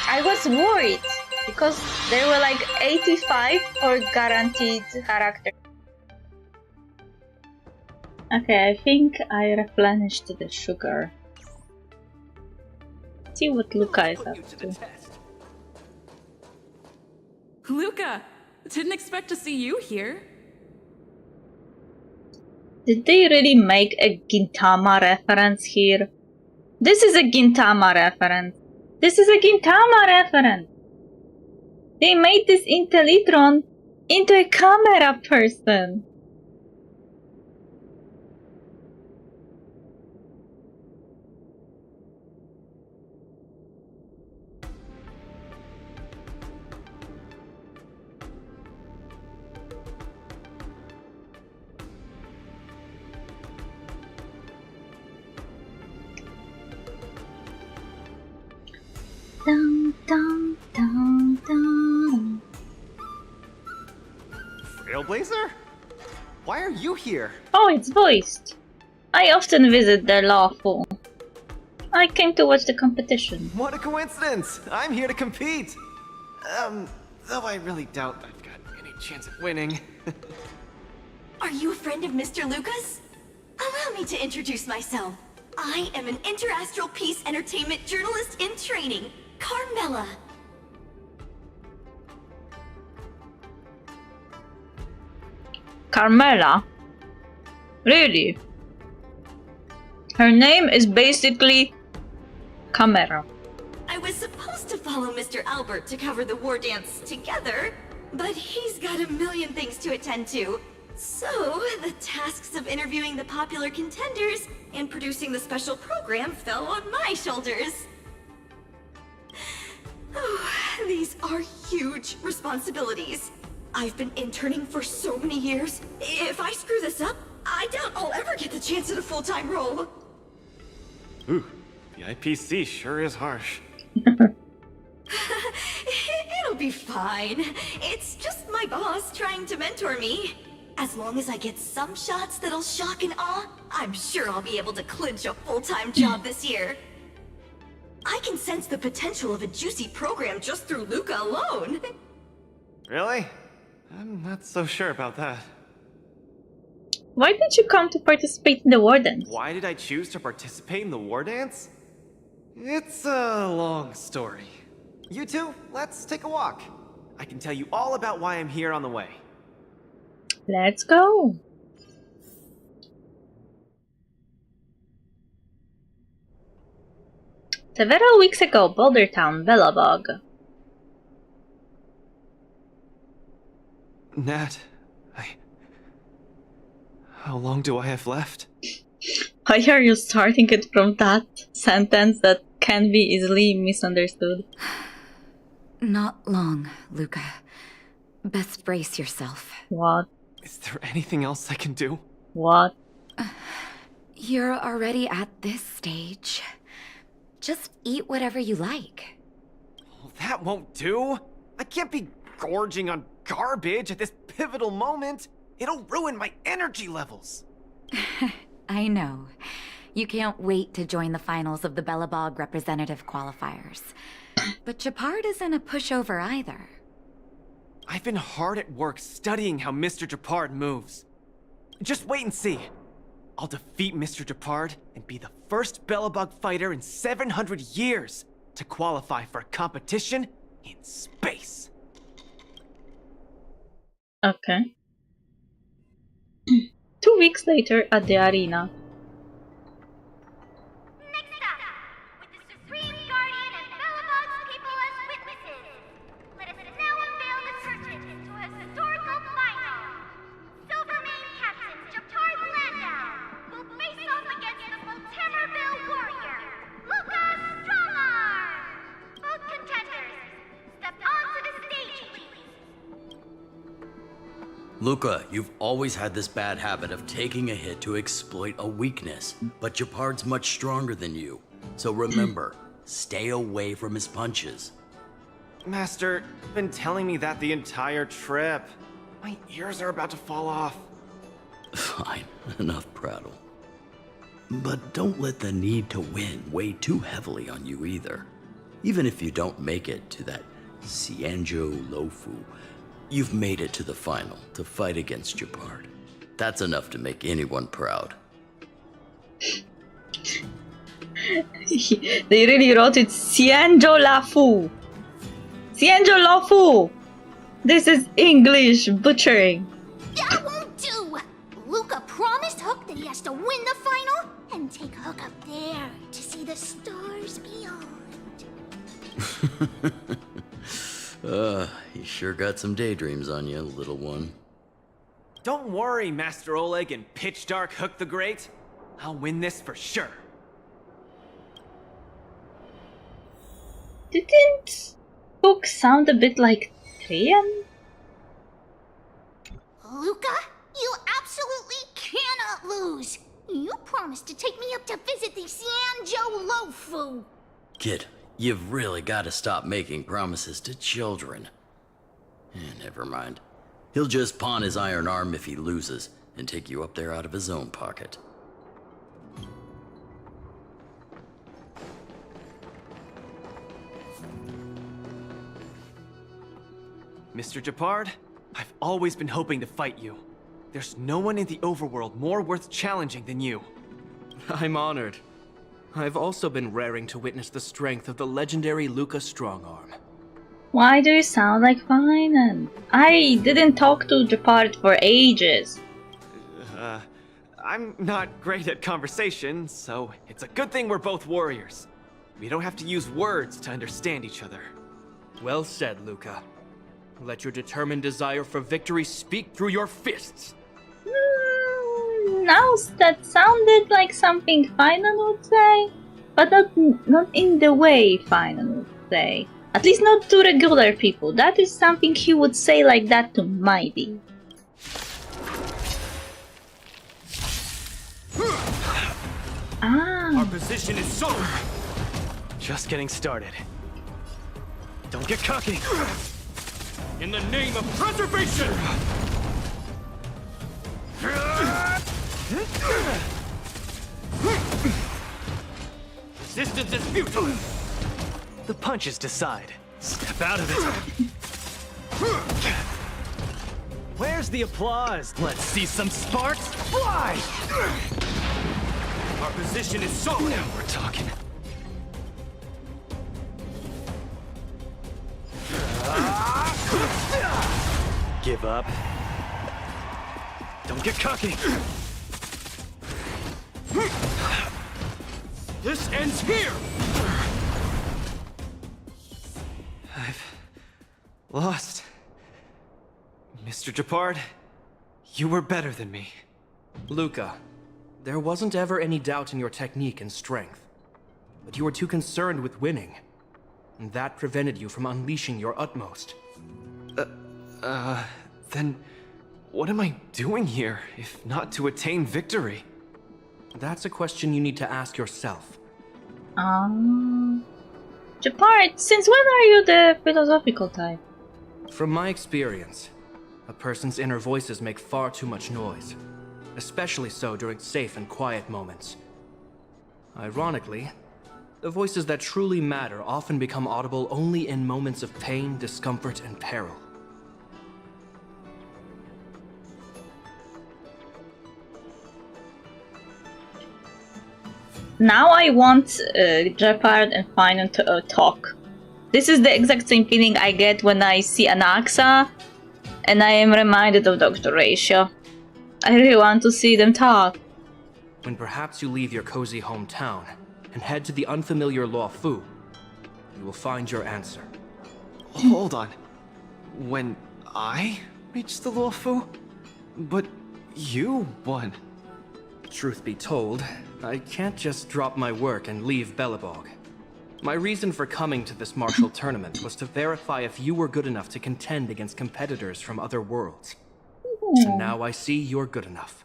I was worried because there were like 85 for guaranteed character. Okay, I think I replenished the sugar. See what Luca is up to. Luca! Didn't expect to see you here. Did they really make a Gintama reference here? This is a Gintama reference. This is a Gintama reference. They made this Intellitron into a camera person. Dun, dun, dun, dun. Trailblazer? Why are you here? Oh, it's voiced. I often visit the lawful. I came to watch the competition. What a coincidence! I'm here to compete! Though I really doubt I've got any chance at winning. Are you a friend of Mr. Lucas? Allow me to introduce myself. I am an interastral peace entertainment journalist in training, Carmela. Carmela? Really? Her name is basically Camera. I was supposed to follow Mr. Albert to cover the war dance together, but he's got a million things to attend to. So, the tasks of interviewing the popular contenders and producing the special program fell on my shoulders. Oh, these are huge responsibilities. I've been interning for so many years. If I screw this up, I doubt I'll ever get the chance at a full-time role. Ooh, the IPC sure is harsh. It'll be fine. It's just my boss trying to mentor me. As long as I get some shots that'll shock and awe, I'm sure I'll be able to clinch a full-time job this year. I can sense the potential of a juicy program just through Luca alone. Really? I'm not so sure about that. Why did you come to participate in the war dance? Why did I choose to participate in the war dance? It's a long story. You two, let's take a walk. I can tell you all about why I'm here on the way. Let's go. Several weeks ago, Boulder Town, Bellabog. Nat, how long do I have left? Why are you starting it from that sentence that can be easily misunderstood? Not long, Luca. Best brace yourself. What? Is there anything else I can do? What? You're already at this stage. Just eat whatever you like. Well, that won't do. I can't be gorging on garbage at this pivotal moment. It'll ruin my energy levels. I know. You can't wait to join the finals of the Bellabog representative qualifiers. But Japard isn't a pushover either. I've been hard at work studying how Mr. Japard moves. Just wait and see. I'll defeat Mr. Japard and be the first Bellabog fighter in 700 years to qualify for a competition in space. Okay. 2 weeks later at the arena. Next up, with the Supreme Guardian and Bellabog's people as witnesses, let us now unveil the curtain to a historical final. Silvermane Captain Japard Landau will face off against the Volterrorville warrior, Lucas Stromar. Both contenders, step onto the stage, please. Luca, you've always had this bad habit of taking a hit to exploit a weakness, but Japard's much stronger than you. So remember, stay away from his punches. Master, you've been telling me that the entire trip. My ears are about to fall off. Fine, enough prattle. But don't let the need to win weigh too heavily on you either. Even if you don't make it to that Cianjo Lofu, you've made it to the final to fight against Japard. That's enough to make anyone proud. They really wrote it Cianjo Lafu. Cianjo Lafu! This is English butchering. That won't do! Luca promised Hook that he has to win the final and take Hook up there to see the stars beyond. You sure got some daydreams on you, little one. Don't worry, Master Oleg and Pitch Dark Hook the Great. I'll win this for sure. Didn't Hook sound a bit like Trian? Luca, you absolutely cannot lose! You promised to take me up to visit the Cianjo Lofu! Kid, you've really got to stop making promises to children. Never mind. He'll just pawn his iron arm if he loses, and take you up there out of his own pocket. Mr. Japard, I've always been hoping to fight you. There's no one in the overworld more worth challenging than you. I'm honored. I've also been raring to witness the strength of the legendary Luca Strongarm. Why do you sound like Finan? I didn't talk to Japard for ages. I'm not great at conversation, so it's a good thing we're both warriors. We don't have to use words to understand each other. Well said, Luca. Let your determined desire for victory speak through your fists. Now that sounded like something Finan would say, but not in the way Finan would say. At least not to regular people. That is something he would say like that to Mighty. Our position is solid. Just getting started. Don't get cocky. In the name of preservation! Resistance is futile! The punches decide. Step out of it. Where's the applause? Let's see some sparks fly! Our position is solid. Now we're talking. Give up. Don't get cocky. This ends here! I've lost. Mr. Japard, you were better than me. Luca, there wasn't ever any doubt in your technique and strength. But you were too concerned with winning. And that prevented you from unleashing your utmost. Then what am I doing here, if not to attain victory? That's a question you need to ask yourself. Japard, since when are you the philosophical type? From my experience, a person's inner voices make far too much noise. Especially so during safe and quiet moments. Ironically, the voices that truly matter often become audible only in moments of pain, discomfort, and peril. Now I want Japard and Finan to talk. This is the exact same feeling I get when I see Anaxa, and I am reminded of Dr. Ratio. I really want to see them talk. When perhaps you leave your cozy hometown and head to the unfamiliar Law Fu, you will find your answer. Hold on. When I reach the Law Fu? But you won. Truth be told, I can't just drop my work and leave Belobog. My reason for coming to this martial tournament was to verify if you were good enough to contend against competitors from other worlds. And now I see you're good enough.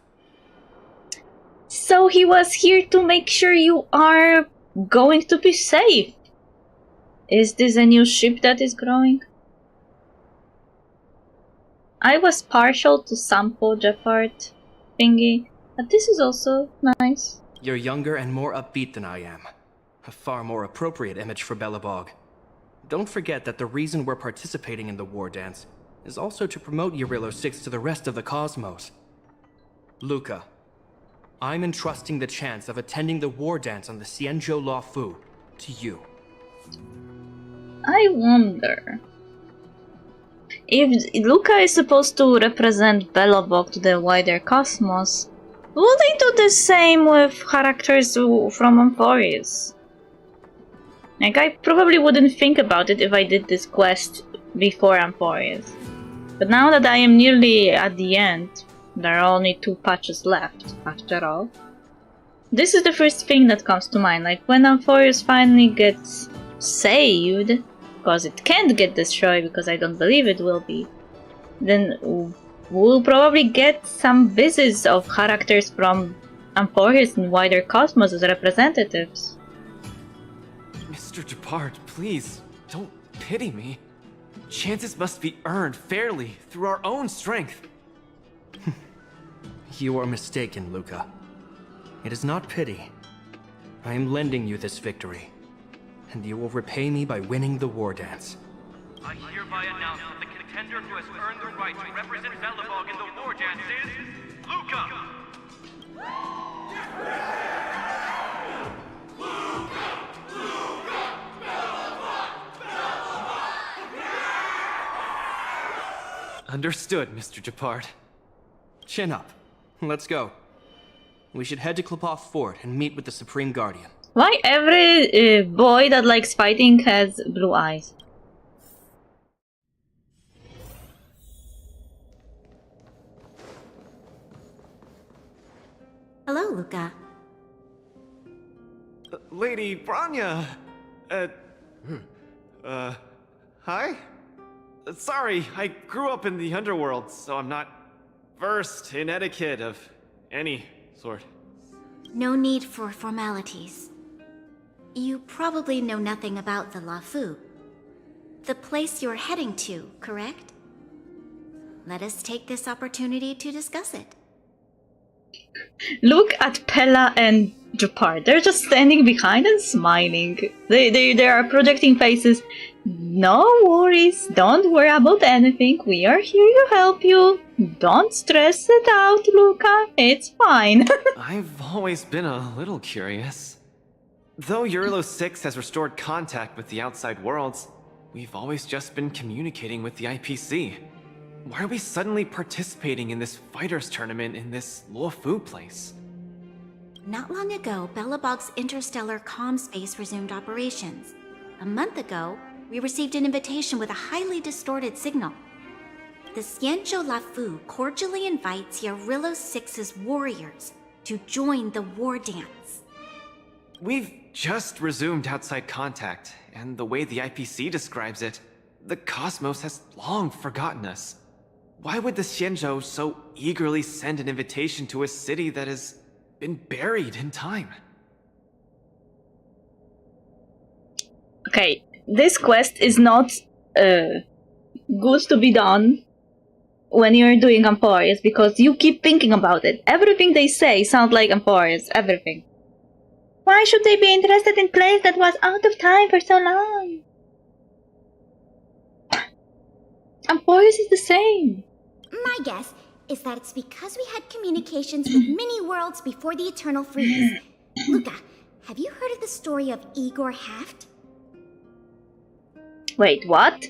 So he was here to make sure you are going to be safe. Is this a new ship that is growing? I was partial to Sampo Japard thingy, but this is also nice. You're younger and more upbeat than I am. A far more appropriate image for Belobog. Don't forget that the reason we're participating in the war dance is also to promote Eurillo 6 to the rest of the cosmos. Luca, I'm entrusting the chance of attending the war dance on the Xianzhou Law Fu to you. I wonder if Luca is supposed to represent Belobog to the wider cosmos. Will they do the same with characters from Amphorius? Like, I probably wouldn't think about it if I did this quest before Amphorius. But now that I am nearly at the end, there are only 2 patches left, after all. This is the first thing that comes to mind, like when Amphorius finally gets saved, because it can't get destroyed because I don't believe it will be, then we'll probably get some visits of characters from Amphorius and wider cosmos as representatives. Mr. Japard, please, don't pity me. Chances must be earned fairly through our own strength. You are mistaken, Luca. It is not pity. I am lending you this victory, and you will repay me by winning the war dance. I hereby announce that the contender who has earned the right to represent Belobog in the war dance is Luca! Understood, Mr. Japard. Chin up. Let's go. We should head to Klopov Fort and meet with the Supreme Guardian. Why every boy that likes fighting has blue eyes? Hello, Luca. Lady Branya! Hi? Sorry, I grew up in the underworld, so I'm not versed in etiquette of any sort. No need for formalities. You probably know nothing about the La Fu. The place you're heading to, correct? Let us take this opportunity to discuss it. Look at Pella and Japard. They're just standing behind and smiling. They are projecting faces. No worries. Don't worry about anything. We are here to help you. Don't stress it out, Luca. It's fine. I've always been a little curious. Though Eurillo 6 has restored contact with the outside worlds, we've always just been communicating with the IPC. Why are we suddenly participating in this fighters tournament in this Luofu place? Not long ago, Belobog's interstellar comm space resumed operations. A month ago, we received an invitation with a highly distorted signal. The Xianzhou Lafu cordially invites Yarillo 6's warriors to join the war dance. We've just resumed outside contact, and the way the IPC describes it, the cosmos has long forgotten us. Why would the Xianzhou so eagerly send an invitation to a city that has been buried in time? Okay, this quest is not good to be done when you're doing Emporius, because you keep thinking about it. Everything they say sounds like Emporius, everything. Why should they be interested in a place that was out of time for so long? Emporius is the same. My guess is that it's because we had communications with many worlds before the Eternal Freeze. Luca, have you heard of the story of Igor Haft? Wait, what?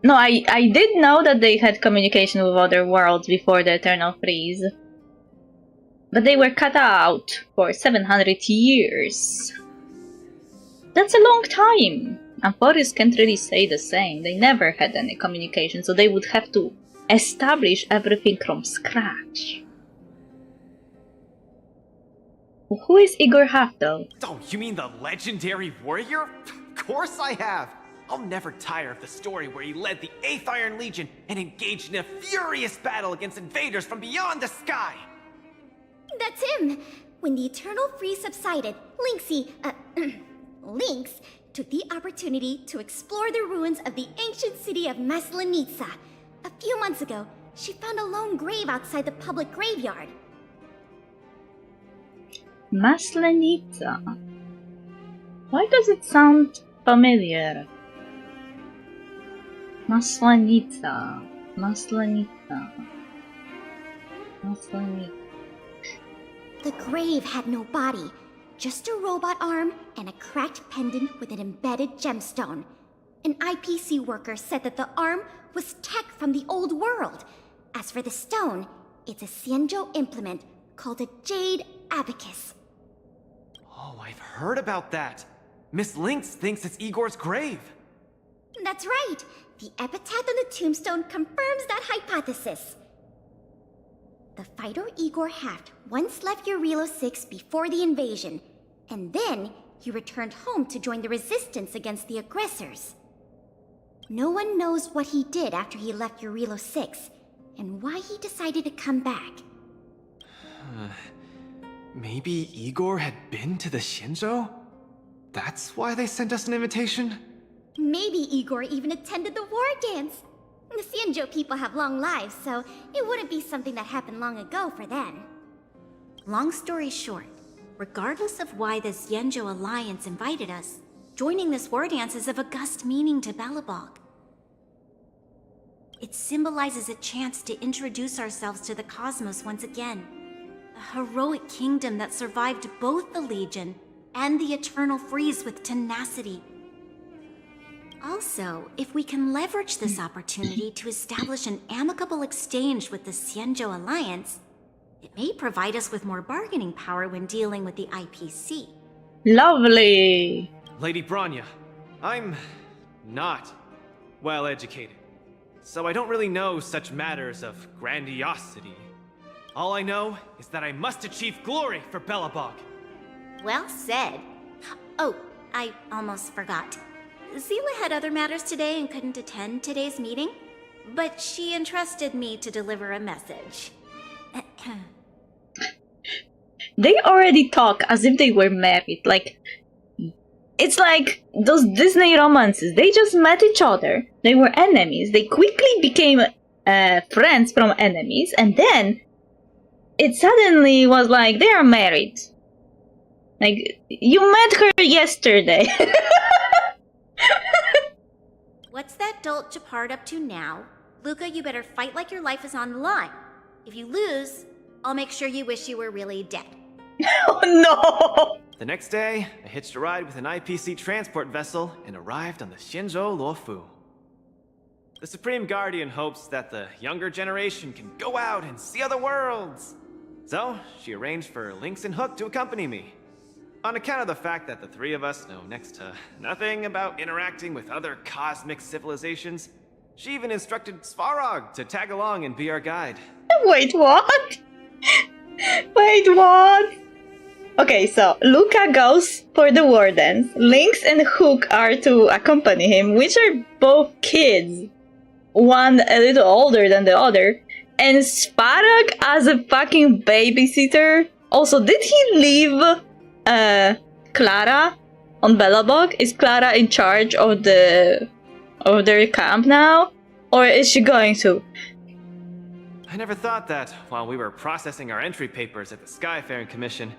No, I did know that they had communication with other worlds before the Eternal Freeze. But they were cut out for 700 years. That's a long time. Emporius can't really say the same. They never had any communication, so they would have to establish everything from scratch. Who is Igor Haft, though? Oh, you mean the legendary warrior? Of course I have! I'll never tire of the story where he led the 8th Iron Legion and engaged in a furious battle against invaders from beyond the sky! That's him! When the Eternal Freeze subsided, Lynx took the opportunity to explore the ruins of the ancient city of Maslenitsa. A few months ago, she found a lone grave outside the public graveyard. Maslenitsa. Why does it sound familiar? Maslenitsa. The grave had no body, just a robot arm and a cracked pendant with an embedded gemstone. An IPC worker said that the arm was tech from the old world. As for the stone, it's a Xianzhou implement called a Jade Abacus. Oh, I've heard about that. Miss Lynx thinks it's Igor's grave. That's right. The epitaph on the tombstone confirms that hypothesis. The fighter Igor Haft once left Yarillo 6 before the invasion, and then he returned home to join the resistance against the aggressors. No one knows what he did after he left Yarillo 6, and why he decided to come back. Maybe Igor had been to the Xianzhou? That's why they sent us an invitation? Maybe Igor even attended the war dance. The Xianzhou people have long lives, so it wouldn't be something that happened long ago for them. Long story short, regardless of why the Xianzhou Alliance invited us, joining this war dance is of august meaning to Belobog. It symbolizes a chance to introduce ourselves to the cosmos once again. A heroic kingdom that survived both the Legion and the Eternal Freeze with tenacity. Also, if we can leverage this opportunity to establish an amicable exchange with the Xianzhou Alliance, it may provide us with more bargaining power when dealing with the IPC. Lovely! Lady Bronya, I'm not well educated, so I don't really know such matters of grandiosity. All I know is that I must achieve glory for Belobog. Well said. Oh, I almost forgot. Zila had other matters today and couldn't attend today's meeting, but she entrusted me to deliver a message. They already talk as if they were married. Like, it's like those Disney romances. They just met each other. They were enemies. They quickly became friends from enemies, and then it suddenly was like they are married. Like, you met her yesterday. What's that dolt Japard up to now? Luca, you better fight like your life is on the line. If you lose, I'll make sure you wish you were really dead. Oh no! The next day, I hitched a ride with an IPC transport vessel and arrived on the Xianzhou Luofu. The Supreme Guardian hopes that the younger generation can go out and see other worlds. So, she arranged for Lynx and Hook to accompany me. On account of the fact that the three of us know next to nothing about interacting with other cosmic civilizations, she even instructed Svarog to tag along and be our guide. Wait, what? Wait, what? Okay, so Luca goes for the Wardens. Lynx and Hook are to accompany him, which are both kids. One a little older than the other. And Svarog as a fucking babysitter. Also, did he leave Clara on Belobog? Is Clara in charge of their camp now? Or is she going to? I never thought that, while we were processing our entry papers at the Skyfaring Commission,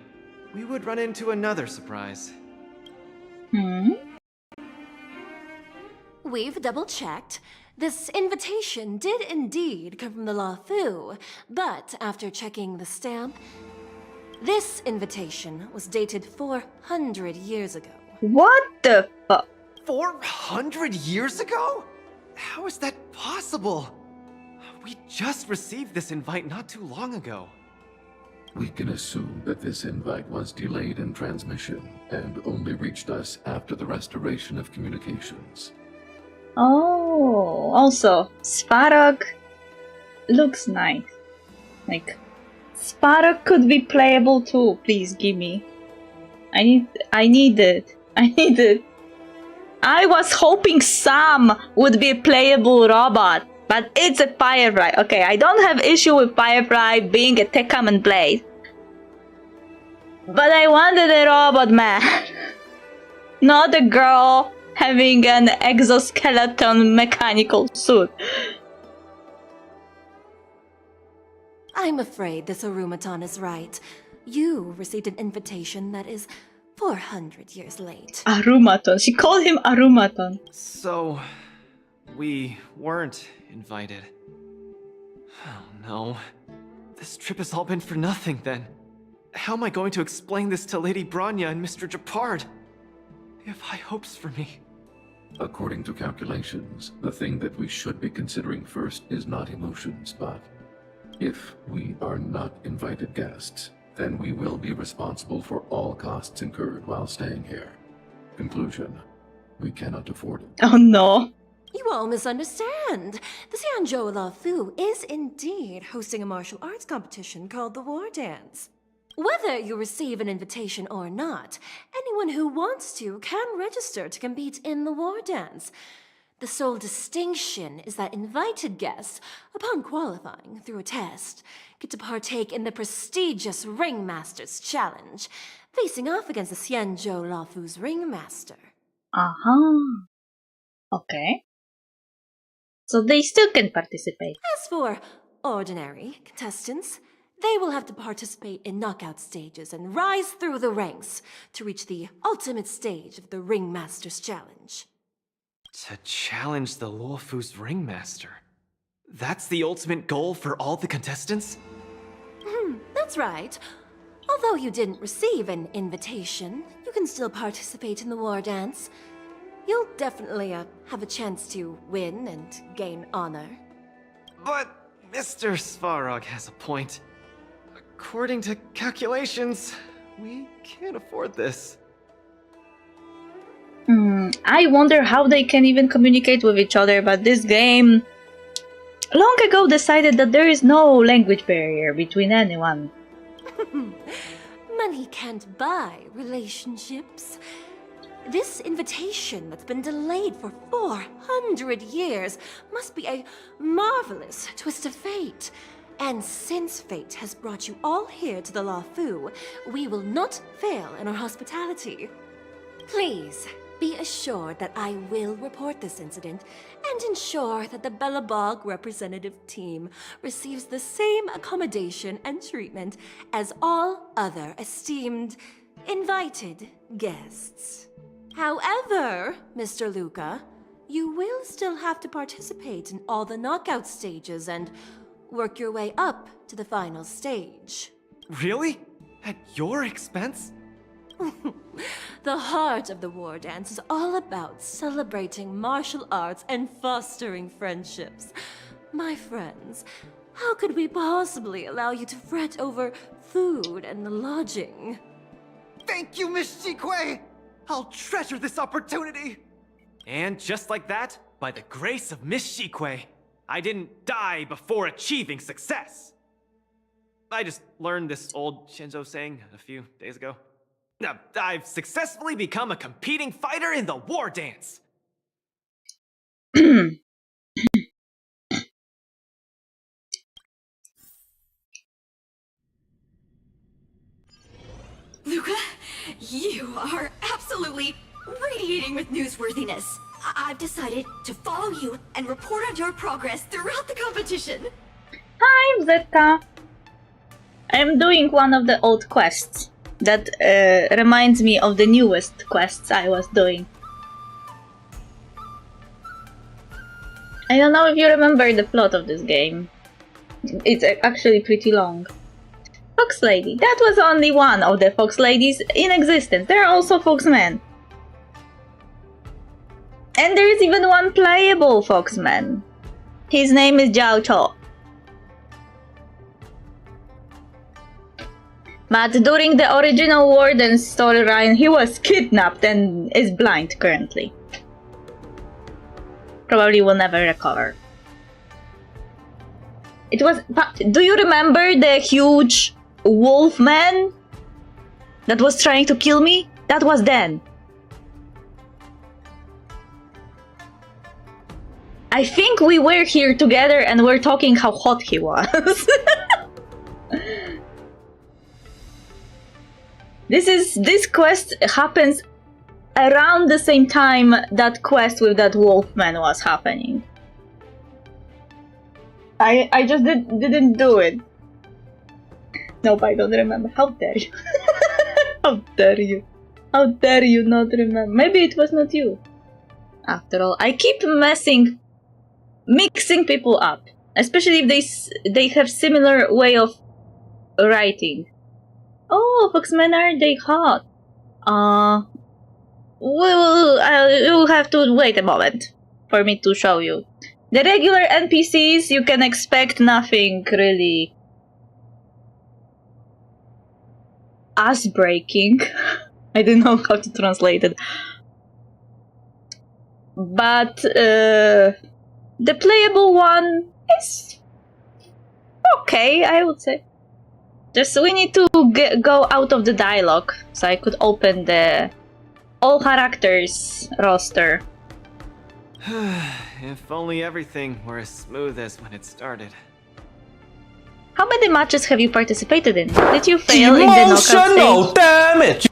we would run into another surprise. We've double-checked. This invitation did indeed come from the Lafu, but after checking the stamp, this invitation was dated 400 years ago. What the fuck? 400 years ago? How is that possible? We just received this invite not too long ago. We can assume that this invite was delayed in transmission and only reached us after the restoration of communications. Oh, also, Svarog looks nice. Like, Svarog could be playable too. Please give me. I need it. I was hoping Sam would be a playable robot, but it's a Firefly. Okay, I don't have issue with Firefly being a Tekamen blade, but I wanted a robot man, not a girl having an exoskeleton mechanical suit. I'm afraid this Arumaton is right. You received an invitation that is 400 years late. Arumaton. She called him Arumaton. So, we weren't invited. Oh no. This trip has all been for nothing then. How am I going to explain this to Lady Bronya and Mr. Japard? They have high hopes for me. According to calculations, the thing that we should be considering first is not emotions, but if we are not invited guests, then we will be responsible for all costs incurred while staying here. Conclusion, we cannot afford it. Oh no. You all misunderstand. The Xianzhou Lafu is indeed hosting a martial arts competition called the War Dance. Whether you receive an invitation or not, anyone who wants to can register to compete in the War Dance. The sole distinction is that invited guests, upon qualifying through a test, get to partake in the prestigious Ringmaster's Challenge, facing off against the Xianzhou Lafu's Ringmaster. Uh-huh. Okay. So they still can participate. As for ordinary contestants, they will have to participate in knockout stages and rise through the ranks to reach the ultimate stage of the Ringmaster's Challenge. To challenge the Luofu's Ringmaster? That's the ultimate goal for all the contestants? That's right. Although you didn't receive an invitation, you can still participate in the War Dance. You'll definitely have a chance to win and gain honor. But Mr. Svarog has a point. According to calculations, we can't afford this. I wonder how they can even communicate with each other, but this game long ago decided that there is no language barrier between anyone. Money can't buy relationships. This invitation that's been delayed for 400 years must be a marvelous twist of fate. And since fate has brought you all here to the Lafu, we will not fail in our hospitality. Please, be assured that I will report this incident and ensure that the Belobog representative team receives the same accommodation and treatment as all other esteemed, invited guests. However, Mr. Luca, you will still have to participate in all the knockout stages and work your way up to the final stage. Really? At your expense? The heart of the war dance is all about celebrating martial arts and fostering friendships. My friends, how could we possibly allow you to fret over food and lodging? Thank you, Miss Shikwe! I'll treasure this opportunity! And just like that, by the grace of Miss Shikwe, I didn't die before achieving success! I just learned this old Shinzo saying a few days ago. I've successfully become a competing fighter in the war dance! Luca, you are absolutely radiating with newsworthiness. I've decided to follow you and report on your progress throughout the competition. Hi, Zeta. I'm doing one of the old quests that reminds me of the newest quests I was doing. I don't know if you remember the plot of this game. It's actually pretty long. Fox Lady. That was only one of the Fox Ladies in existence. There are also Foxmen. And there is even one playable Foxman. His name is Jiao Cho. But during the original Warden's storyline, he was kidnapped and is blind currently. Probably will never recover. It was... Do you remember the huge wolf man that was trying to kill me? That was then. I think we were here together and we're talking how hot he was. This quest happens around the same time that quest with that wolfman was happening. I just didn't do it. Nope, I don't remember. How dare you? How dare you? How dare you not remember? Maybe it was not you. After all, I keep mixing people up, especially if they have similar way of writing. Oh, Foxmen, are they hot? You'll have to wait a moment for me to show you. The regular NPCs, you can expect nothing really ass-breaking. I don't know how to translate it. But the playable one is okay, I would say. Just we need to go out of the dialogue, so I could open the all characters roster. If only everything were as smooth as when it started. How many matches have you participated in? Did you fail in the knockout stage? Damage!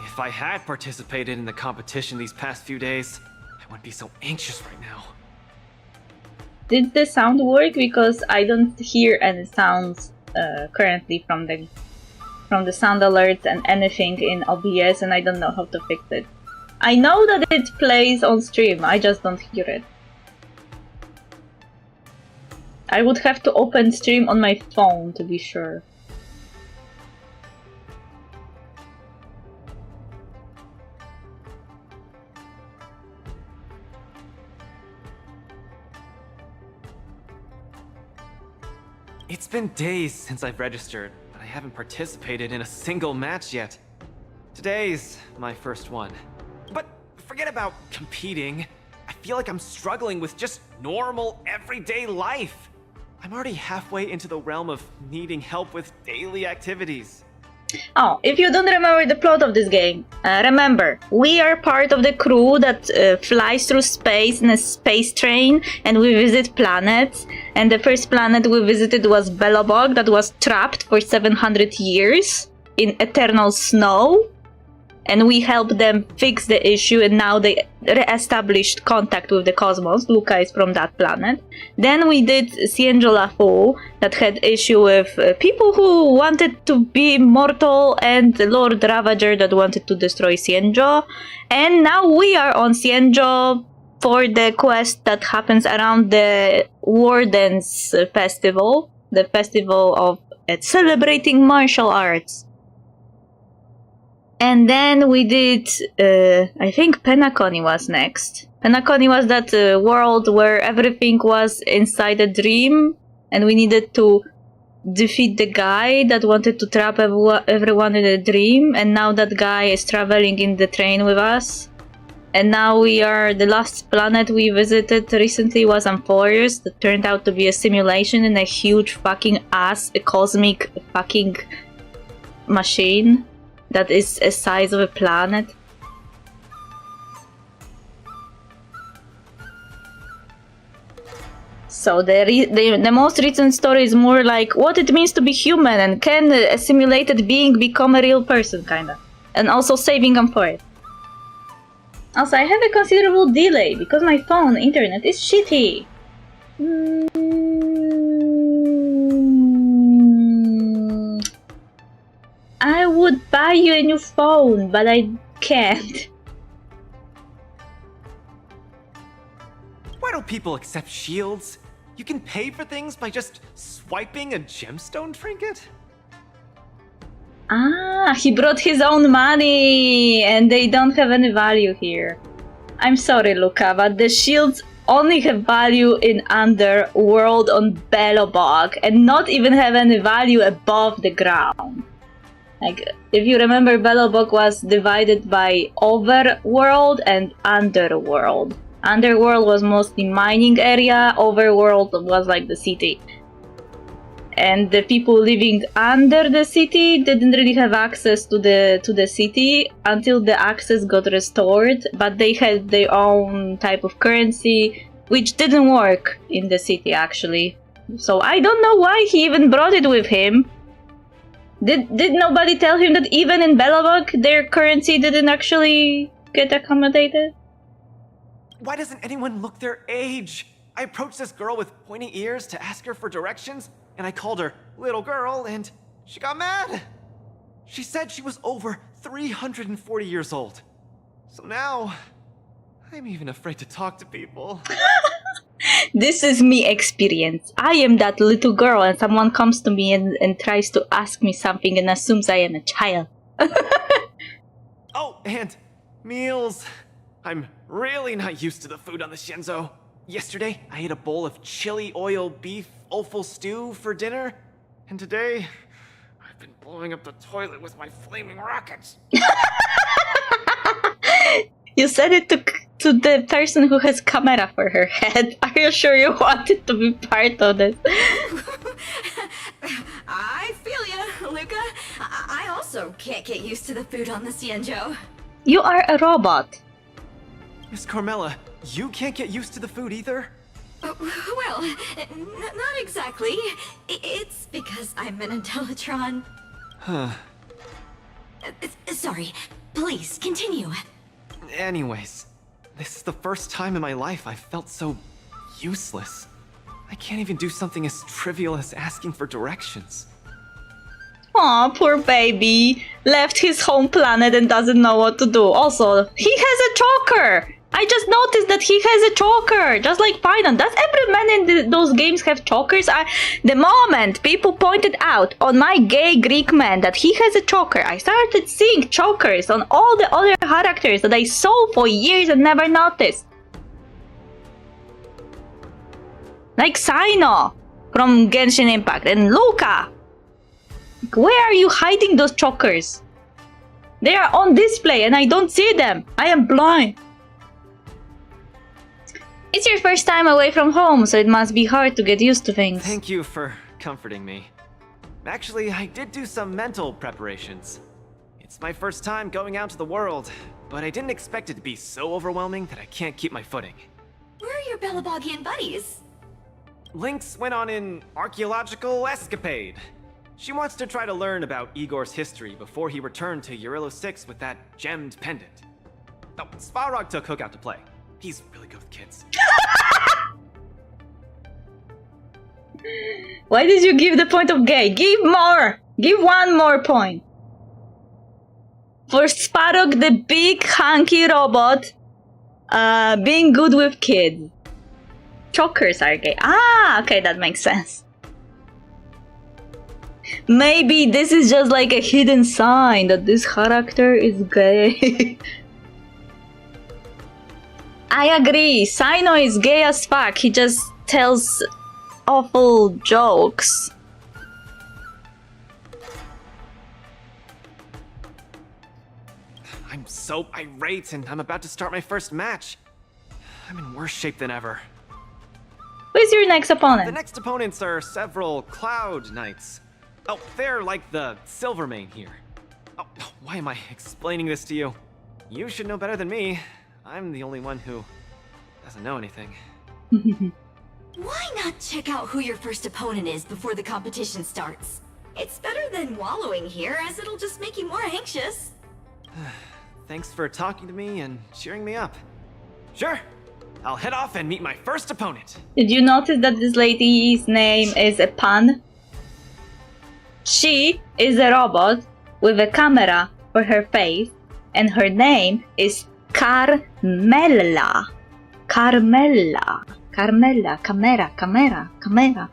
If I had participated in the competition these past few days, I wouldn't be so anxious right now. Did the sound work? Because I don't hear any sounds currently from the sound alerts and anything in OBS, and I don't know how to fix it. I know that it plays on stream, I just don't hear it. I would have to open stream on my phone to be sure. It's been days since I've registered, but I haven't participated in a single match yet. Today's my first one. But forget about competing. I feel like I'm struggling with just normal, everyday life. I'm already halfway into the realm of needing help with daily activities. Oh, if you don't remember the plot of this game, remember, we are part of the crew that flies through space in a space train and we visit planets. And the first planet we visited was Belobog, that was trapped for 700 years in eternal snow. And we helped them fix the issue, and now they re-established contact with the cosmos. Luca is from that planet. Then we did Xianzhou Lafu, that had issue with people who wanted to be mortal, and Lord Ravager that wanted to destroy Xianzhou. And now we are on Xianzhou for the quest that happens around the Warden's Festival. The festival of celebrating martial arts. And then we did, I think Penacony was next. Penacony was that world where everything was inside a dream, and we needed to defeat the guy that wanted to trap everyone in a dream, and now that guy is traveling in the train with us. And now we are, the last planet we visited recently was Amphorius, that turned out to be a simulation in a huge fucking ass, a cosmic fucking machine that is the size of a planet. So the most recent story is more like what it means to be human and can a simulated being become a real person, kinda. And also saving them for it. Also, I have a considerable delay because my phone internet is shitty. I would buy you a new phone, but I can't. Why don't people accept shields? You can pay for things by just swiping a gemstone trinket? Ah, he brought his own money and they don't have any value here. I'm sorry, Luca, but the shields only have value in Underworld on Belobog and not even have any value above the ground. Like, if you remember, Belobog was divided by Overworld and Underworld. Underworld was mostly mining area, Overworld was like the city. And the people living under the city didn't really have access to the city until the access got restored, but they had their own type of currency, which didn't work in the city actually. So I don't know why he even brought it with him. Did nobody tell him that even in Belobog their currency didn't actually get accommodated? Why doesn't anyone look their age? I approached this girl with pointy ears to ask her for directions, and I called her little girl, and she got mad. She said she was over 340 years old. So now, I'm even afraid to talk to people. This is me experience. I am that little girl and someone comes to me and tries to ask me something and assumes I am a child. Oh, and meals. I'm really not used to the food on the Shinzo. Yesterday, I ate a bowl of chili oil beef offal stew for dinner, and today, I've been blowing up the toilet with my flaming rockets. You said it to the person who has camera for her head. Are you sure you wanted to be part of this? I feel ya, Luca. I also can't get used to the food on the Xianzhou. You are a robot. Miss Carmela, you can't get used to the food either? Well, not exactly. It's because I'm an Intellitron. Huh. Sorry. Please, continue. Anyways, this is the first time in my life I've felt so useless. I can't even do something as trivial as asking for directions. Aw, poor baby. Left his home planet and doesn't know what to do. Also, he has a choker! I just noticed that he has a choker, just like Python. Does every man in those games have chokers? The moment people pointed out on my gay Greek man that he has a choker, I started seeing chokers on all the other characters that I saw for years and never noticed. Like Sino from Genshin Impact and Luca. Where are you hiding those chokers? They are on display and I don't see them. I am blind. It's your first time away from home, so it must be hard to get used to things. Thank you for comforting me. Actually, I did do some mental preparations. It's my first time going out to the world, but I didn't expect it to be so overwhelming that I can't keep my footing. Where are your Belabogian buddies? Lynx went on an archaeological escapade. She wants to try to learn about Igor's history before he returned to Eurylo 6 with that gemmed pendant. Oh, Svarog took Hook out to play. He's really good with kids. Why did you give the point of gay? Give more! Give one more point. For Svarog, the big hunky robot, being good with kids. Chokers are gay. Ah, okay, that makes sense. Maybe this is just like a hidden sign that this character is gay. I agree, Sino is gay as fuck, he just tells awful jokes. I'm so irate and I'm about to start my first match. I'm in worse shape than ever. Who's your next opponent? The next opponents are several Cloud Knights. Oh, they're like the Silvermane here. Oh, why am I explaining this to you? You should know better than me. I'm the only one who doesn't know anything. Why not check out who your first opponent is before the competition starts? It's better than wallowing here, as it'll just make you more anxious. Thanks for talking to me and cheering me up. Sure, I'll head off and meet my first opponent. Did you notice that this lady's name is a pun? She is a robot with a camera for her face, and her name is Carmella. Carmella. Carmella. Camera.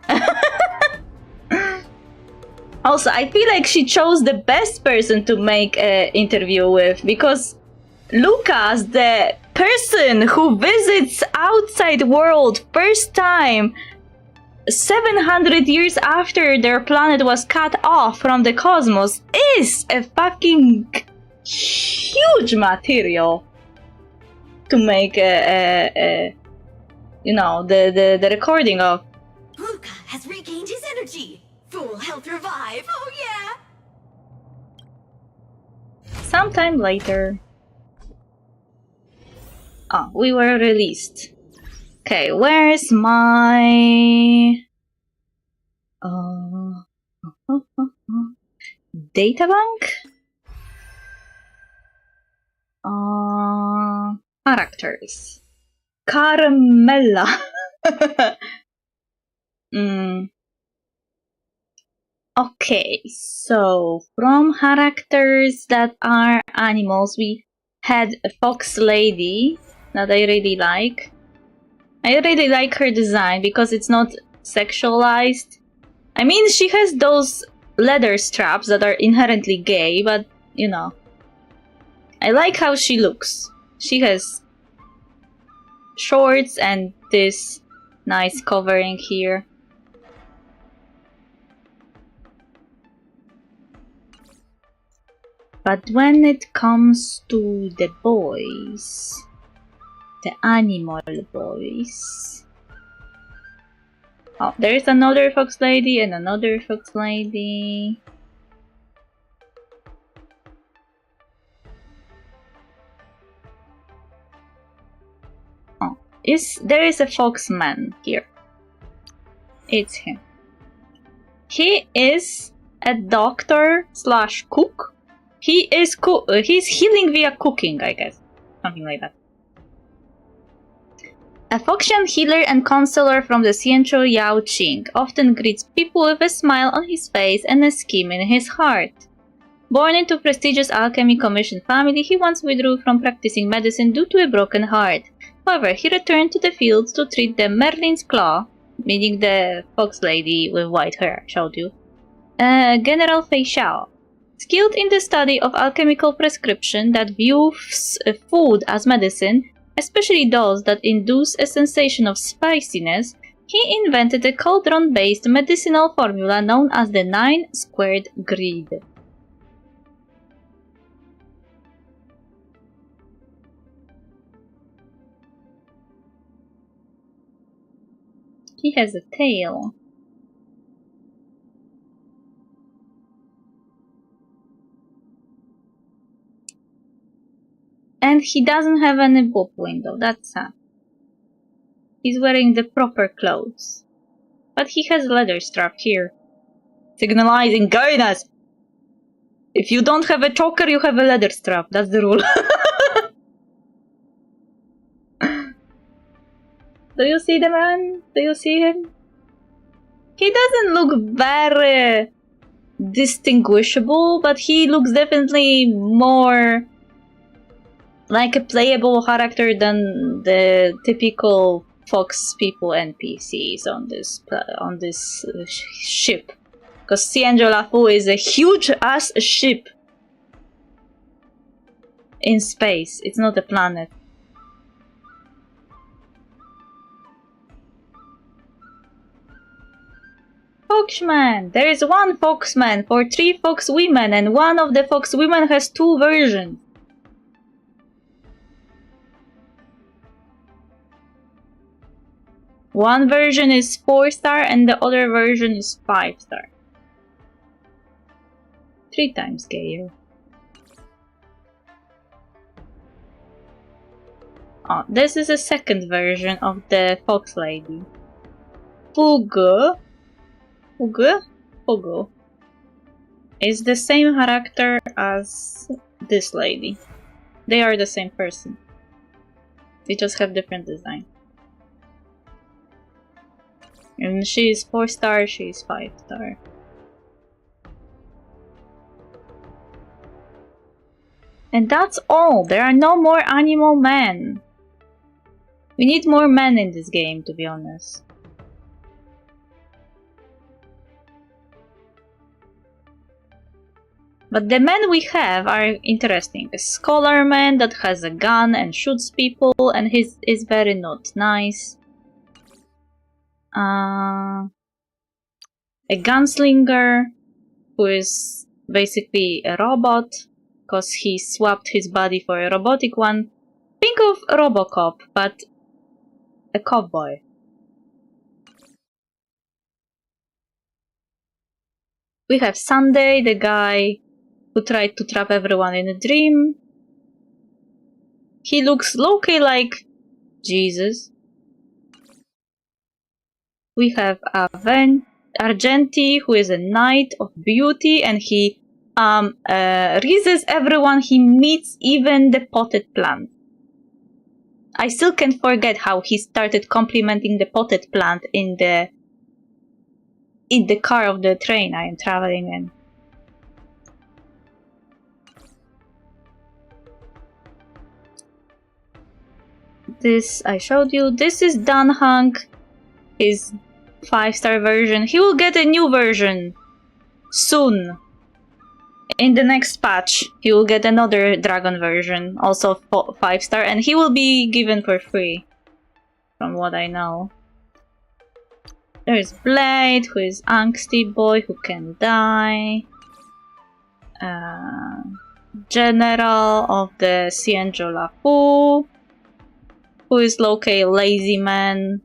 Also, I feel like she chose the best person to make an interview with, because Lucas, the person who visits outside world first time 700 years after their planet was cut off from the cosmos, is a fucking huge material to make you know, the recording of. Luca has regained his energy. Full health revive. Oh yeah. Sometime later. Oh, we were released. Okay, where's my databank? Characters. Carmella. Okay, so from characters that are animals, we had a fox lady that I really like. I really like her design because it's not sexualized. I mean, she has those leather straps that are inherently gay, but you know. I like how she looks. She has shorts and this nice covering here. But when it comes to the boys, the animal boys. Oh, there's another fox lady and another fox lady. Oh, there is a foxman here. It's him. He is a doctor / cook. He's healing via cooking, I guess. Something like that. A Foxian healer and counselor from the Xianzhou Yao Qing often greets people with a smile on his face and a scheme in his heart. Born into prestigious alchemy commission family, he once withdrew from practicing medicine due to a broken heart. However, he returned to the fields to treat the Merlin's Claw, meaning the fox lady with white hair, showed you, General Fei Xiao. Skilled in the study of alchemical prescription that views food as medicine, especially those that induce a sensation of spiciness, he invented a cauldron-based medicinal formula known as the 9 squared grid. He has a tail. And he doesn't have any boob window, that's sad. He's wearing the proper clothes. But he has a leather strap here. Signalizing gayness! If you don't have a choker, you have a leather strap, that's the rule. Do you see the man? Do you see him? He doesn't look very distinguishable, but he looks definitely more like a playable character than the typical Fox people NPCs on this ship. Because Cienjo is a huge ass ship in space. It's not a planet. Foxman! There is one Foxman for 3 Fox women, and one of the Fox women has 2 versions. One version is 4-star and the other version is 5-star. 3 times gayer. Oh, this is a second version of the Fox Lady. Fugu is the same character as this lady. They are the same person. They just have different design. And she is 4-star, she is 5-star. And that's all. There are no more animal men. We need more men in this game, to be honest. But the men we have are interesting. A scholar man that has a gun and shoots people and is very not nice. A gunslinger who is basically a robot because he swapped his body for a robotic one. Think of Robocop, but a cowboy. We have Sunday, the guy who tried to trap everyone in a dream. He looks low-key like Jesus. We have Argenti, who is a knight of beauty, and he raises everyone he meets, even the potted plant. I still can't forget how he started complimenting the potted plant in the car of the train I am traveling in. This I showed you. This is Dan Hunk, his 5-star version. He will get a new version soon. In the next patch, he will get another dragon version, also 5-star, and he will be given for free, from what I know. There's Blade, who is angsty boy who can die. General of the Cienjo Lafu, who is low-key lazy man.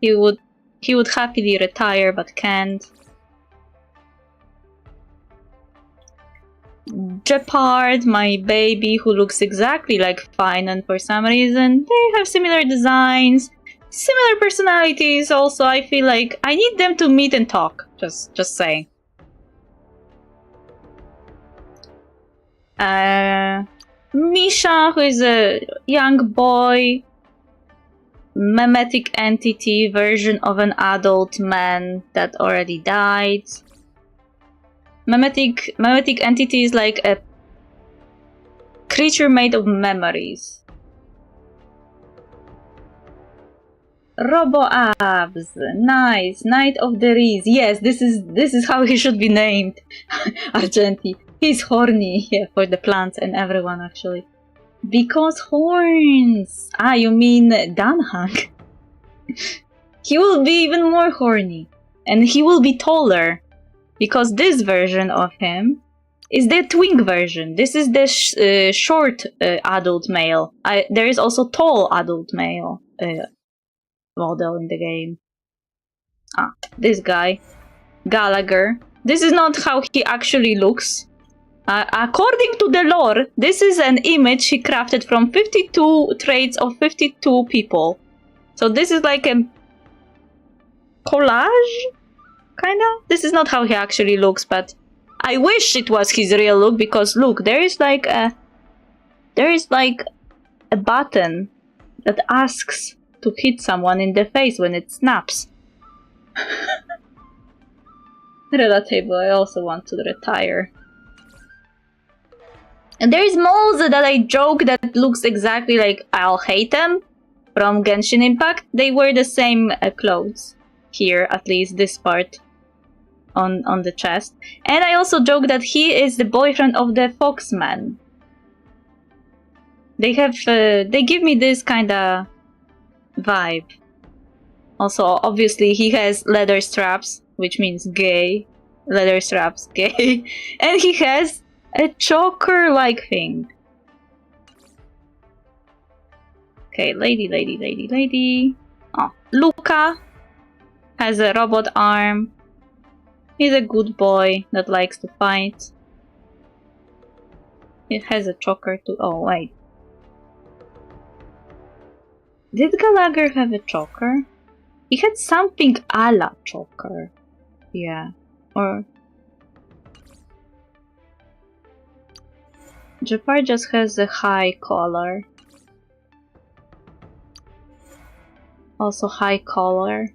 He would happily retire but can't. Jeopard, my baby, who looks exactly like Finan for some reason. They have similar designs, similar personalities. Also, I feel like I need them to meet and talk. Just saying. Misha, who is a young boy, memetic entity version of an adult man that already died. Memetic entity is like a creature made of memories. Robo Abs, nice, Knight of the Rees. Yes, this is how he should be named. Argenti. He's horny, yeah, for the plants and everyone actually. Because horns. Ah, you mean Danhang. He will be even more horny, and he will be taller. Because this version of him is the twink version. This is the short adult male. There is also tall adult male model in the game. Ah, this guy. Gallagher. This is not how he actually looks. According to the lore, this is an image he crafted from 52 traits of 52 people. So this is like a collage? Kinda? This is not how he actually looks, but I wish it was his real look, because look, there is like a button that asks to hit someone in the face when it snaps. Relatable, I also want to retire. And there is moles that I joke that looks exactly like I'll hate them from Genshin Impact. They wear the same clothes. Here, at least this part. on the chest. And I also joke that he is the boyfriend of the Foxman. They give me this kind of vibe. Also, obviously, he has leather straps, which means gay. Leather straps, gay. And he has a choker-like thing. Okay, lady. Oh, Luca has a robot arm. He's a good boy that likes to fight. It has a choker too. Oh, wait. Did Gallagher have a choker? He had something a la choker. Yeah. Or... Japar just has a high collar. Also high collar.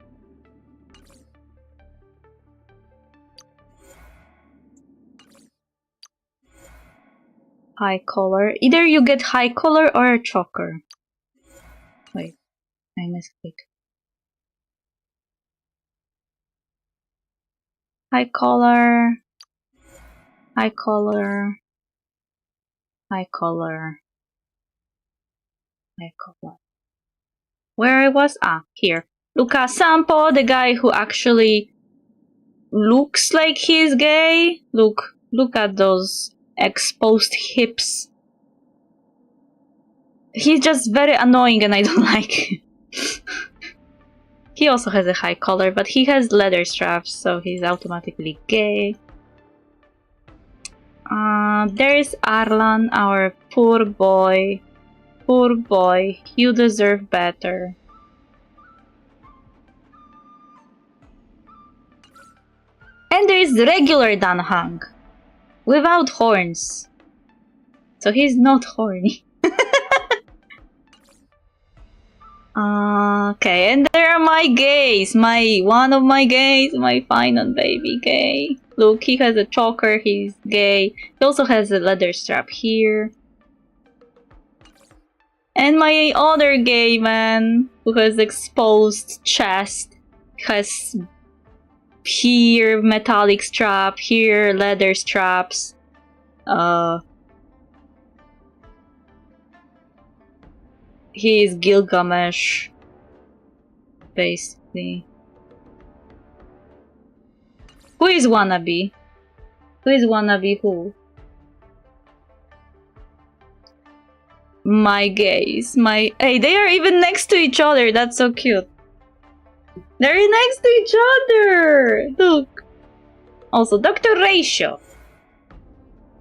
High collar. Either you get high collar or a choker. Wait, I mistake. High collar. High collar. High collar. High collar. Where I was? Ah, here. Luca Sampo, the guy who actually looks like he's gay. Look at those exposed hips. He's just very annoying and I don't like him. He also has a high collar, but he has leather straps, so he's automatically gay. There's Arlan, our poor boy. Poor boy, you deserve better. And there is regular Dan Hang, without horns. So he's not horny. Okay, and there are my gays. One of my gays, my final baby gay. Look, he has a choker, he's gay. He also has a leather strap here. And my other gay man, who has exposed chest, has here metallic strap, here leather straps. He is Gilgamesh, basically. Who is wannabe? Who is wannabe who? My gays, hey, they are even next to each other. That's so cute. They're next to each other. Look. Also, Dr. Ratio.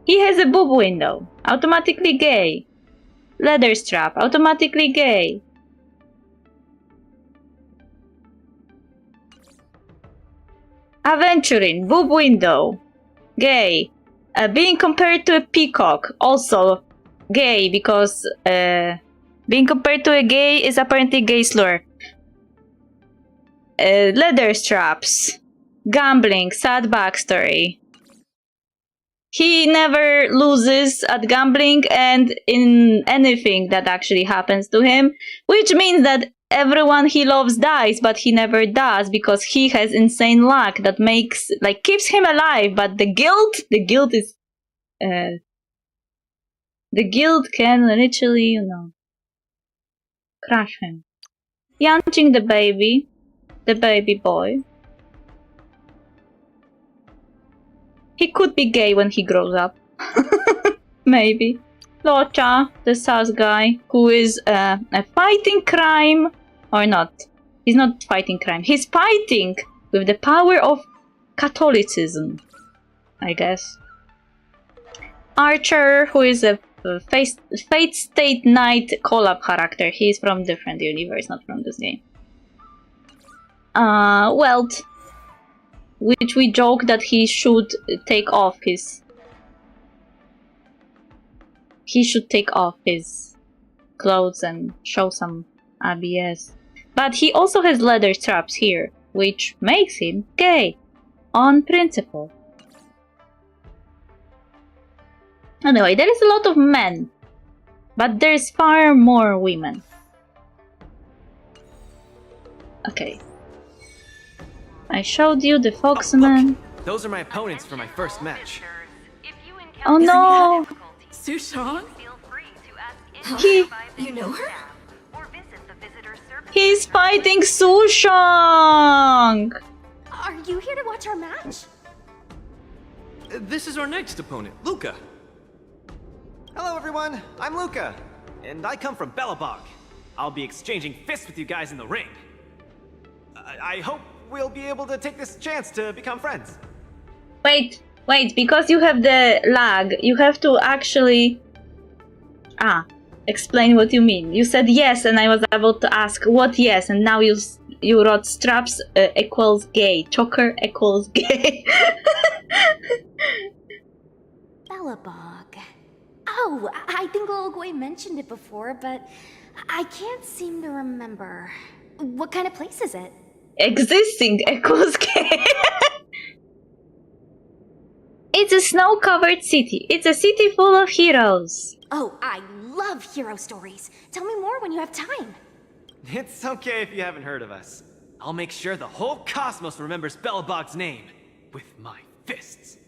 He has a boob window. Automatically gay. Leather strap. Automatically gay. Aventurin. Boob window. Gay. Being compared to a peacock. Also gay, because being compared to a gay is apparently gay slur. Leather straps. Gambling. Sad backstory. He never loses at gambling and in anything that actually happens to him, which means that everyone he loves dies, but he never does because he has insane luck that keeps him alive. But the guilt is the guilt can literally, crush him. Yanching the baby boy. He could be gay when he grows up. Maybe. Locha, the sus guy, who is fighting crime. Or not. He's not fighting crime. He's fighting with the power of Catholicism, I guess. Archer, who is a Fate State Knight collab character. He's from different universe, not from this game. Welt, which we joke that he should take off his... He should take off his clothes and show some ABS. But he also has leather straps here, which makes him gay. On principle. Anyway, there is a lot of men. But there's far more women. Okay. I showed you the Foxman. Those are my opponents for my first match. Oh no! Sushang? You know her? He's fighting Sushang! Are you here to watch our match? This is our next opponent, Luca. Hello everyone, I'm Luca, and I come from Belobog. I'll be exchanging fists with you guys in the ring. I hope we'll be able to take this chance to become friends. Wait, because you have the lag, you have to actually... explain what you mean. You said yes, and I was about to ask what yes, and now you wrote straps equals gay. Choker equals gay. Belobog. Oh, I think Lil Gwei mentioned it before, but I can't seem to remember. What kind of place is it? Existing equals gay. It's a snow-covered city. It's a city full of heroes. Oh, I love hero stories. Tell me more when you have time. It's okay if you haven't heard of us. I'll make sure the whole cosmos remembers Belobog's name with my fists.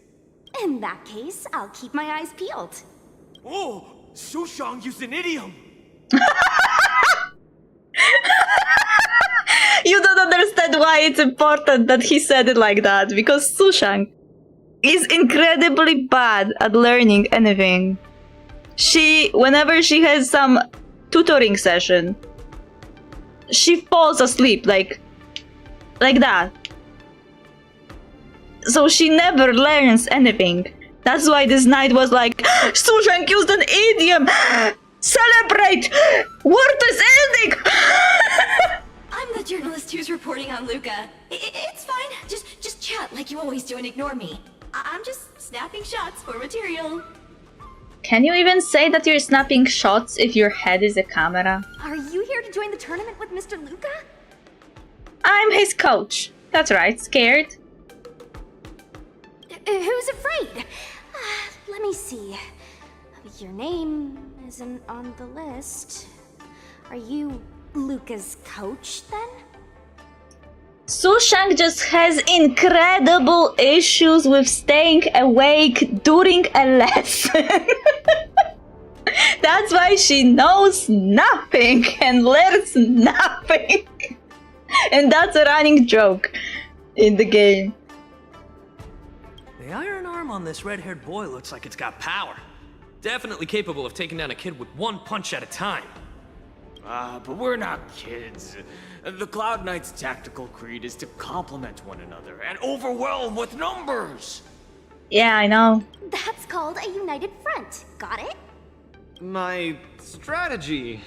In that case, I'll keep my eyes peeled. Oh, Sushang used an idiom. You don't understand why it's important that he said it like that, because Sushang is incredibly bad at learning anything. Whenever she has some tutoring session, she falls asleep like that. So she never learns anything. That's why this night was like, Sushang used an idiom! Celebrate! World is ending! I'm the journalist who's reporting on Luca. It's fine. Just chat like you always do and ignore me. I'm just snapping shots for material. Can you even say that you're snapping shots if your head is a camera? Are you here to join the tournament with Mr. Luca? I'm his coach. That's right, scared. Who's afraid? Let me see. Your name isn't on the list. Are you Luca's coach, then? Sushang just has incredible issues with staying awake during a lesson. That's why she knows nothing and learns nothing. And that's a running joke in the game. The iron arm on this red-haired boy looks like it's got power. Definitely capable of taking down a kid with one punch at a time. But we're not kids. The Cloud Knight's tactical creed is to complement one another and overwhelm with numbers. Yeah, I know. That's called a united front. Got it? My strategy...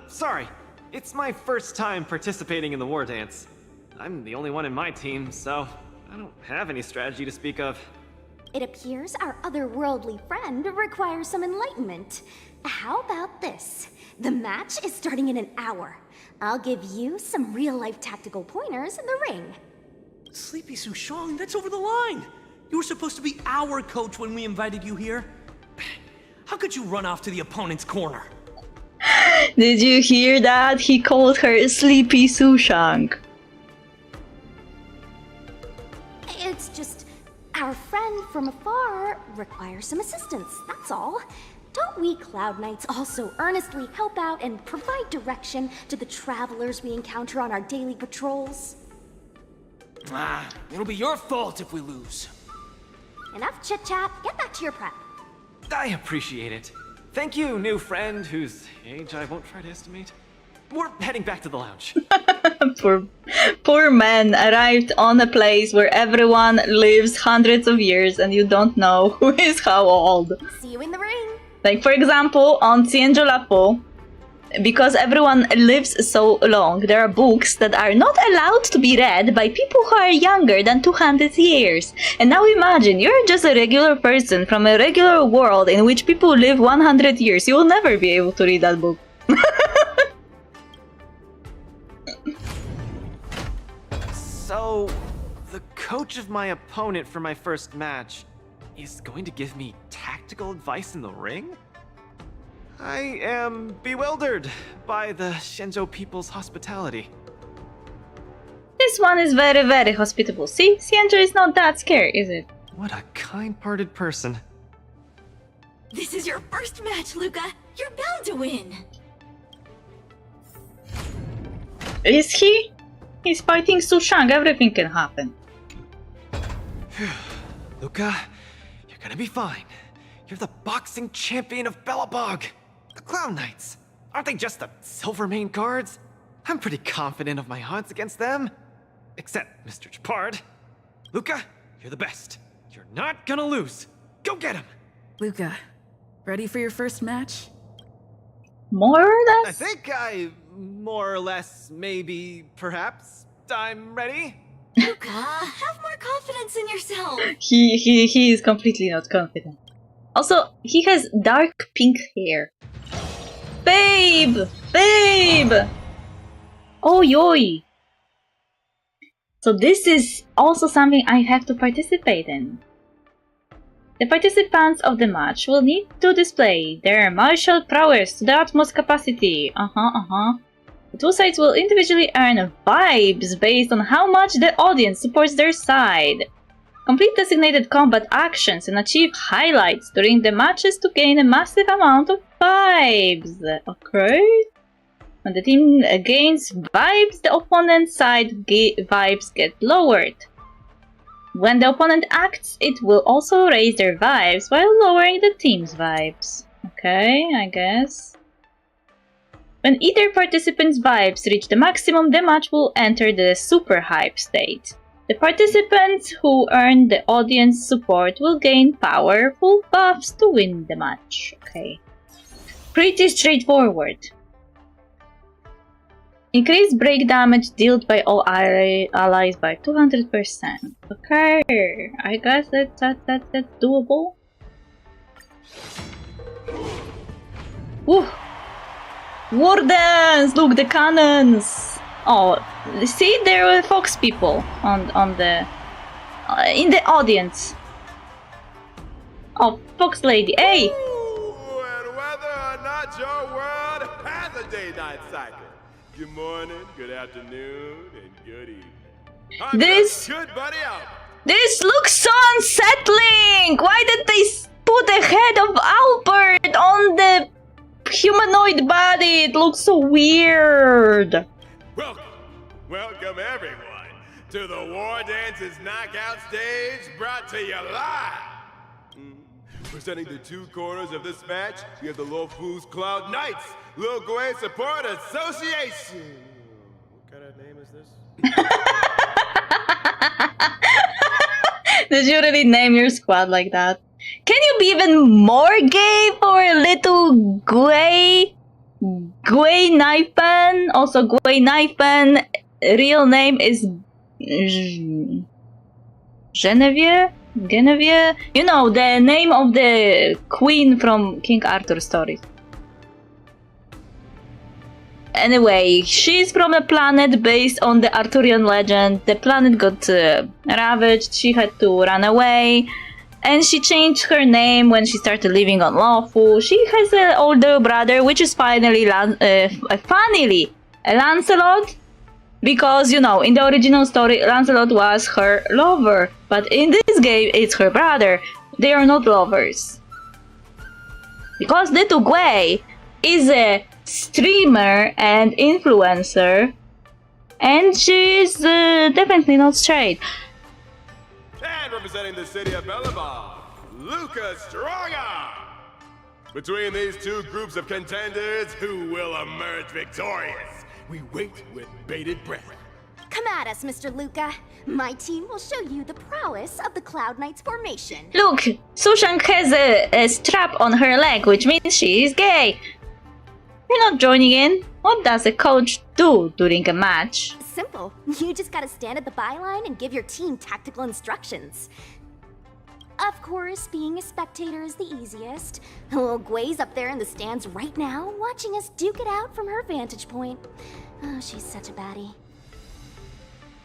sorry. It's my first time participating in the war dance. I'm the only one in my team, so I don't have any strategy to speak of. It appears our otherworldly friend requires some enlightenment. How about this? The match is starting in an hour. I'll give you some real-life tactical pointers in the ring. Sleepy Sushang, that's over the line! You were supposed to be our coach when we invited you here. How could you run off to the opponent's corner? Did you hear that? He called her Sleepy Sushang. It's just... our friend from afar requires some assistance, that's all. Don't we Cloud Knights also earnestly help out and provide direction to the travelers we encounter on our daily patrols? It'll be your fault if we lose. Enough chit-chat, get back to your prep. I appreciate it. Thank you, new friend, whose age I won't try to estimate. We're heading back to the lounge. Poor man arrived on a place where everyone lives hundreds of years and you don't know who is how old. See you in the ring. Like, for example, on Xianzhou Lapo, because everyone lives so long, there are books that are not allowed to be read by people who are younger than 200 years. And now imagine, you're just a regular person from a regular world in which people live 100 years. You will never be able to read that book. So, the coach of my opponent for my first match is going to give me tactical advice in the ring? I am bewildered by the Shenzhou people's hospitality. This This one is very, very hospitable. See? Xianzhou is not that scared, is it? What a kind-hearted person. This is your first match, Luca. You're bound to win. Is he? He's fighting Su Shang. Everything can happen. Luca, you're gonna be fine. You're the boxing champion of Belobog. The Clown Knights. Aren't they just the Silvermane guards? I'm pretty confident of my odds against them. Except Mr. Chapard. Luca, you're the best. You're not gonna lose. Go get him! Luca, ready for your first match? More or less? I think more or less, maybe, perhaps, I'm ready. Luca, have more confidence in yourself. He is completely not confident. Also, he has dark pink hair. Babe! Babe! Oh, yoy! So this is also something I have to participate in. The participants of the match will need to display their martial prowess to the utmost capacity. The two sides will individually earn vibes based on how much the audience supports their side. Complete designated combat actions and achieve highlights during the matches to gain a massive amount of vibes. Okay. When the team gains vibes, the opponent's side vibes get lowered. When the opponent acts, it will also raise their vibes while lowering the team's vibes. Okay, I guess. When either participant's vibes reach the maximum, the match will enter the super hype state. The participants who earn the audience support will gain powerful buffs to win the match. Okay. Pretty straightforward. Increase break damage dealt by all allies by 200%. Okay, I guess that's doable. Woo! War dance! Look, the cannons! Oh, see, there were fox people on the in the audience. Oh, fox lady, hey! Ooh, and whether or not your world has a day-night cycle. Good morning, good afternoon, and good evening. Good buddy out. This looks so unsettling! Why did they put the head of Albert on the humanoid body? It looks so weird. Welcome everyone to the War Dances Knockout Stage, brought to you live. Presenting the two corners of this match, we have the Lofu's Cloud Knights, Lil Gwei Support Association. What kind of name is this? Did you really name your squad like that? Can you be even more gay for a little Gwei Knifan? Also, Gwei Knifan real name is Genevieve? You know, the name of the queen from King Arthur stories. Anyway, she's from a planet based on the Arthurian legend. The planet got ravaged, she had to run away, and she changed her name when she started living on Lofu. She has an older brother, which is finally Lancelot. Because, you know, in the original story, Lancelot was her lover. But in this game, it's her brother. They are not lovers. Because little Gwei is a streamer and influencer. And she's definitely not straight. And representing the city of Belobog, Luca Strongarm. Between these two groups of contenders, who will emerge victorious? We wait with bated breath. Come at us, Mr. Luca. My team will show you the prowess of the Cloud Knights formation. Look, Su Shang has a strap on her leg, which means she is gay. You're not joining in. What does a coach do during a match? Simple. You just gotta stand at the byline and give your team tactical instructions. Of course, being a spectator is the easiest. Little Gwei's up there in the stands right now, watching us duke it out from her vantage point. Oh, she's such a baddie.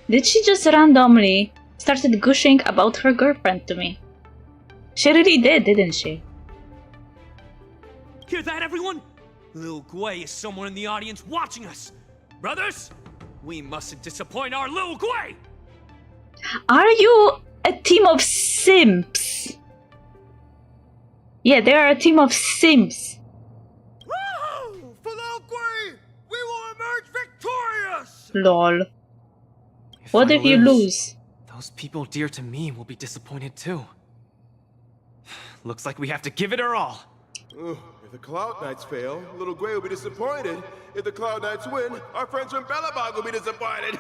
Did she just randomly started gushing about her girlfriend to me? She really did, didn't she? Hear that, everyone? Lil Gwei is somewhere in the audience watching us. Brothers, We mustn't disappoint our little Gui! Are you a team of simps? Yeah, they are a team of simps. Woo! For Little Gui, we will emerge victorious! Lol. What I if you lose? Those people dear to me will be disappointed too. Looks like we have to give it our all. If the Cloud Knights fail, Little Gui will be disappointed. If the Cloud Knights win, our friends from Belobog will be disappointed.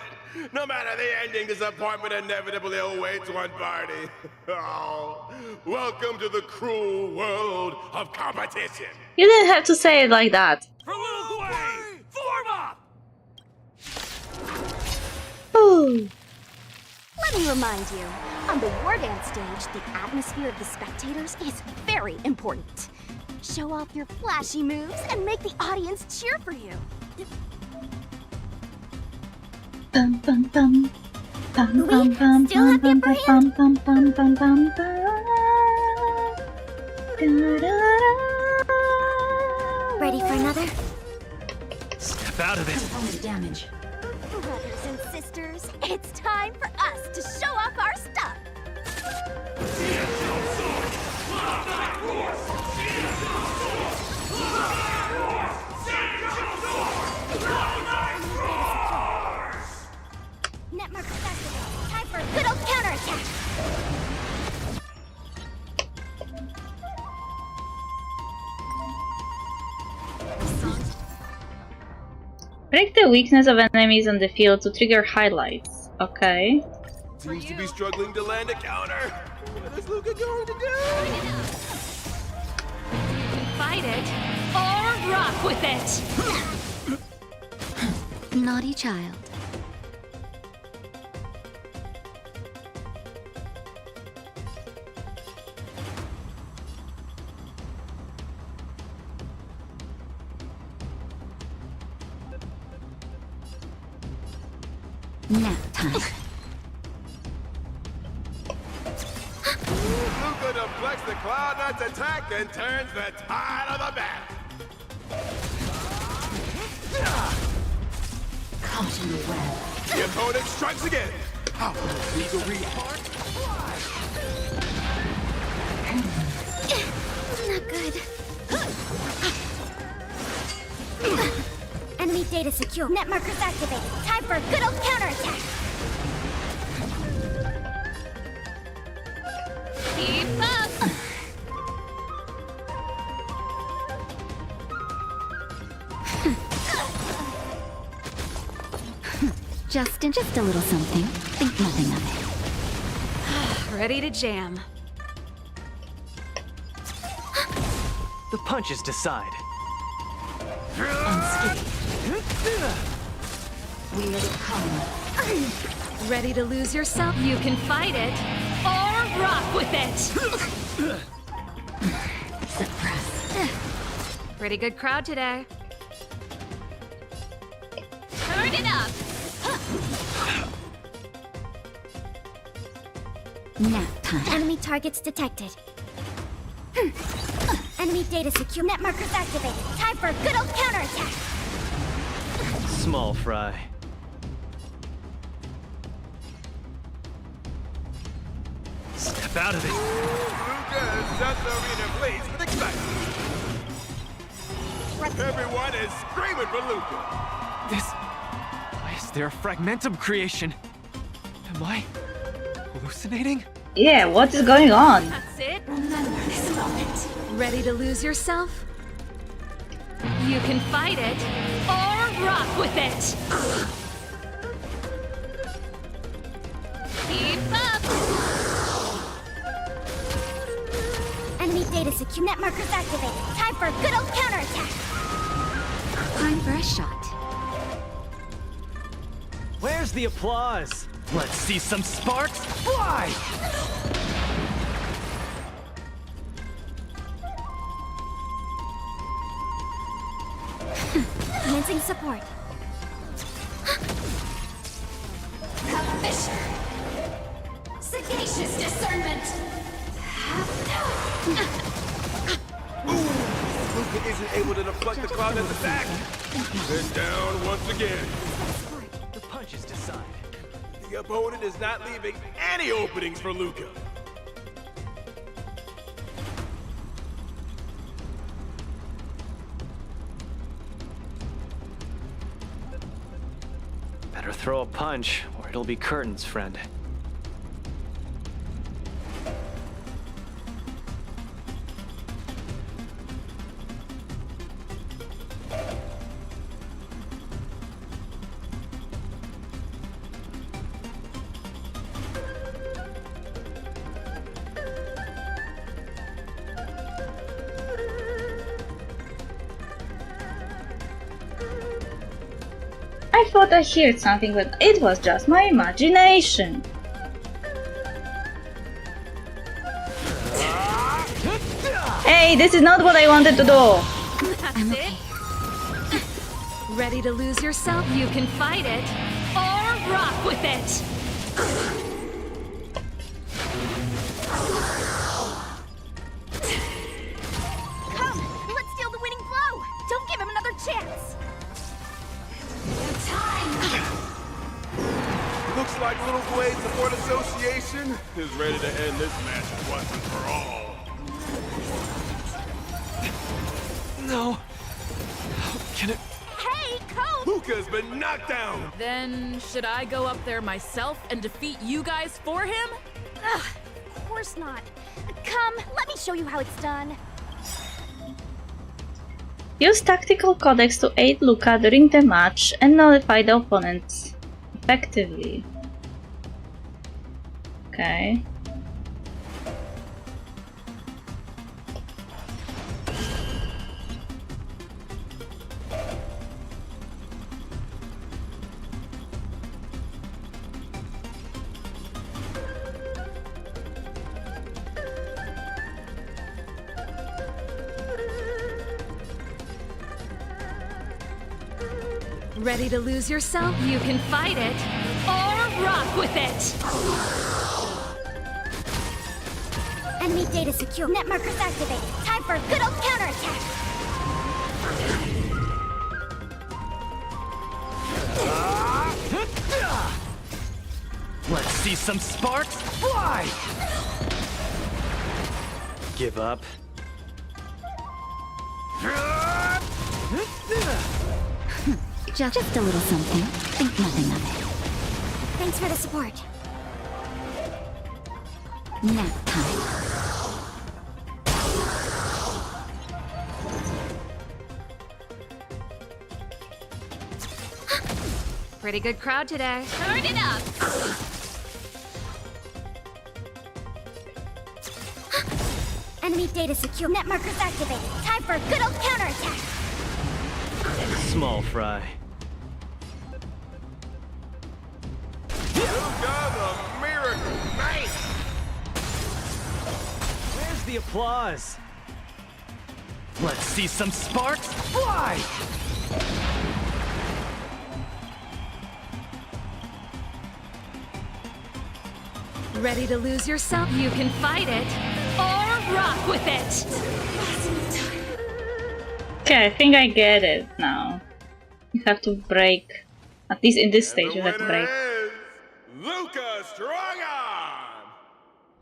No matter the ending, disappointment inevitably awaits one party. Oh, welcome to the cruel world of competition. You didn't have to say it like that. For Little Gui! Form up! Ooh. Let me remind you, on the war dance stage, the atmosphere of the spectators is very important. Show off your flashy moves and make the audience cheer for you. Bum bum bum. Bum bum bum bum bum bum bum bum bum bum Ready for another? Step out of it. Component damage. Brothers and sisters, it's time for us to show off our stuff. Netmark activated. Time for a good old counterattack. Break the weakness of enemies on the field to trigger highlights. Okay. Seems to be struggling to land a counter. What is Luca going to do? Fight it or rock with it! Naughty child. Nap time. Luca deflects the Cloud Knight's attack and turns the tide of the battle. Caught in the web. The opponent strikes again. How will Luca react? Not good. Enemy data secure. Net markers activated. Time for a good old counterattack. Keep up! Just a little something. Think nothing of it. Ready to jam. The punches decide. Unscathed. We are come. Ready to lose yourself? You can fight it or rock with it! Suppress. Pretty good crowd today. Turn it up! Nap time. Enemy targets detected. Enemy data secure. Net markers activated. Time for a good old counterattack. Small fry. Step out of it. Luca has set the arena ablaze with excitement. Everyone is screaming for Luca. This... Why is there a fragmentum creation? Am I hallucinating? Yeah, what is going on? That's it. Remember this moment. Ready to lose yourself? You can fight it or rock with it. Keep up. Enemy data secure. Net markers activated. Time for a good old counterattack. Time for a shot. Where's the applause? Let's see some sparks fly! Commencing support. Fisher. Sagacious discernment. Luca isn't able to deflect the Cloud Knight's attack. They're down once again. The opponent is not leaving any openings for Luca. Better throw a punch, or it'll be curtains, friend. I thought I heard something, but it was just my imagination. Hey, this is not what I wanted to do. That's it. Ready to lose yourself? You can fight it, or rock with it. Come, let's steal the winning blow. Don't give him another chance. Looks like Little Blade Support Association is ready to end this match once and for all. No. How can it? Hey, Coach! Luca's been knocked down! Then, should I go up there myself and defeat you guys for him? Ugh, of course not. Come, let me show you how it's done. Use Tactical Codex to aid Luca during the match and nullify the opponents effectively. Okay. Ready to lose yourself? You can fight it, or rock with it. Enemy data secure. Net markers activated. Time for a good old counterattack. Let's see some sparks fly! Give up. Just a little something. Think nothing of it. Thanks for the support. Nap time. Pretty good crowd today. Turn it up. Enemy data secure. Net markers activated. Time for a good old counterattack. Small fry. Luca the Miracle Man! Where's the applause? Let's see some sparks fly! Ready to lose yourself? You can fight it, or rock with it. Okay, I think I get it now. You have to break. At least in this stage, you have to break. Luca Strongarm!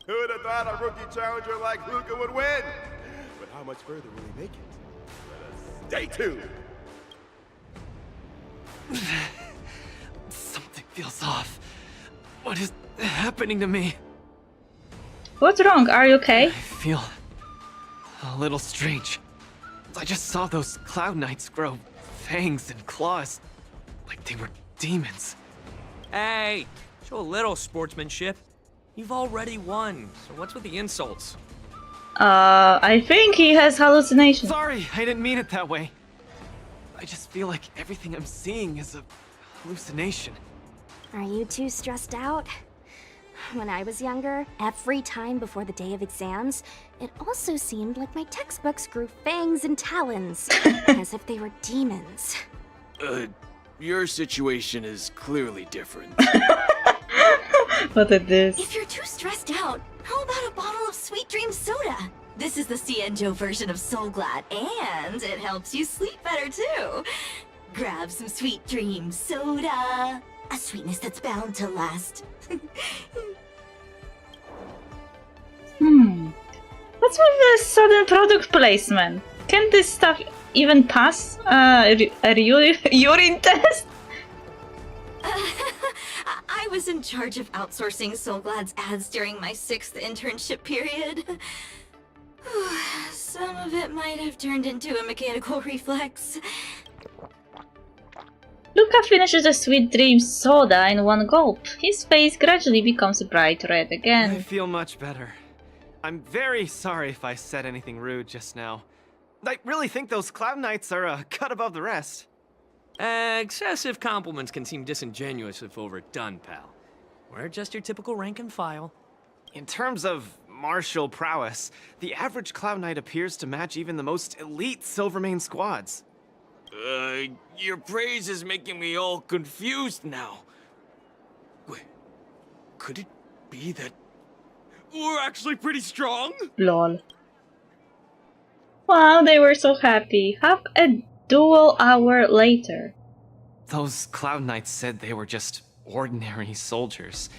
Who would have thought a rookie challenger like Luca would win? But how much further will he make it? Let us stay tuned. Something feels off. What is happening to me? What's wrong? Are you okay? I feel a little strange. I just saw those Cloud Knights grow fangs and claws, like they were demons. Hey, show a little sportsmanship. You've already won, so what's with the insults? I think he has hallucinations. Sorry, I didn't mean it that way. I just feel like everything I'm seeing is a hallucination. Are you too stressed out? When I was younger, every time before the day of exams, it also seemed like my textbooks grew fangs and talons, as if they were demons. Your situation is clearly different. What is this? If you're too stressed out, how about a bottle of Sweet Dream Soda? This is the Cienjo version of Soul Glad, and it helps you sleep better too. Grab some Sweet Dream Soda. A sweetness that's bound to last. What's with the sudden product placement? Can this stuff even pass a urine test? I was in charge of outsourcing So Glad's ads during my 6th internship period. Some of it might have turned into a mechanical reflex. Luca finishes a sweet dream soda in one gulp. His face gradually becomes bright red I again. feel much better. I'm very sorry if I said anything rude just now. I really think those Cloud Knights are a cut above the rest. Excessive compliments can seem disingenuous if overdone, pal. We're just your typical rank and file. In terms of martial prowess, the average Cloud Knight appears to match even the most elite Silvermane squads. Your praise is making me all confused now. Wait, could it be that we're actually pretty strong? Lol. Wow, they were so happy. Half a dual hour later. Those Cloud Knights said they were just ordinary soldiers.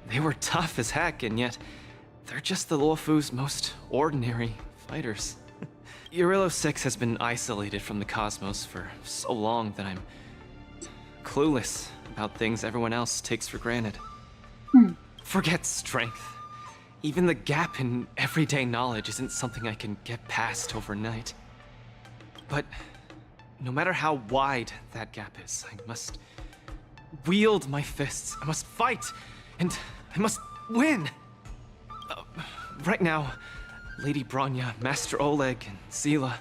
They were tough as heck, and yet they're just the Luofu's most ordinary fighters. Urilo 6 has been isolated from the cosmos for so long that I'm clueless about things everyone else takes for granted. Forget strength. Even the gap in everyday knowledge isn't something I can get past overnight. But no matter how wide that gap is, I must wield my fists. I must fight, and I must win. Right now, Lady Bronya, Master Oleg, and Sela,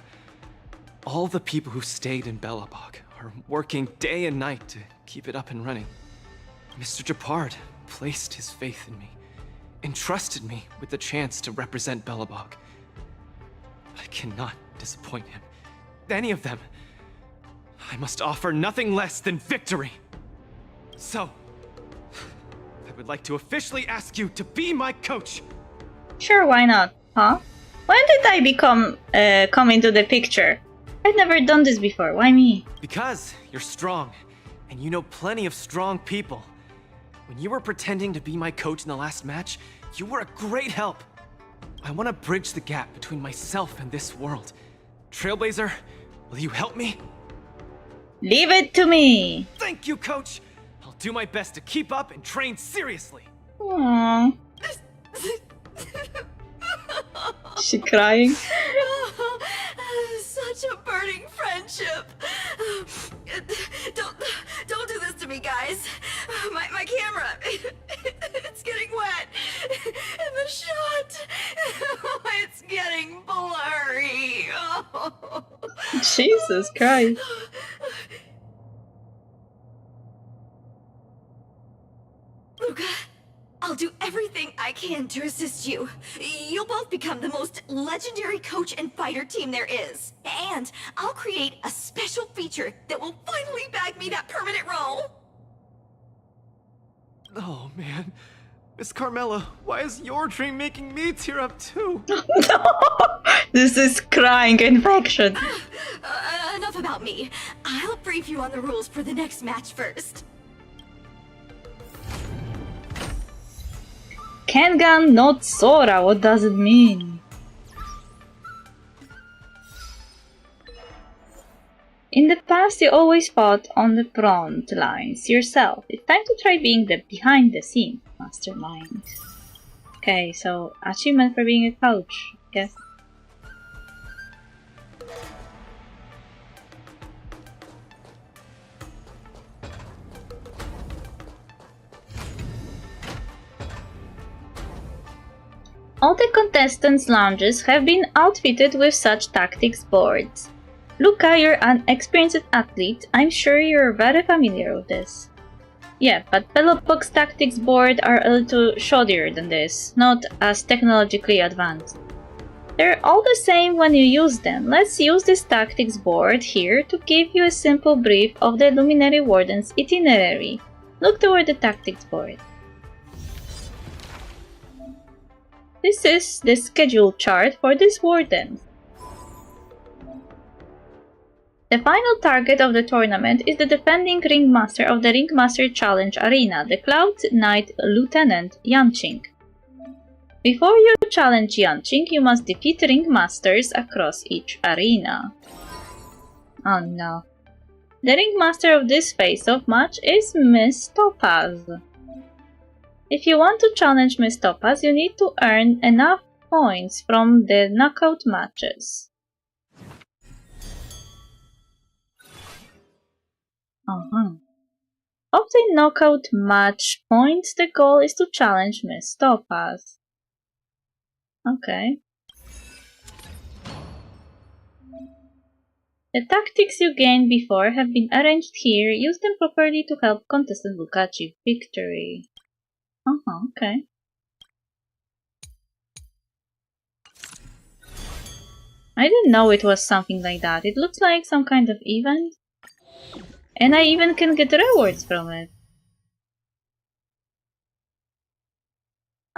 all the people who stayed in Belobog are working day and night to keep it up and running. Mr. Japard placed his faith in me, entrusted me with the chance to represent Belobog. I cannot disappoint him. Any of them. I must offer nothing less than victory. So, I would like to officially ask you to be my coach. Sure, why not? Huh? When did I come into the picture? I've never done this before. Why me? Because you're strong, and you know plenty of strong people. When you were pretending to be my coach in the last match, you were a great help. I want to bridge the gap between myself and this world. Trailblazer, will you help me? Leave it to me. Thank you, coach. I'll do my best to keep up and train seriously. Aww. Is she crying? Such a burning friendship. Don't do this to me, guys. My camera, it's getting wet. And the shot, it's getting blurry. Oh. Jesus Christ. Luca, I'll do everything I can to assist you. You'll both become the most legendary coach and fighter team there is. And I'll create a special feature that will finally bag me that permanent role. Oh, man. Miss Carmela, why is your dream making me tear up too? No! This is crying infection. Enough about me. I'll brief you on the rules for the next match first. Kengan not Sora, what does it mean? In the past you always fought on the front lines yourself. It's time to try being the behind the scenes mastermind. Okay, so achievement for being a coach, I guess. All the contestants' lounges have been outfitted with such tactics boards. Luca, you're an experienced athlete. I'm sure you're very familiar with this. Yeah, but Belobog's tactics board are a little shoddier than this, not as technologically advanced. They're all the same when you use them. Let's use this tactics board here to give you a simple brief of the Luminary Warden's itinerary. Look toward the tactics board. This is the schedule chart for this warden. The final target of the tournament is the defending ringmaster of the Ringmaster Challenge Arena, the Cloud Knight Lieutenant Yanqing. Before you challenge Yanqing, you must defeat ringmasters across each arena. Oh no. The ringmaster of this face-off match is Miss Topaz. If you want to challenge Miss Topaz, you need to earn enough points from the knockout matches. Obtain knockout match points. The goal is to challenge Miss Topaz. Okay. The tactics you gained before have been arranged here. Use them properly to help contestant Luca achieve victory. Okay. I didn't know it was something like that. It looks like some kind of event. And I even can get rewards from it.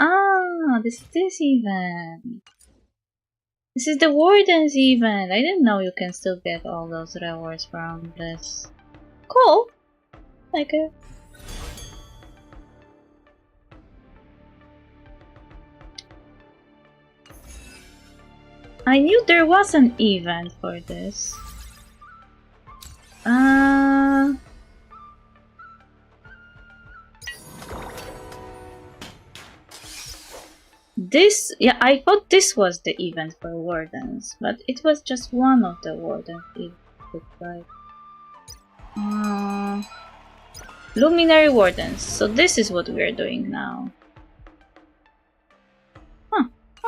Ah, this is this event. This is the Warden's event. I didn't know you can still get all those rewards from this. Cool. Like it. I knew there was an event for this. Yeah, I thought this was the event for Wardens, but it was just one of the Wardens. It looked like. Luminary Wardens. So this is what we're doing now.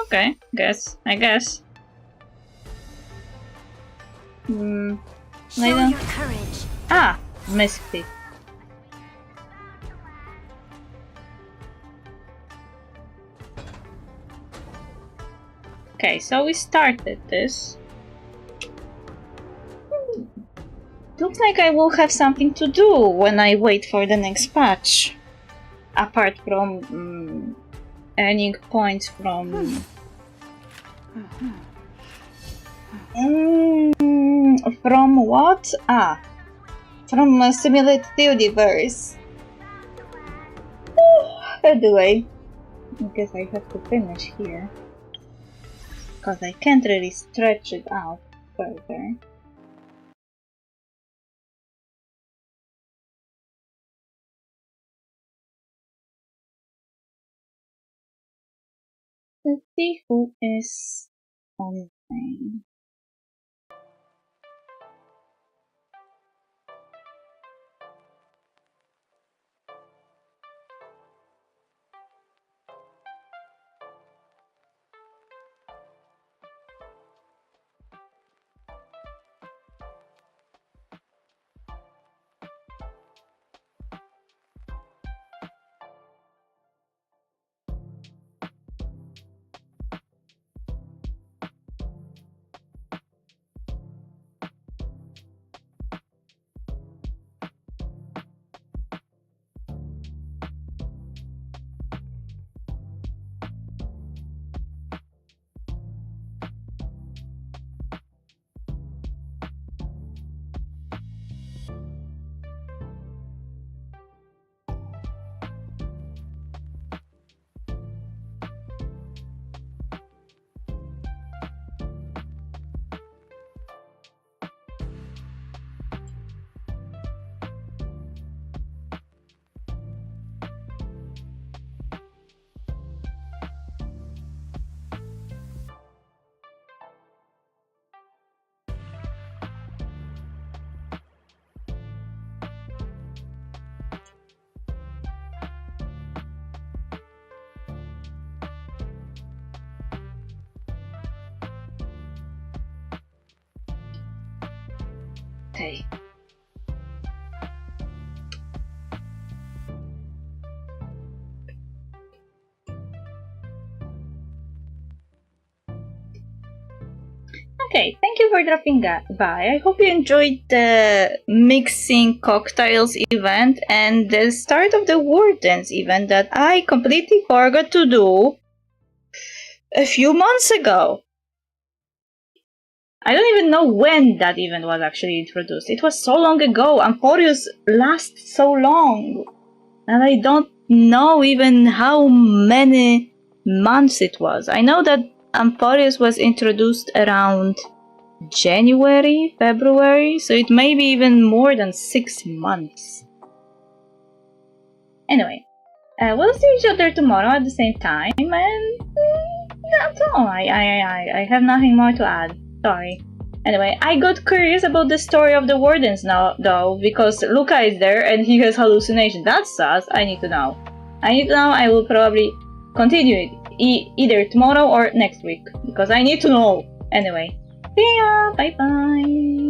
Okay. I guess. Show your courage. Ah, Misfit. Okay, so we started this. Looks like I will have something to do when I wait for the next patch. Apart from earning points from... from what? From Simulated Universe. Anyway, I guess I have to finish here. Because I can't really stretch it out further. Let's see who is online. Okay. Okay, thank you for dropping by. I hope you enjoyed the mixing cocktails event and the start of the Wardens event that I completely forgot to do a few months ago. I don't even know when that event was actually introduced. It was so long ago. Amphorius lasts so long. And I don't know even how many months it was. I know that Amphorius was introduced around January, February, so it may be even more than 6 months. Anyway, we'll see each other tomorrow at the same time, and that's all. I have nothing more to add. Sorry. Anyway, I got curious about the story of the Wardens now, though, because Luca is there and he has hallucinations. That's sus. I need to know. I will probably continue it either tomorrow or next week, because I need to know. Anyway, see ya. Bye bye.